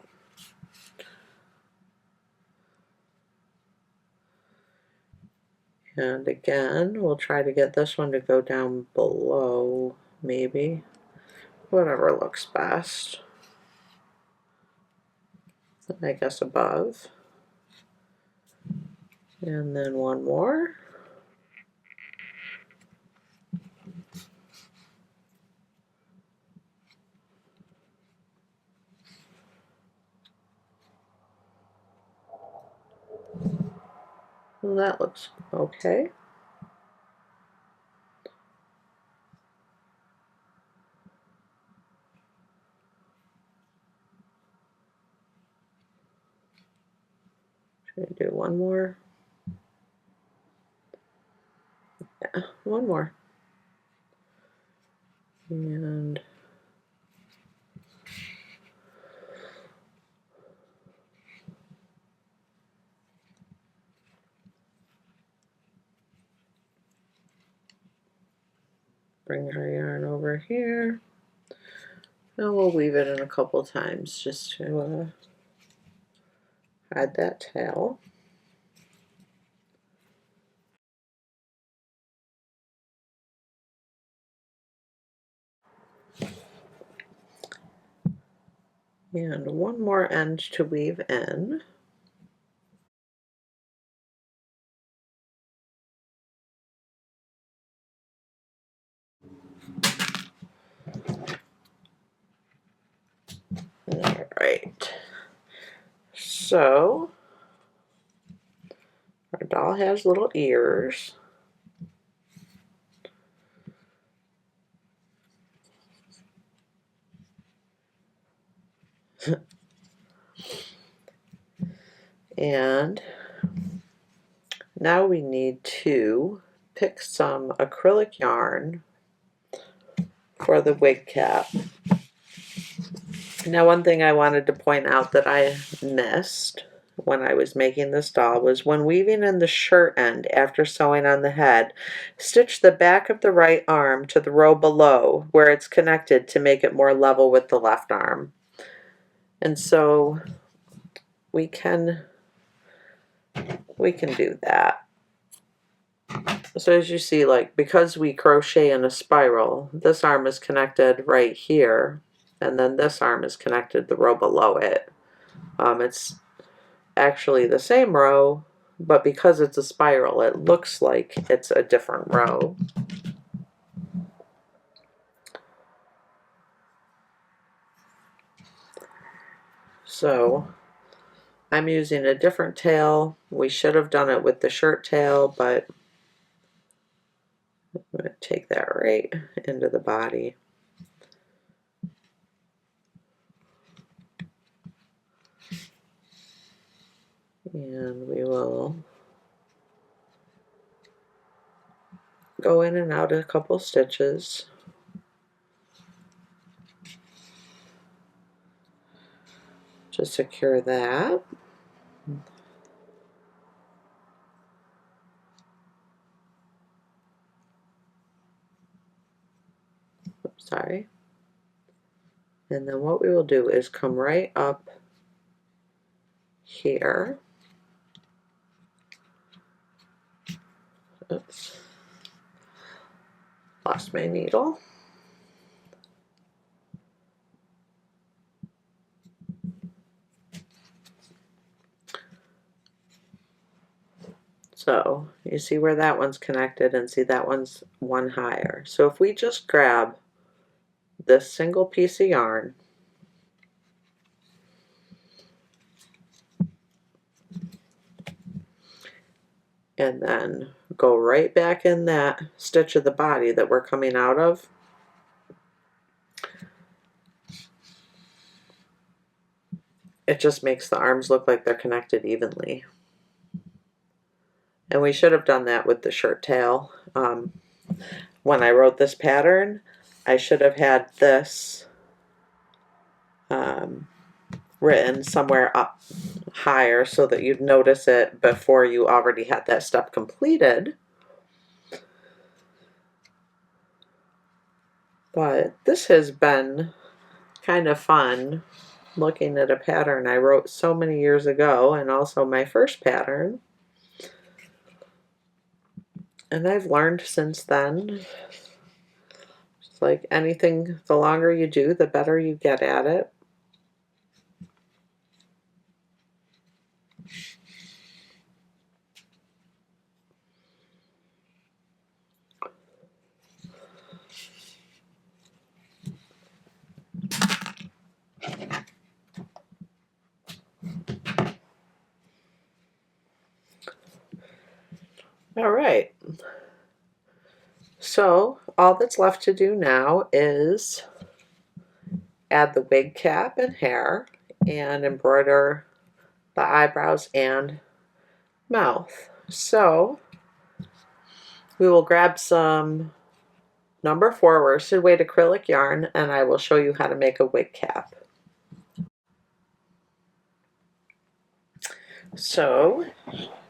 And again, we'll try to get this one to go down below, maybe. Whatever looks best. I guess above. And then one more. Well, that looks okay. Should I do one more? Yeah, one more. And bring our yarn over here. And we'll weave it in a couple times just to hide that tail. And one more end to weave in. All right. So our doll has little ears. And now we need to pick some acrylic yarn for the wig cap. Now, one thing I wanted to point out that I missed when I was making this doll was when weaving in the shirt end after sewing on the head, stitch the back of the right arm to the row below where it's connected to make it more level with the left arm. And so we can do that. So as you see, like, because we crochet in a spiral, this arm is connected right here, and then this arm is connected the row below it. It's actually the same row, but because it's a spiral, it looks like it's a different row. So I'm using a different tail. We should have done it with the shirt tail, but I'm going to take that right into the body. And we will go in and out a couple stitches. To secure that. Oops, sorry. And then what we will do is come right up here. Oops. Lost my needle. So you see where that one's connected and see that one's one higher. So if we just grab this single piece of yarn and then go right back in that stitch of the body that we're coming out of, it just makes the arms look like they're connected evenly. And we should have done that with the shirt tail. When I wrote this pattern, I should have had this written somewhere up higher so that you'd notice it before you already had that step completed. But this has been kind of fun looking at a pattern I wrote so many years ago, and also my first pattern. And I've learned since then. It's like anything, the longer you do, the better you get at it. All right. So all that's left to do now is add the wig cap and hair and embroider the eyebrows and mouth. So we will grab some number 4 worsted weight acrylic yarn and I will show you how to make a wig cap. So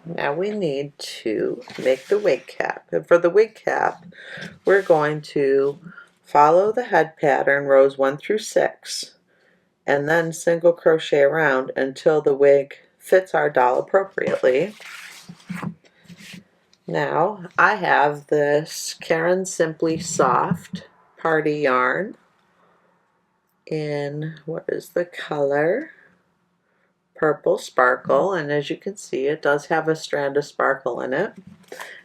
now we need to make the wig cap. And for the wig cap, we're going to follow the head pattern, rows 1 through 6, and then single crochet around until the wig fits our doll appropriately. Now I have this Caron Simply Soft party yarn in, what is the color? Purple Sparkle, and as you can see it does have a strand of sparkle in it,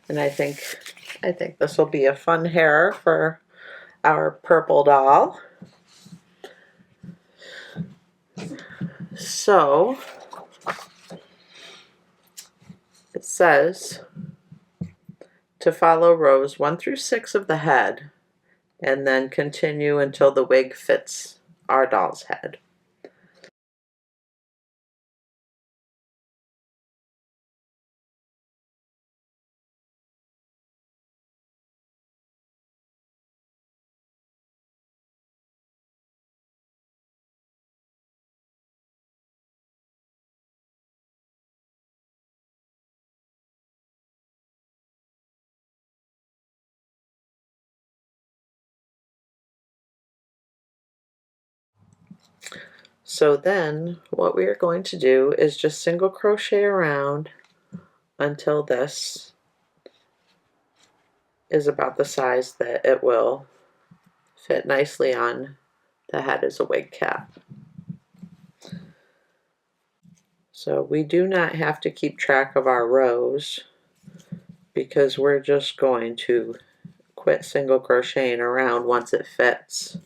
and I think this will be a fun hair for our purple doll. So it says to follow rows 1 through 6 of the head and then continue until the wig fits our doll's head. So then what we are going to do is just single crochet around until this is about the size that it will fit nicely on the head as a wig cap. So we do not have to keep track of our rows because we're just going to quit single crocheting around once it fits.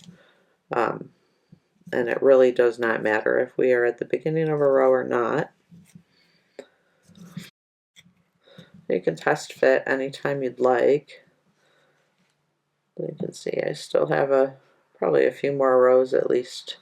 And it really does not matter if we are at the beginning of a row or not. You can test fit anytime you'd like. You can see I still have probably a few more rows at least.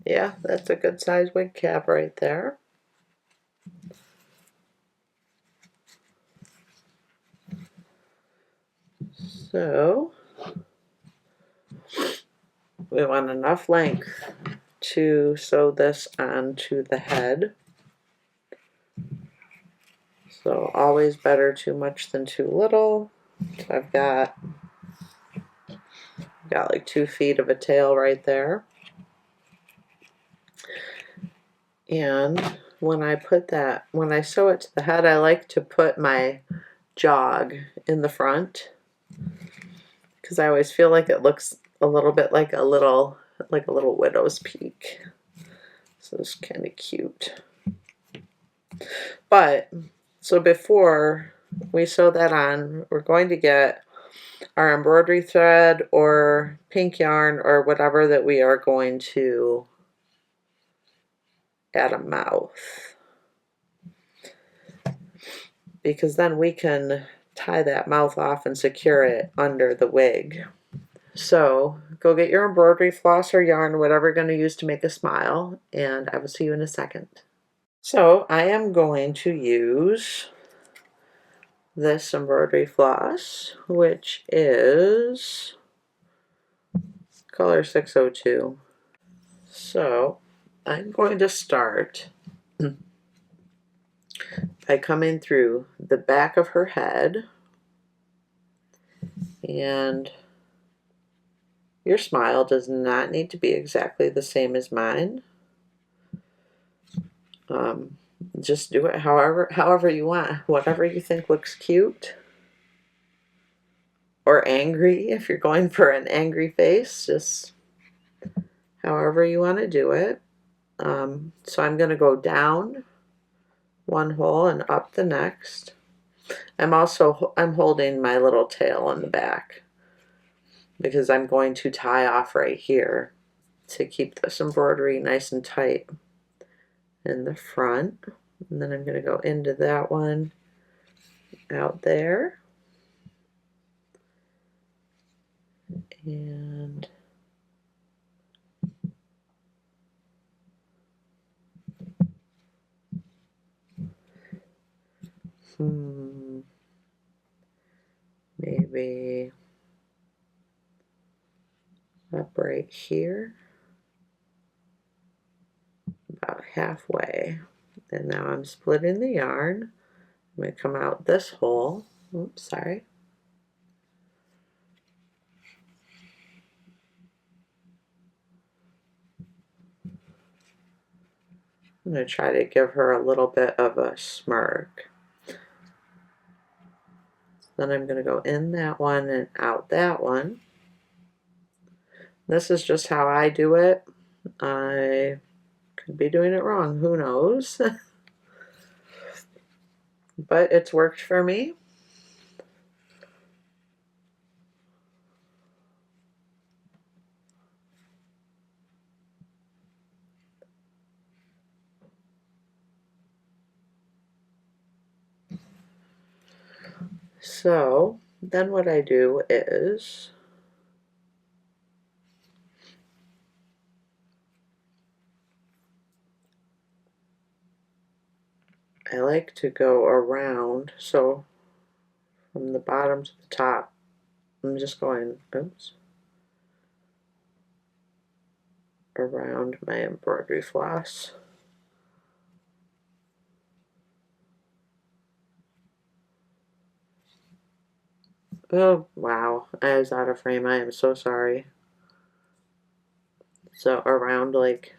Yeah, that's a good size wig cap right there. So we want enough length to sew this onto the head. So always better too much than too little. So I've got like 2 feet of a tail right there. And when I sew it to the head, I like to put my jog in the front because I always feel like it looks a little bit like a little widow's peak. So it's kind of cute. But so before we sew that on, we're going to get our embroidery thread or pink yarn or whatever that we are going to add a mouth, because then we can tie that mouth off and secure it under the wig. So go get your embroidery floss or yarn, whatever you're going to use to make a smile, and I will see you in a second. So I am going to use this embroidery floss, which is color 602. So I'm going to start by coming through the back of her head, and your smile does not need to be exactly the same as mine. Just do it however you want, whatever you think looks cute. Or angry, if you're going for an angry face, just however you want to do it. So I'm going to go down one hole and up the next. I'm holding my little tail in the back because I'm going to tie off right here to keep this embroidery nice and tight in the front. And then I'm going to go into that one out there. And maybe up right here, about halfway. And now I'm splitting the yarn. I'm going to come out this hole. Oops, sorry. I'm going to try to give her a little bit of a smirk. Then I'm going to go in that one and out that one. This is just how I do it. I could be doing it wrong, who knows? But it's worked for me. So then what I do is I like to go around, so from the bottom to the top, I'm just going, oops. around my embroidery floss. Oh, wow, I was out of frame. I am so sorry. So around like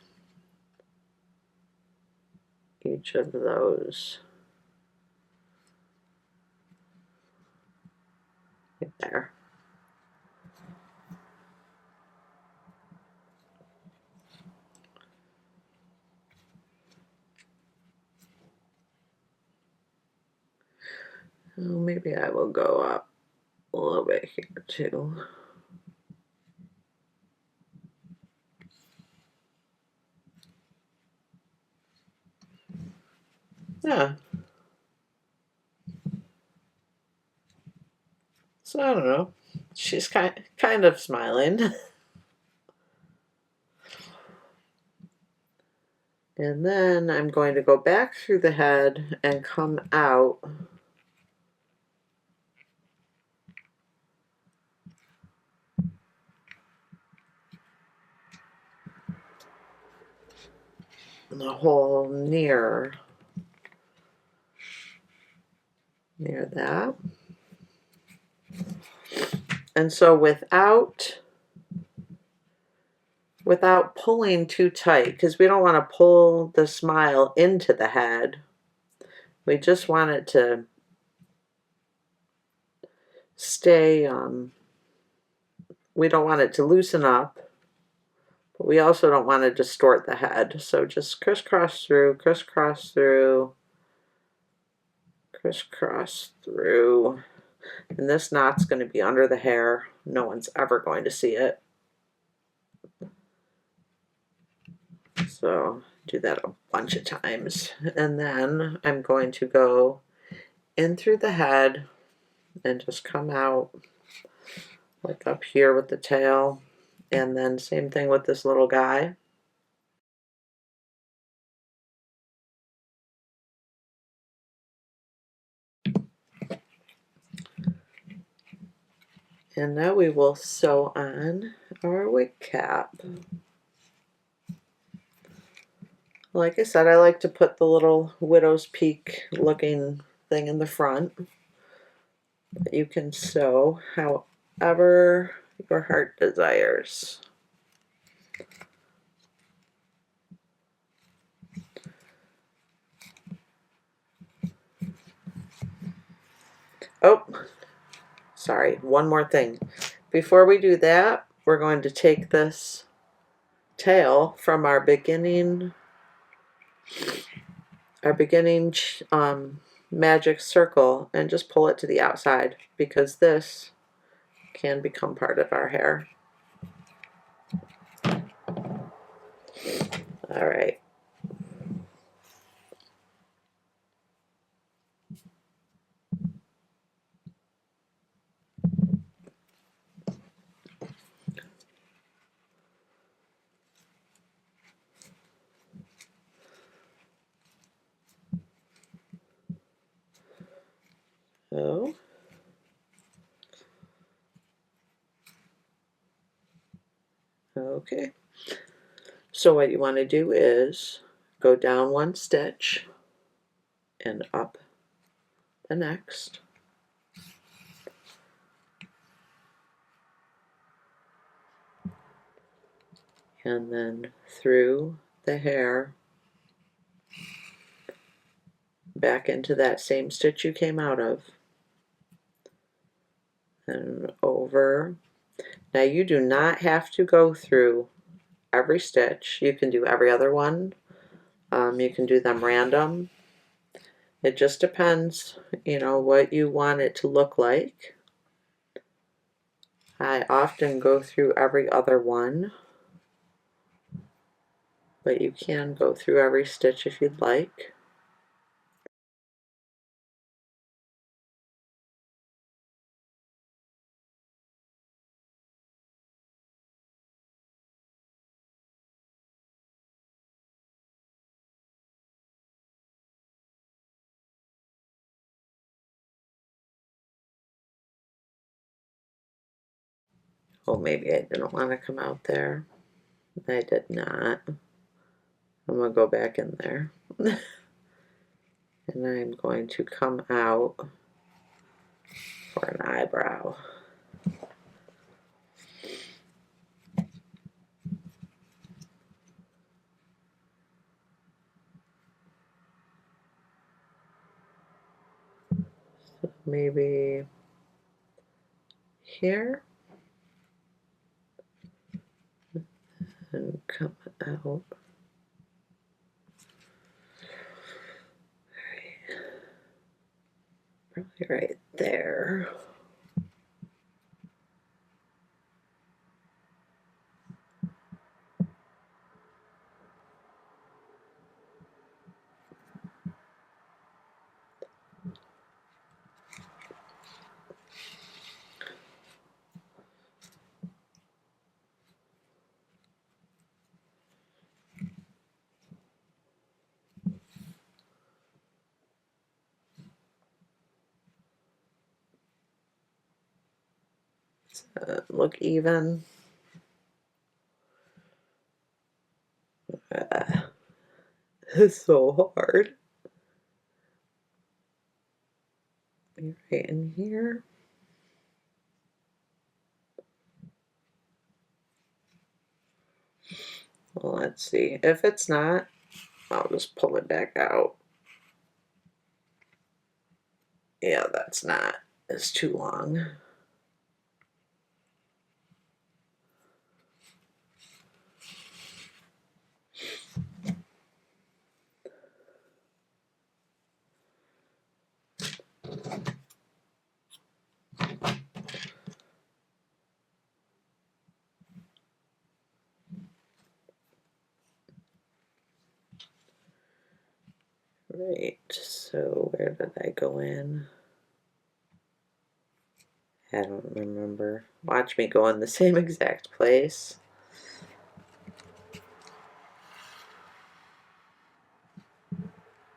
each of those. Right there. Oh, maybe I will go up a little bit here too. Yeah. So I don't know. She's kind of smiling. And then I'm going to go back through the head and come out the hole near that. And so without pulling too tight, because we don't want to pull the smile into the head. We just want it to stay, we don't want it to loosen up, but we also don't want to distort the head. So just crisscross through, crisscross through, crisscross through. And this knot's going to be under the hair. No one's ever going to see it. So do that a bunch of times. And then I'm going to go in through the head and just come out like up here with the tail. And then same thing with this little guy. And now we will sew on our wig cap. Like I said, I like to put the little widow's peak looking thing in the front. But you can sew however your heart desires. Oh, sorry, one more thing. Before we do that, we're going to take this tail from our beginning magic circle and just pull it to the outside, because this can become part of our hair. All right. Oh. Okay. So what you want to do is go down one stitch and up the next. And then through the hair back into that same stitch you came out of and over. Now you do not have to go through every stitch. You can do every other one. You can do them random. It just depends, you know, what you want it to look like. I often go through every other one, but you can go through every stitch if you'd like. Oh, maybe I didn't want to come out there. I did not. I'm going to go back in there. And I'm going to come out for an eyebrow. So maybe here and come out. Probably right there. Look even. It's so hard. Be right in here. Well, let's see. If it's not, I'll just pull it back out. Yeah, that's not. It's too long. Right, so where did I go in? I don't remember. Watch me go in the same exact place.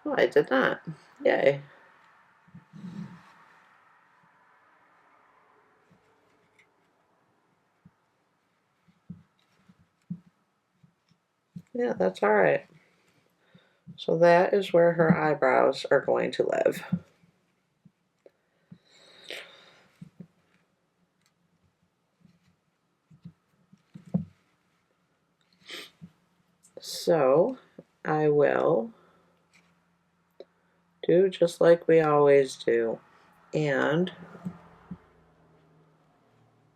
Oh, I did not. Yay. Yeah, that's all right. So that is where her eyebrows are going to live. So I will do just like we always do and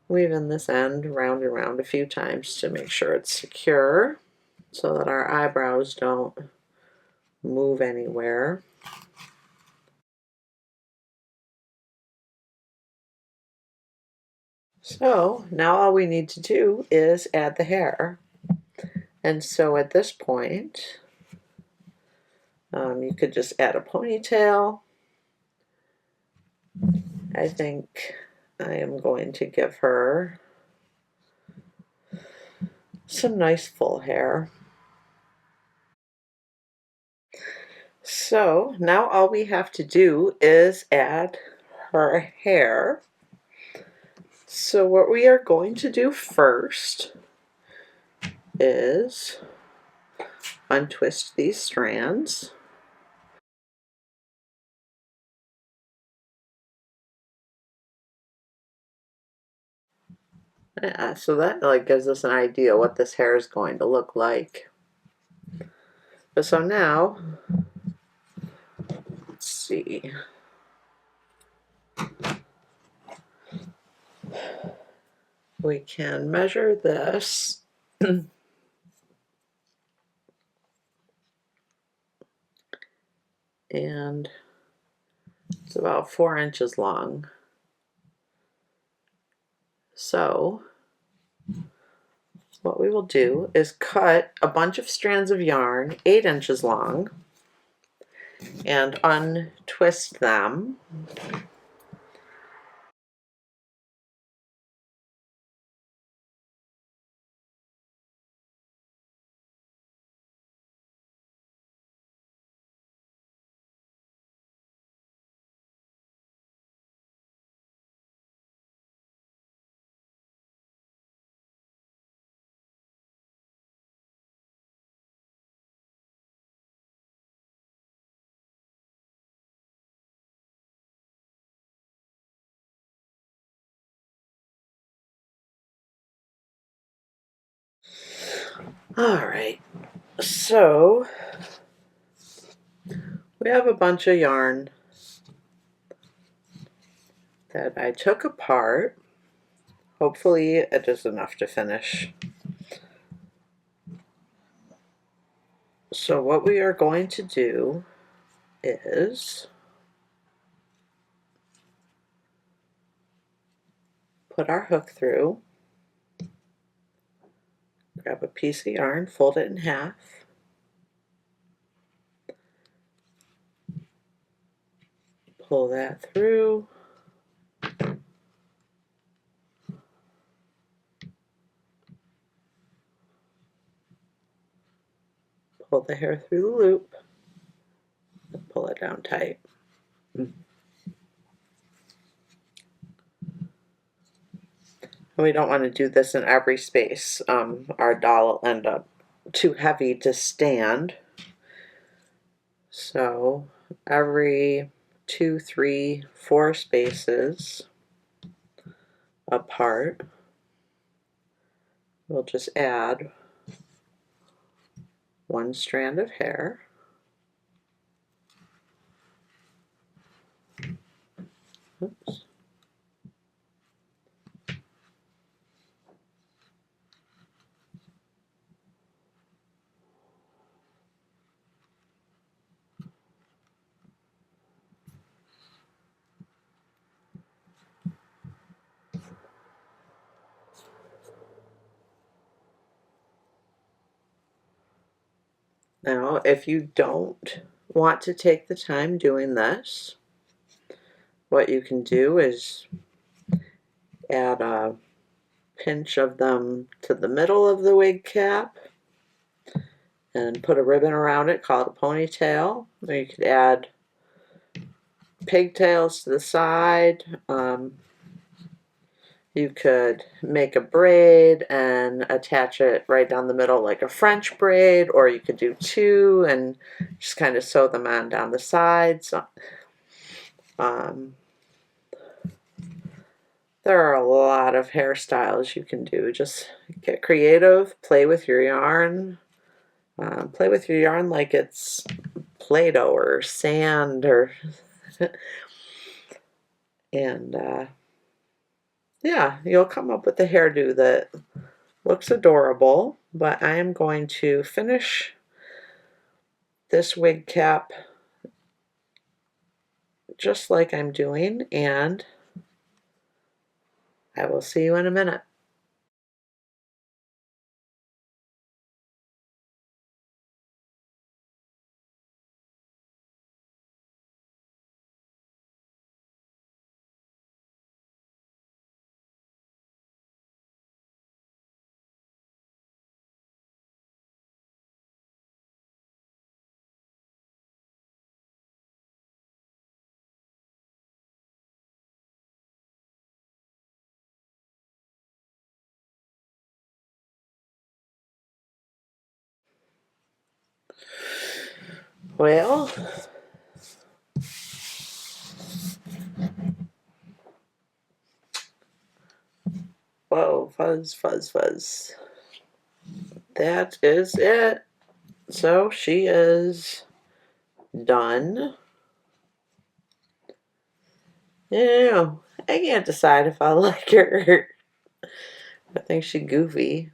weave in this end round and round a few times to make sure it's secure so that our eyebrows don't move anywhere. So now all we need to do is add the hair. And so at this point, you could just add a ponytail. I think I am going to give her some nice full hair. So now all we have to do is add her hair. So what we are going to do first is untwist these strands. Yeah, so that like gives us an idea what this hair is going to look like. But so now, let's see. We can measure this. And it's about 4 inches long. So what we will do is cut a bunch of strands of yarn 8 inches long and untwist them. All right, so we have a bunch of yarn that I took apart. Hopefully it is enough to finish. So what we are going to do is put our hook through, grab a piece of yarn, fold it in half, pull that through, pull the hair through the loop, and pull it down tight. We don't want to do this in every space. Our doll will end up too heavy to stand. So every 2, 3, 4 spaces apart, we'll just add one strand of hair. Oops. Now, if you don't want to take the time doing this, what you can do is add a pinch of them to the middle of the wig cap and put a ribbon around it, call it a ponytail. Or you could add pigtails to the side. You could make a braid and attach it right down the middle like a French braid, or you could do 2 and just kind of sew them on down the sides. There are a lot of hairstyles you can do. Just get creative, play with your yarn. Play with your yarn like it's Play-Doh or sand or and yeah, you'll come up with a hairdo that looks adorable. But I am going to finish this wig cap just like I'm doing, and I will see you in a minute. Well, whoa, fuzz, fuzz, fuzz. That is it. So she is done. Yeah, I can't decide if I like her. I think she's goofy.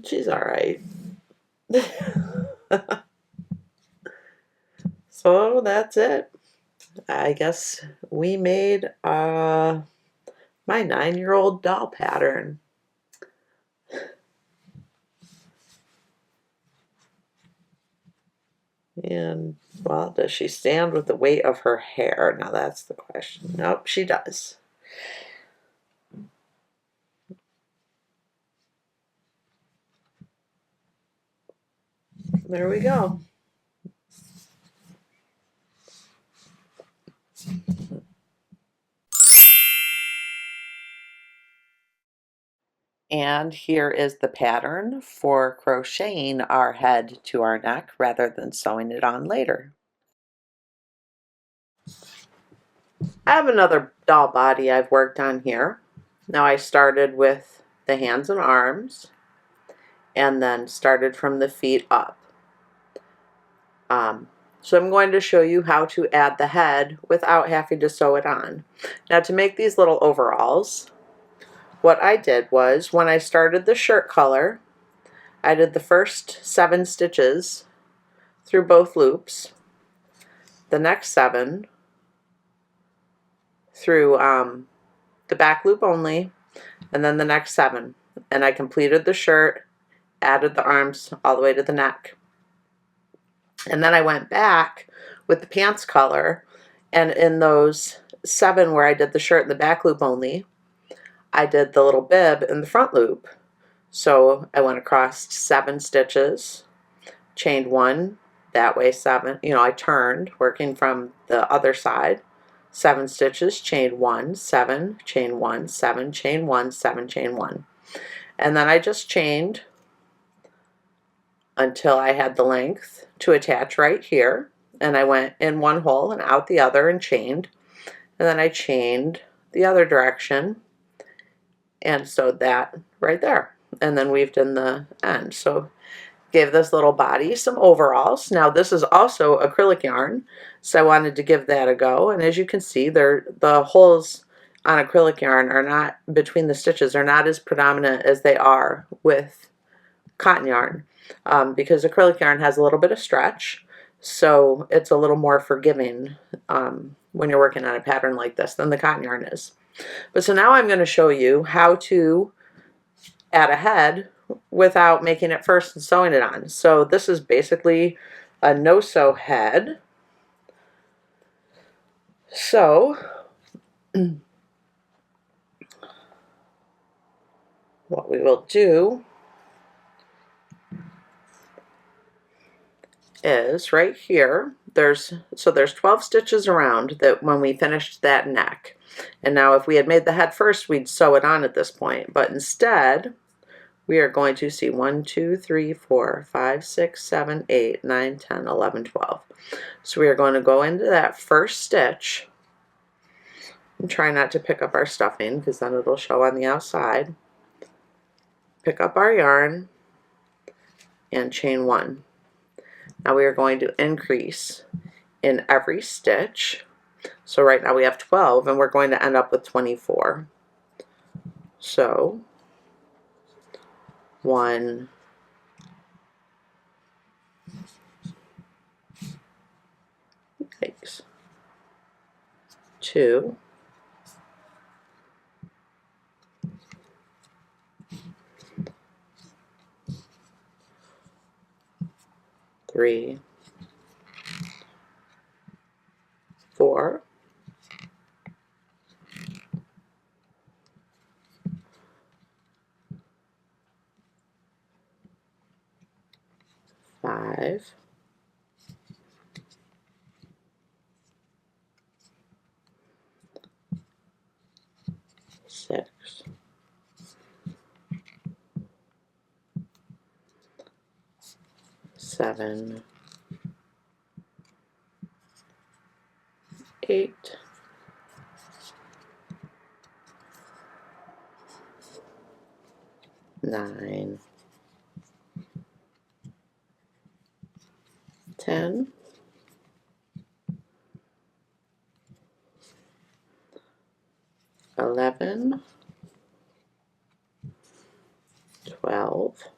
She's alright. So that's it. I guess we made my 9-year-old doll pattern. And, well, does she stand with the weight of her hair? Now that's the question. Nope, she does. There we go. And here is the pattern for crocheting our head to our neck rather than sewing it on later. I have another doll body I've worked on here. Now I started with the hands and arms, and then started from the feet up. So I'm going to show you how to add the head without having to sew it on. Now, to make these little overalls, what I did was, when I started the shirt color, I did the first 7 stitches through both loops, the next 7 through the back loop only, and then the next 7. And I completed the shirt, added the arms all the way to the neck. And then I went back with the pants color, and in those 7 where I did the shirt in the back loop only, I did the little bib in the front loop. So I went across 7 stitches, chained 1, that way 7, I turned, working from the other side, 7 stitches, chained 1, 7, chain 1, 7, chain 1, 7, chain 1. And then I just chained until I had the length to attach right here, and I went in one hole and out the other and chained, and then I chained the other direction and sewed that right there, and then weaved in the end. So gave this little body some overalls. Now this is also acrylic yarn, so I wanted to give that a go, and as you can see, the holes on acrylic yarn are not, between the stitches, are not as predominant as they are with cotton yarn, because acrylic yarn has a little bit of stretch, so it's a little more forgiving when you're working on a pattern like this than the cotton yarn is. But so now I'm going to show you how to add a head without making it first and sewing it on. So this is basically a no-sew head. So what we will do is right here, there's 12 stitches around that when we finished that neck. And now if we had made the head first, we'd sew it on at this point, but instead we are going to see 1, 2, 3, 4, 5, 6, 7, 8, 9, 10, 11, 12. So we are going to go into that first stitch and try not to pick up our stuffing, because then it'll show on the outside. Pick up our yarn and chain 1. Now we are going to increase in every stitch. So right now we have 12, and we're going to end up with 24. So 1, 2, 3, 4, 5, 6, 7, 8, 9, 10, 11, 12,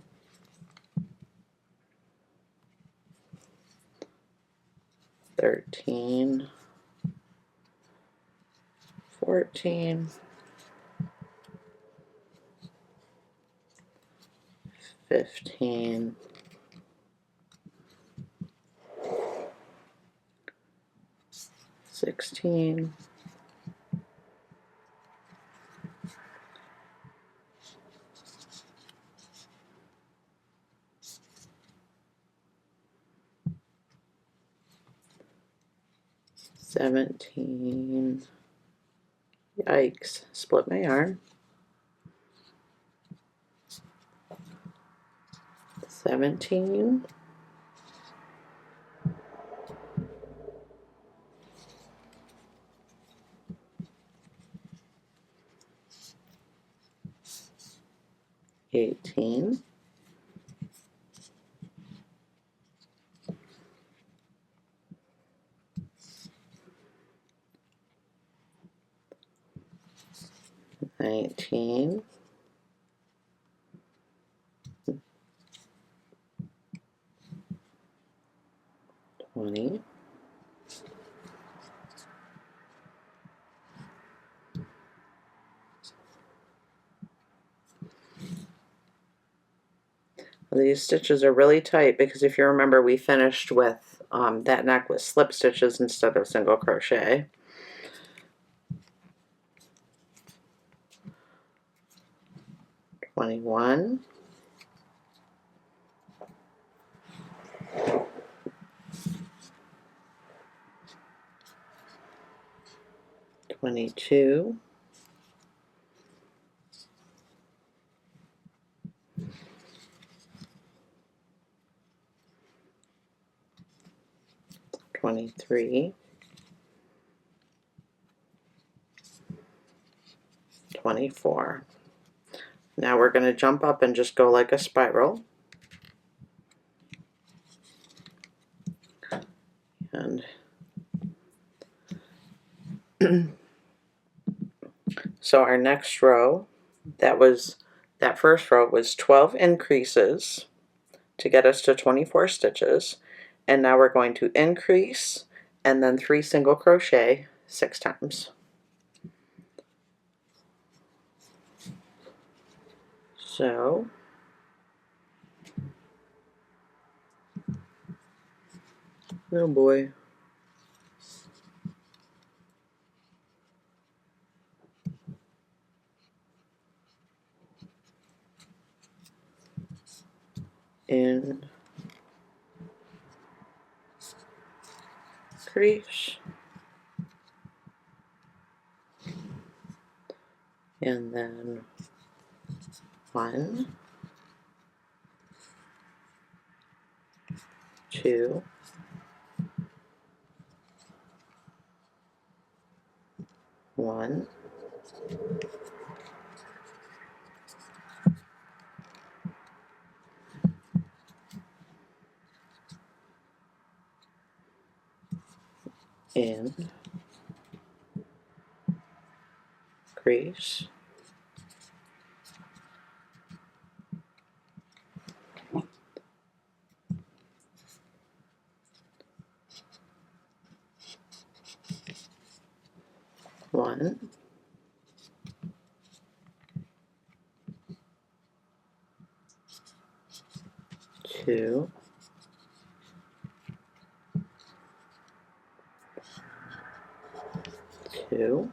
13, 14, 15, 16, 17, yikes, split my yarn, 17, 18, 18, 19, 20, 'These stitches are really tight because if you remember, we finished with that neck with slip stitches instead of single crochet. 21, 22, 23, 24. Now we're going to jump up and just go like a spiral. And so our next row, that first row was 12 increases to get us to 24 stitches. And now we're going to increase and then 3 single crochet 6 times. So oh boy. Increase and then 1, 2, 1, 'Crease, 1, 2, 2,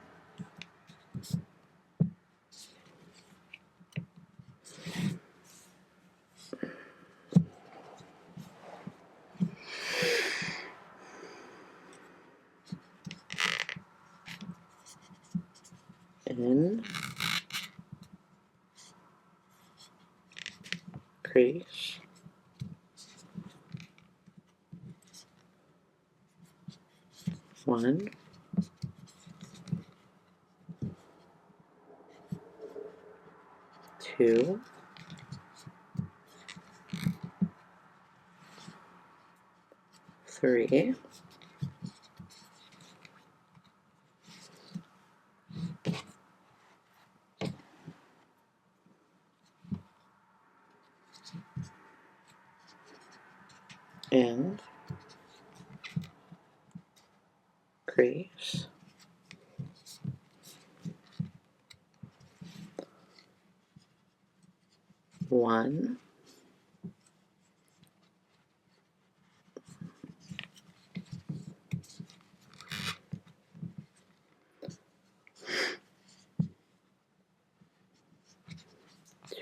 increase, 1, 2, 3, increase, 1,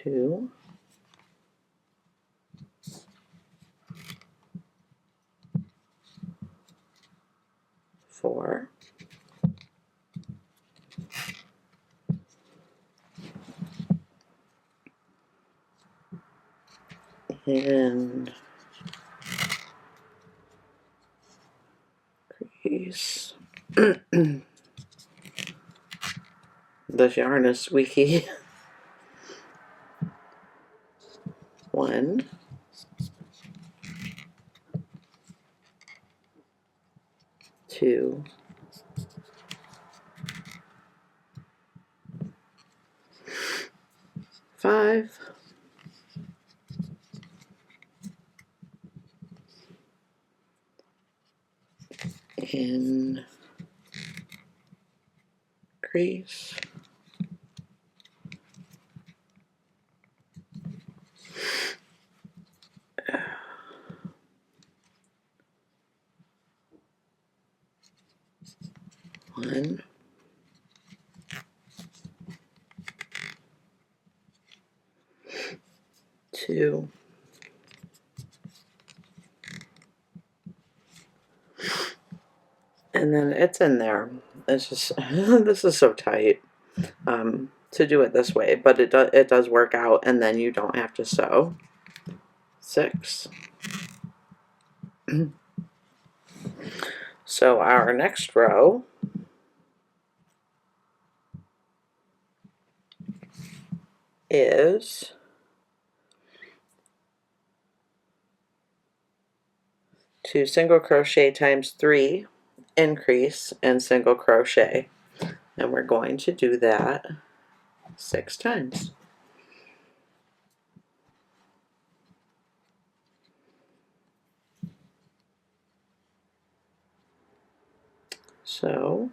2, 4, increase. This yarn is squeaky. 1, 2, 5, increase, 1, 2, and then it's in there. It's just this is so tight to do it this way, but it does work out, and then you don't have to sew. 6. So our next row is 2 single crochet times 3, increase, and single crochet, and we're going to do that 6 times. So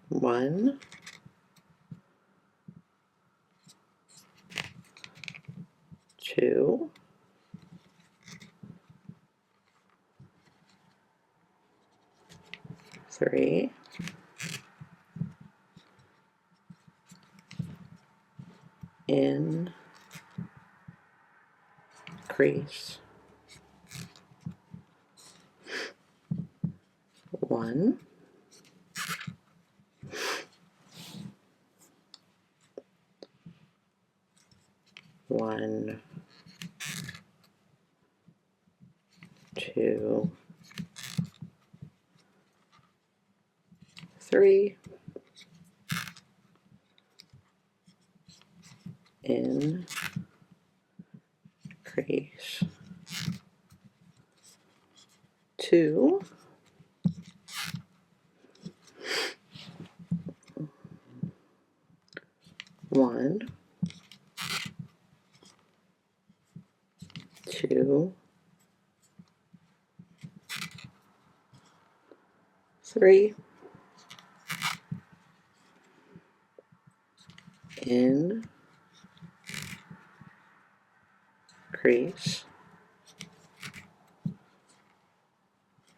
1, 2, 3, increase, 1, 1, 2, 3, increase, 2, 1, 2, 3, increase,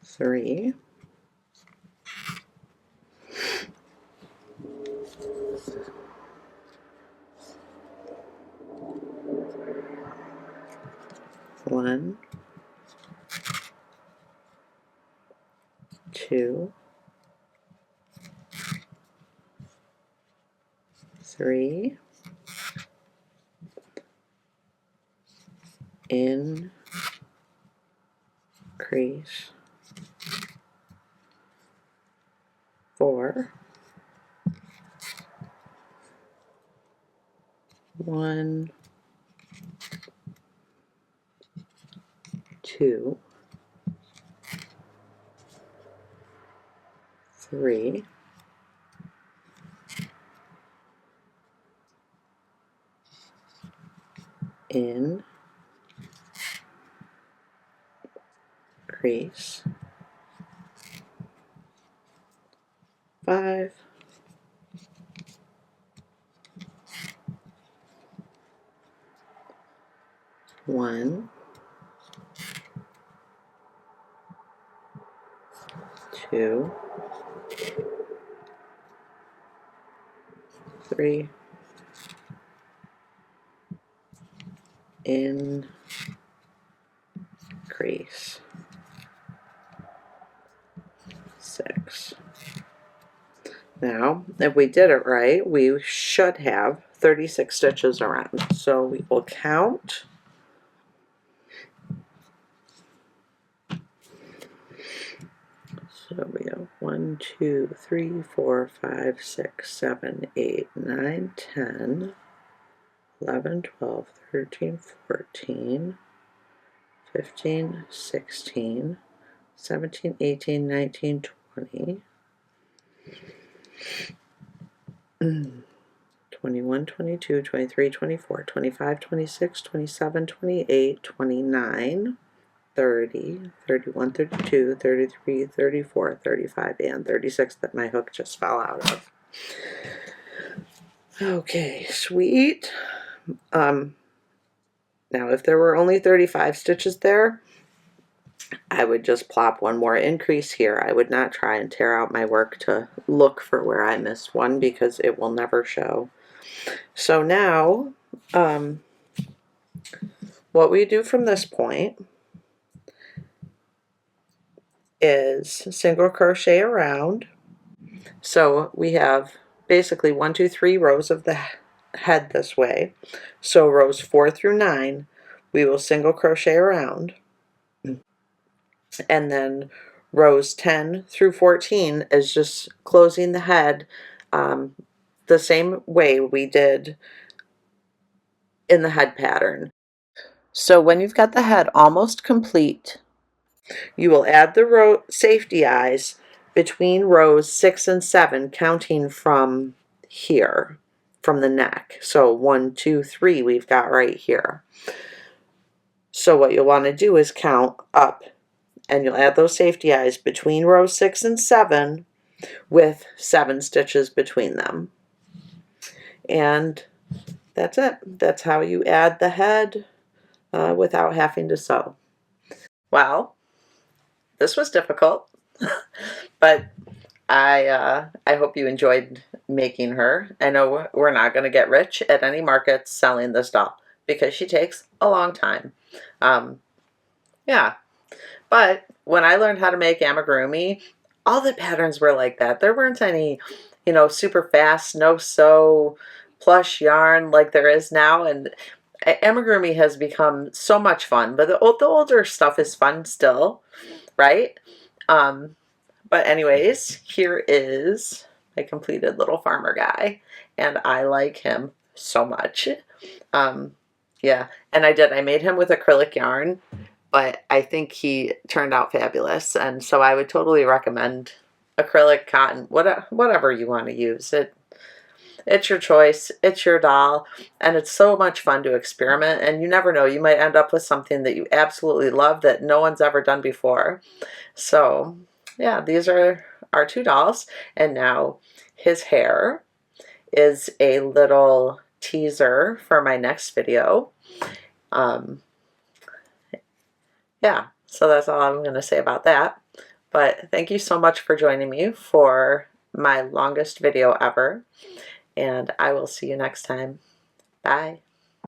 3, 1, 2, 3, increase, 4, 1, 2, 3, increase, 5, 1, 2, 3, increase, 6. Now, if we did it right, we should have 36 stitches around. So we will count. So we have 1, 2, 3, 4, 5, 6, 7, 8, 9, 10, 11, 12, 13, 14, 15, 16, 17, 18, 19, 20, 21, 22, 23, 24, 25, 26, 27, 28, 29, 30, 31, 32, 33, 34, 35, and 36 that my hook just fell out of. Okay, sweet. Now if there were only 35 stitches there, I would just plop one more increase here. I would not try and tear out my work to look for where I missed one because it will never show. So now, what we do from this point is single crochet around. So we have basically 1, 2, 3 rows of the head this way. So rows 4 through 9, we will single crochet around. And then rows 10 through 14 is just closing the head the same way we did in the head pattern. So when you've got the head almost complete, you will add the row safety eyes between rows 6 and 7, counting from here, from the neck. So 1, 2, 3 we've got right here. So what you'll want to do is count up, and you'll add those safety eyes between rows 6 and 7 with 7 stitches between them. And that's it. That's how you add the head without having to sew. Well, this was difficult, but I hope you enjoyed making her. I know we're not going to get rich at any market selling this doll because she takes a long time. Yeah, but when I learned how to make amigurumi, all the patterns were like that. There weren't any, you know, super fast, no-sew, plush yarn like there is now, and amigurumi has become so much fun, but the older stuff is fun still, right? But anyways, here is my completed little farmer guy, and I like him so much. Yeah, and I made him with acrylic yarn, but I think he turned out fabulous, and so I would totally recommend acrylic, cotton, whatever you want to use. It's your choice, it's your doll, and it's so much fun to experiment, and you never know, you might end up with something that you absolutely love that no one's ever done before. So yeah, these are our 2 dolls, and now his hair is a little teaser for my next video. Yeah, so that's all I'm going to say about that. But thank you so much for joining me for my longest video ever, and I will see you next time. Bye.